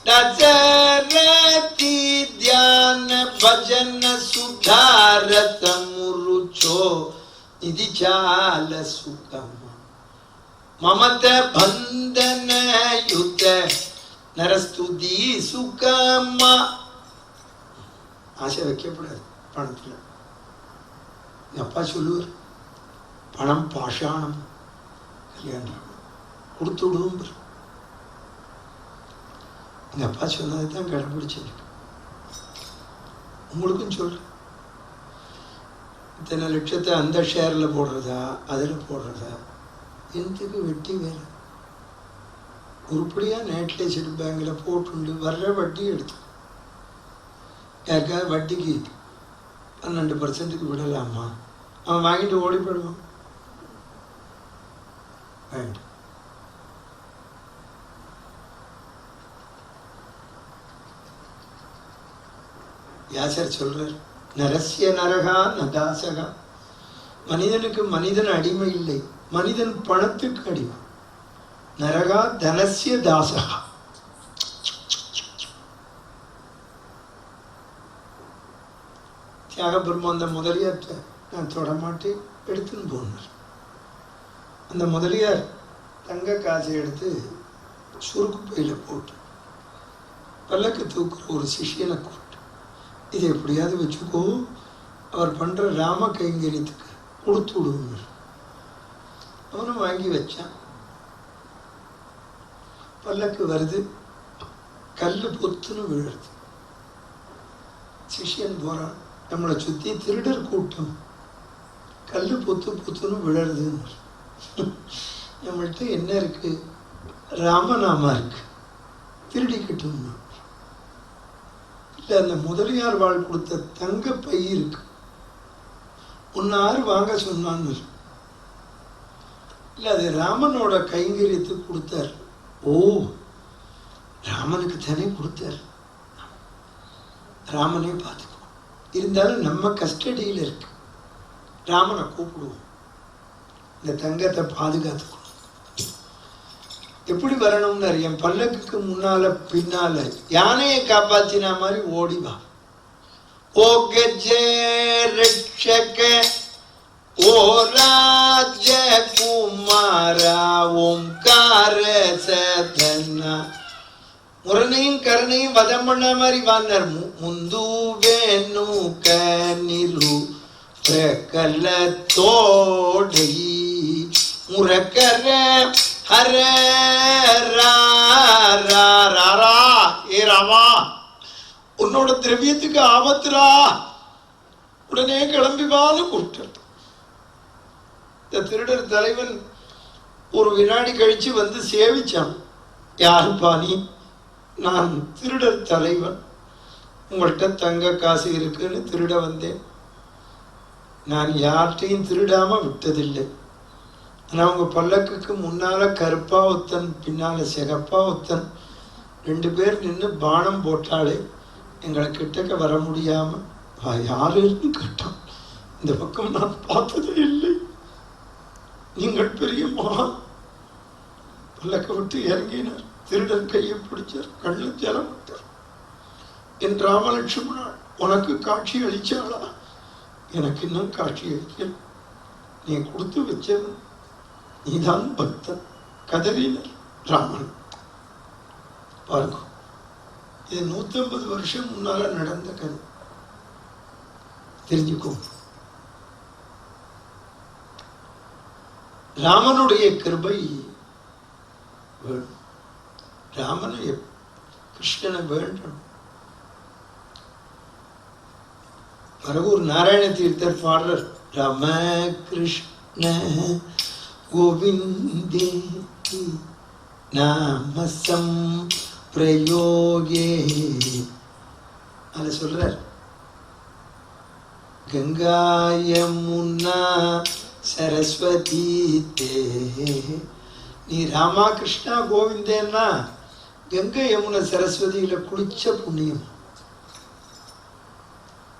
दशरथी ध्यान भजन सुधारत मुरुचो निधि चाल सुखम ममत बंधन युत नरस्तुति सुखमा ஆசை வைக்கப்படாது பணத்தில். எங்கள் அப்பா சொல்லுவார், பணம் பாஷாணம், கல்யாணம் கொடுத்து விடுவோம். எங்கள் அப்பா சொன்னதை தான் கடைபிடிச்சிருக்கு. உங்களுக்கும் சொல்கிறேன், இத்தனை லட்சத்தை அந்த ஷேரில் போடுறதா அதில் போடுறதா, எதுக்கு வெட்டி வேலை? உருப்படியாக நேட்லேஸ்டு பேங்கில் போட்டுண்டு வர்ற வட்டி எடுத்து யாருக்காவது வட்டிக்கு 12% விடலாமா? அவன் வாங்கிட்டு ஓடி போடுவான். வேண்டாம். வியாசர் சொல்றார், நரஸ்ய நரகா நதாசகா. மனிதனுக்கு மனிதன் அடிமை இல்லை, மனிதன் பணத்துக்கு அடிமை. நரகா தனசிய தாசகா. தியாகபெருமா அந்த முதலியார்ட்ட நான் தொடமாட்டேன் எடுத்துன்னு போனார். அந்த முதலியார் தங்க காசை எடுத்து சுருக்கு பையில போட்டு பல்லக்கு தூக்குற ஒரு சிஷியனை கூப்பிட்டு, இதை எப்படியாவது வச்சுக்கோ, அவர் பண்ற ராம கைங்கரியத்துக்கு கொடுத்து விடுவாங்க. அவனும் வாங்கி வச்சான். பல்லக்கு வருது, கல்லு பொத்துன்னு விழுறது. சிஷியன் போறான், நம்மளை சுத்தி திருடர் கூட்டம், கல்லு பொத்துன்னு விழறதுன்னு. நம்மள்கிட்ட என்ன இருக்கு? ராமநாமா இருக்கு, திருடிக்கிட்டும். இல்லை, அந்த முதலியார் வாழ் கொடுத்த தங்க பை இருக்கு, ஒன்னாரு வாங்க சொன்னான்னு. இல்லை, அது ராமனோட கைங்கரியத்துக்கு கொடுத்தார். ஓ, ராமனுக்கு தானே கொடுத்தார், ராமனே பார்த்துக்கோ. இருந்தாலும் நம்ம கஸ்டடியில் இருக்கு, ராமனை கூப்பிடுவோம், இந்த தங்கத்தை பாதுகாத்துக்கணும். எப்படி வரணும்னாரு, என் பல்லக்குக்கு முன்னால பின்னால யானையை காப்பாத்தின மாதிரி ஓடிவா. ஓ கஜே ரட்சக ஓ ராஜ குமாரா ஓம்கார சதனா. முரணையும் கருணையும் வதம் பண்ண மாதிரி வான்னார். முந்து வேணு கனிரு பிரகல தோடை முரக்கர ஹர ராரா. ஏ ராமா, உன்னோட திரவியத்துக்கு ஆபத்துரா, உடனே கிளம்பிவான்னு கூப்பிட்டு. இந்த திருடர் தலைவன் ஒரு வினாடி கழிச்சு வந்து சேவிச்சான். யாருப்பா நீ? நான் திருடர் தலைவன், உங்கள்கிட்ட தங்க காசு இருக்குன்னு திருட வந்தேன். நான் யார்கிட்டையும் திருடாம விட்டதில்லை. ஆனால் உங்க பல்லக்குக்கு முன்னால கருப்பா ஒத்தன், பின்னால சிகப்பா ஒத்தன், 2 பேர் நின்று பானம் போட்டாலே எங்களை கிட்டக்க வர முடியாம யாருன்னு கேட்டான். இந்த பக்கம் நான் பார்த்ததே இல்லை, நீங்கள் பெரிய மகா. பல்லக்க விட்டு இறங்கினார். திருடன் கையை பிடிச்சார், கண்ணு ஜலம் விட்டார். என் ராமலட்சுமணன் உனக்கு காட்சி அளிச்சாளா? எனக்கு இன்னும் காட்சி அளிக்கல, நீ கொடுத்து வச்சவன், நீதான் பக்தன். கதறினர் ராமன். பாருங்க, இது 150 வருஷம் முன்னால நடந்த கதை. தெரிஞ்சுக்கோ. ராமனுடைய கிருபை வேணும். ராமனை கிருஷ்ணனை வேண்டும். பரகூர் நாராயண தீர்த்தர் பாடுறார், ராம கிருஷ்ண கோவிந்தே நாமசம் பிரயோகே. அதை சொல்றார், கங்கா யமுனா சரஸ்வதி தே. நீ ராமா கிருஷ்ணா கோவிந்தேன்னா கங்கை யமுனை சரஸ்வதியில குளிச்ச புண்ணியம்.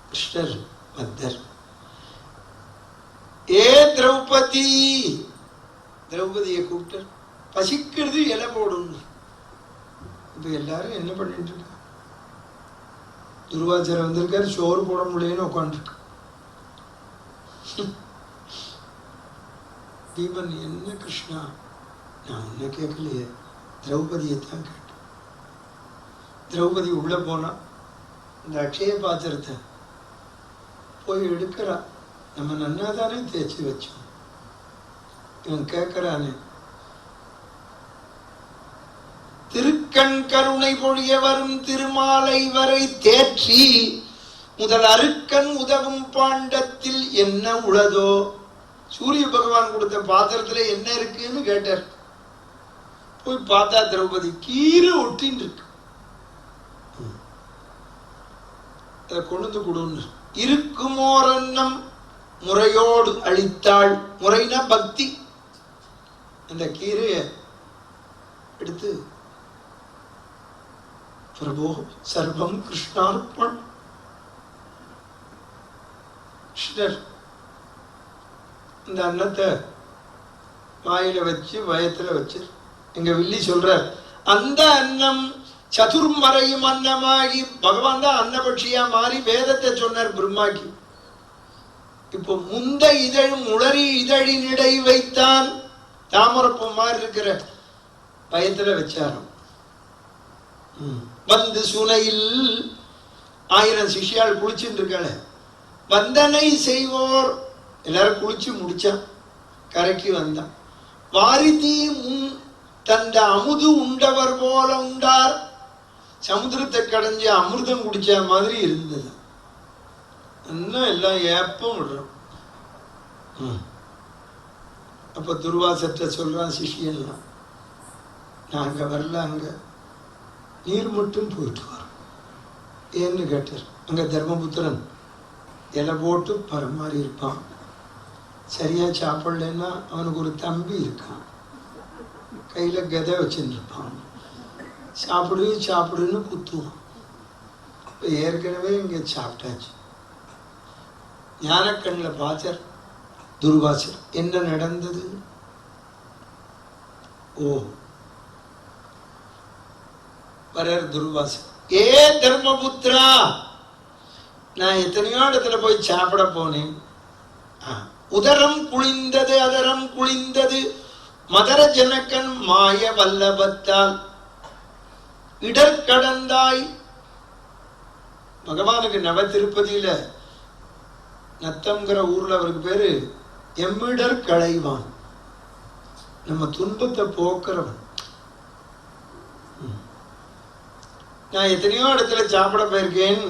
கிருஷ்ணர் மத்தர். ஏ திரௌபதி, திரௌபதியை கூப்பிட்டார். பசிக்கிறது இலை போடுன்னு. இப்ப எல்லாரும் என்ன பண்ணிட்டு இருக்க? துர்வாசர் வந்திருக்காரு, சோறு போட முடியலன்னு உட்காந்துருக்கு. பீமன், என்ன கிருஷ்ணா, நான் உன்ன கேட்கலையே, திரௌபதியை தான் கேட்டேன். திரௌபதி உள்ள போனா இந்த அக்ஷய பாத்திரத்தை போய் எடுக்கிறா. நம்ம நன்னாதானே தேய்ச்சி வச்சோம். இவன் கேட்கிறானே, திருக்கண் கருணை பொழிய வரும் திருமாலை வரை தேற்றி முதல் அருக்கன் உதவும் பாண்டத்தில் என்ன உளதோ? சூரிய பகவான் கொடுத்த பாத்திரத்துல என்ன இருக்குன்னு கேட்டார். போய் பார்த்தா திரௌபதி கீரை ஒட்டின்னு இருக்கு. அதை கொண்டு கொடுன்னு. இருக்குமோரன்னம் முறையோடு அளித்தாள். முறைனா பக்தி. அந்த கீரையை எடுத்து, பிரபோ சர்வம் கிருஷ்ணார்ப்பணம், கிருஷ்ணர் இந்த அன்னத்தை வாயில வச்சு வயத்துல வச்சு, எங்க வில்லி சொல்றார், அந்த அன்னம் சதுர்மறையும் அன்னமாகி பகவான் தான் அன்னபட்சியா மாறி வேதத்தை சொன்னார் பிரம்மாக்கு. இப்போ முந்த இதழும் உளறி இதழினிடை வைத்தான். தாமரப்பூ மாதிரி இருக்கிற பயத்துல வச்சாராம். வந்து சுனையில் 1000 சிஷ்யால் குளிச்சுட்டு இருக்காள, வந்தனை செய்வோர் எல்லாரும் குளிச்சு முடிச்சான். கரைக்கு வந்தான். வாரிதி முன் தந்த அமுது உண்டவர் போல உண்டார். சமுத்திரத்தை கடைஞ்சு அமிர்தம் குடிச்ச மாதிரி இருந்தது. இன்னும் எல்லாம் ஏப்பம் விடுறோம். அப்ப துர்வாசற்ற சொல்றான் சிஷியெல்லாம், நாங்க வரல, அங்க நீர் மட்டும் போயிட்டு வரோம். ஏன்னு கேட்டார். அங்க தர்மபுத்திரன் இலை போட்டு பரமாறி இருப்பான். சரியா சாப்பிடலன்னா அவனுக்கு ஒரு தம்பி இருக்கான், கையில கதை வச்சுட்டு இருப்பான். சாப்பிடு சாப்பிடுன்னு குத்துவான். இப்போ ஏற்கனவே இங்கே சாப்பிட்டாச்சு. ஞானக்கண்ணில் பார்த்தார் துர்வாசர், என்ன நடந்தது? ஓ, வரார் துர்வாசர். ஏ தர்மபுத்திரா, நான் எத்தனையோ இடத்துல போய் சாப்பிட போனேன். உதரம் குளிந்தது, அதரம் குளிந்தது, மதர ஜனக்கன் மாய வல்லபத்தால் இடர்கடந்தாய். பகவானுக்கு நவ திருப்பதியில நத்தம்ங்கிற ஊர்ல அவருக்கு பேரு எம்மிடர் களைவான், நம்ம துன்பத்தை போக்குறவன். நான் எத்தனையோ இடத்துல சாப்பிட போயிருக்கேன்,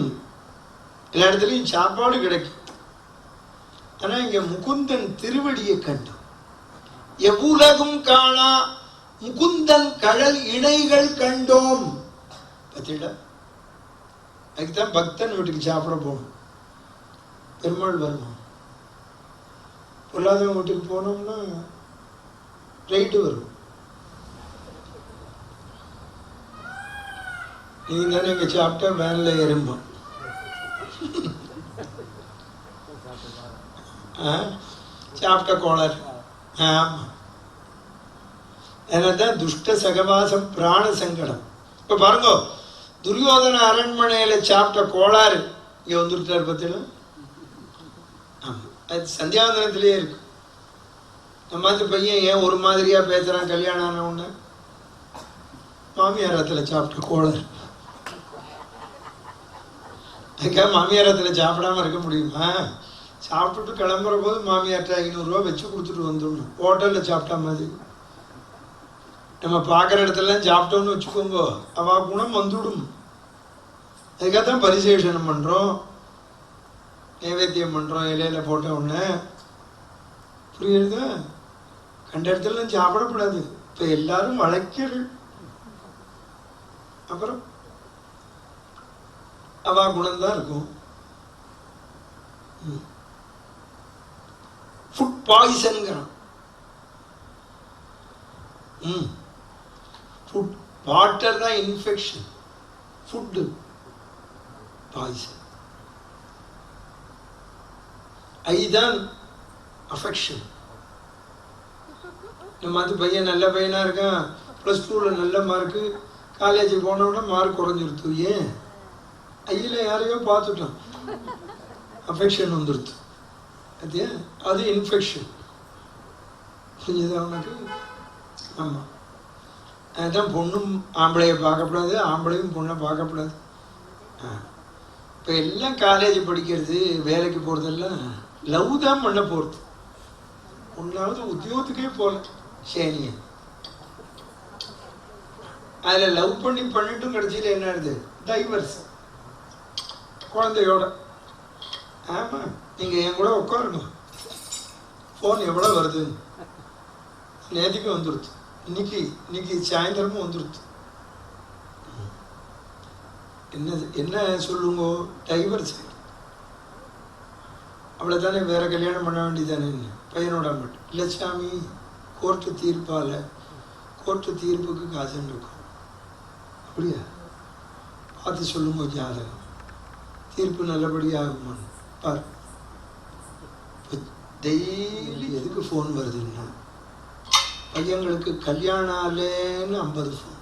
எல்லா இடத்துலையும் சாப்பாடு கிடைக்கும். ஆனா இங்க முகுந்தன் திருவடியை கண்டோம். எவ்வுலகும் காணா முகுந்தன் கழல் இணைகள் கண்டோம். பத்தில அதுக்குதான் பக்தன் வீட்டுக்கு சாப்பிட போகணும். பெருமாள் வருவான். பொல்லாதவன் வீட்டுக்கு போனோம்னா ரைட்டு வரும். நீங்க தானே இங்க சாப்பிட்டா வேன்ல எறும்பான். சாப்பிட்ட கோளாறு. ஆமா, என்னதான் துஷ்ட சகவாசம் பிராண சங்கடம். இப்ப பாருங்க, துரியோதன அரண்மனையில சாப்பிட்ட கோளாறு இங்க வந்துருட்டார் பத்தில. ஆமா, அது சந்தியாவந்தனத்திலேயே இருக்கு. நம்ம பையன் ஏன் ஒரு மாதிரியா பேசுறான் கல்யாணம் ஆன உடனே? மாமியாரத்துல சாப்பிட்ட கோளாறு. அதுக்காக மாமியாரத்துல சாப்பிடாம இருக்க முடியுமா? சாப்பிட்டுட்டு கிளம்புற போது மாமியார்ட்ட 500 ரூபா வச்சு கொடுத்துட்டு வந்துடணும். ஹோட்டல்ல சாப்பிட்டா மாதிரி. நம்ம பார்க்குற இடத்துலலாம் சாப்பிட்டோம்னு வச்சுக்கோங்க, அவ குணம் வந்துவிடும். அதுக்காகத்தான் பரிசேஷனம் பண்றோம், நைவேத்தியம் பண்றோம், இலையில போட்ட உடனே. புரியுதா? கண்ட இடத்துல சாப்பிடக்கூடாது. இப்ப எல்லாரும் வளைக்கிறது. அப்புறம் அவ குணம்தான் இருக்கும். ஃபுட் பாய்சன்கிறான். ஃபுட் வாட்டர் தான் இன்ஃபெக்ஷன், ஃபுட்டு பாய்சன். ஐதான் அஃபெக்ஷன். நம்ம அது பையன் நல்ல பையனாக இருக்கான், +2ல் நல்ல மார்க்கு, காலேஜுக்கு போனோன்னா மார்க் குறைஞ்சிருத்து. ஏன்? ஐயில் யாரையோ பார்த்துட்டோம், அஃபெக்ஷன் வந்துடுது. அது அது இன்ஃபெக்ஷன். புரிஞ்சுதா உனக்கு? ஆமாம். அதுதான் பொண்ணும் ஆம்பளையை பார்க்கக்கூடாது, ஆம்பளையும் பொண்ணை பார்க்கக்கூடாது. இப்போ எல்லாம் காலேஜ் படிக்கிறது, வேலைக்கு போகிறதெல்லாம் லவ் தான் பண்ண போகிறது. ஒன்றாவது உத்தியோகத்துக்கே போகல சேனிய. அதில் லவ் பண்ணிட்டும் கடைசியில் என்ன ஆகுது? டைவர்ஸ், குழந்தையோட. ஆமாம், நீங்கள் என் கூட உட்காருங்க, ஃபோன் எவ்வளோ வருது, நேற்றுக்கு வந்துடுது, இன்னைக்கு சாயந்தரமும் வந்துடுது. என்ன சொல்லுங்க? டைவர்ஸ். அவ்வளோதானே, வேற கல்யாணம் பண்ண வேண்டியதானே பையனோட மட்டும் இல்லை சாமி. கோர்ட்டு தீர்ப்பால், கோர்ட்டு தீர்ப்புக்கு காசுன்னு இருக்கும். அப்படியா? பார்த்து சொல்லுங்க ஜாதகம், தீர்ப்பு நல்லபடியாக ஆகுமான்னு பாரு. டெய்லி எதுக்கு ஃபோன் வருதுன்னா, பையங்களுக்கு கல்யாணம் ஆலேன்னு 50 ஃபோன்,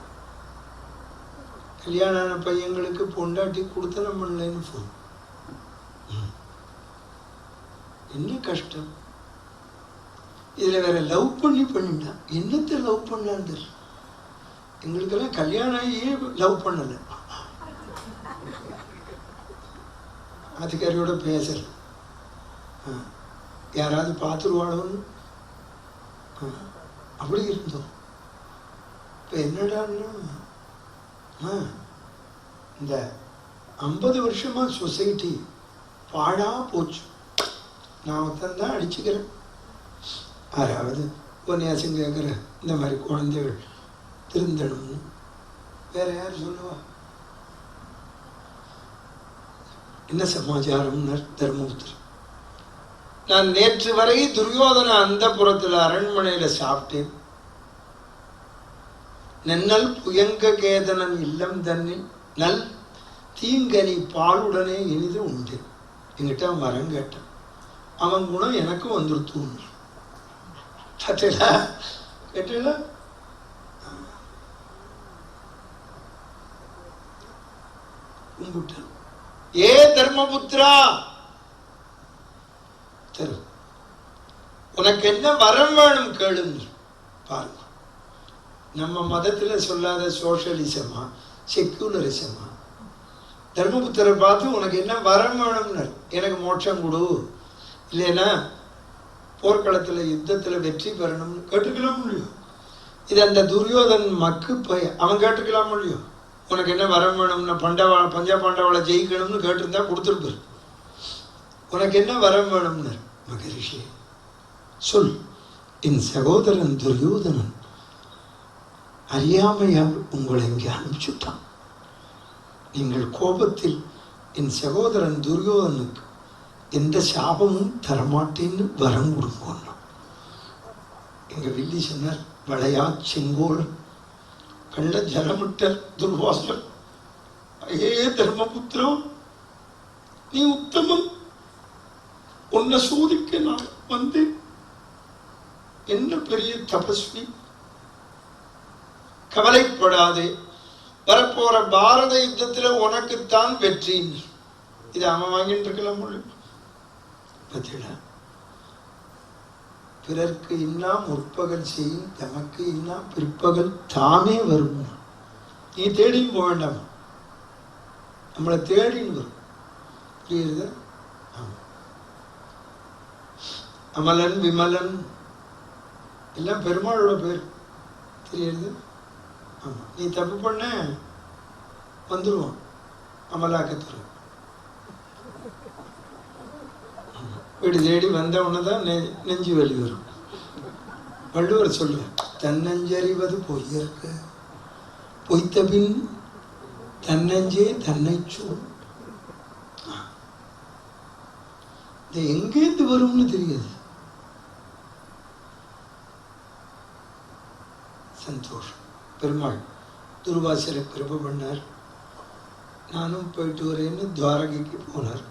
கல்யாணம் ஆன பையங்களுக்கு பொண்டாட்டி கொடுத்தனம் பண்ணலன்னு ஃபோன். என்ன கஷ்டம் இதில். வேற லவ் பண்ணிட்டா என்னத்தை லவ் பண்ணலான்னு தெரியல. எங்களுக்கெல்லாம் கல்யாணம் ஆகியே லவ் பண்ணலை. அதிகாரியோட பேசல, யாராவது பார்த்துருவாளோன்னு அப்படி இருந்தோம். இப்போ என்னடான்னா, இந்த 50 வருஷமா சொசைட்டி பாழா போச்சு. நான் ஒருத்தந்தான் அடிச்சுக்கிறேன். யாராவது உபன்யாசம் கேட்குற இந்த மாதிரி குழந்தைகள் திருந்தணும்னு வேற யார் சொல்லுவா? என்ன சமாச்சாரம்னார் தர்மபுத்திரர். நான் நேற்று வரை துரியோதன அந்த புறத்தில் அரண்மனையில் சாப்பிட்டேன். நன்னல் புயங்க கேதனன் இல்லம் தன்னில் நல் தீங்கனி பாலுடனே இனிது உண்டு. என்கிட்ட அவன் வரம் கேட்டான், அவன் குணம் எனக்கும் வந்துருத்து. கேட்டீங்களா? கும்பிட்டான். ஏ தர்மபுத்திரா, தரு, உனக்கு என்ன வரம் வேணும் கேளுங்க. பாருங்க, நம்ம மதத்துல சொல்லாத சோஷலிசமா செக்குலரிசமா? தர்மபுத்திரை பார்த்து உனக்கு என்ன வரம் வேணும்னு, எனக்கு மோட்சம் கொடு, இல்லைன்னா போர்க்களத்தில் யுத்தத்தில் வெற்றி பெறணும்னு கேட்டுக்கலாம் முடியும். இது அந்த துரியோதன் மக்கு பையன், அவன் கேட்டுக்கலாம் முடியும். உனக்கு என்ன வரம் வேணும்னா, பஞ்ச பாண்டவாளை ஜெயிக்கணும்னு கேட்டிருந்தா கொடுத்துருப்பாரு. உனக்கு என்ன வரம் வேணும்னு, மகரிஷி சொல், என் சகோதரன் துரியோதனன் அறியாமையால் உங்களை இங்கே அனுப்பிச்சுட்டான். நீங்கள் கோபத்தில் என் சகோதரன் துரியோதனுக்கு எந்த சாபமும் தரமாட்டேன்னு வரம் கொடுங்கோன்னா. எங்க வில்லி சொன்னார், வளையா செங்கோலன் கள்ள ஜலமிட்டர் துர்வாசர், ஏ தர்மபுத்திரம், நீ உத்தமன், உன்னை சோதிக்க நான் வந்தேன். என்ன பெரிய தபஸ்வி, கவலைப்படாதே, வரப்போற பாரத யுத்தத்தில் உனக்குத்தான் வெற்றி. இது அவன் வாங்கிட்டு இருக்கலாம் முடியும். பத்திடா, பிறர்க்கு இன்னா முற்பகல் செய்யும் தமக்கு இன்னா பிற்பகல் தாமே வரும். நீ தேடின்னு போக வேண்டாமா, நம்மளை தேடின்னு வரும். புரியுது? அமலன் விமலன் எல்லாம் பெருமாளோட பேர். தெரியுது? ஆமா, நீ தப்பு பண்ண வந்துடுவான் அமலாக்கத்தில். வீடு தேடி வந்த உடனேதான் நெஞ்சு வலி வரும். வள்ளுவர் சொல்ற, தன்னஞ்சறிவது பொய்யற்க பொய்த்த பின் தன்னஞ்சே தன்னை சொல். இது எங்கேருந்து வரும்னு தெரியாது. சந்தோஷம். பெருமாள் துர்வாசரை பிரபு பண்ணார். நானும் போயிட்டு வரேன்னு துவாரகைக்கு போனார்.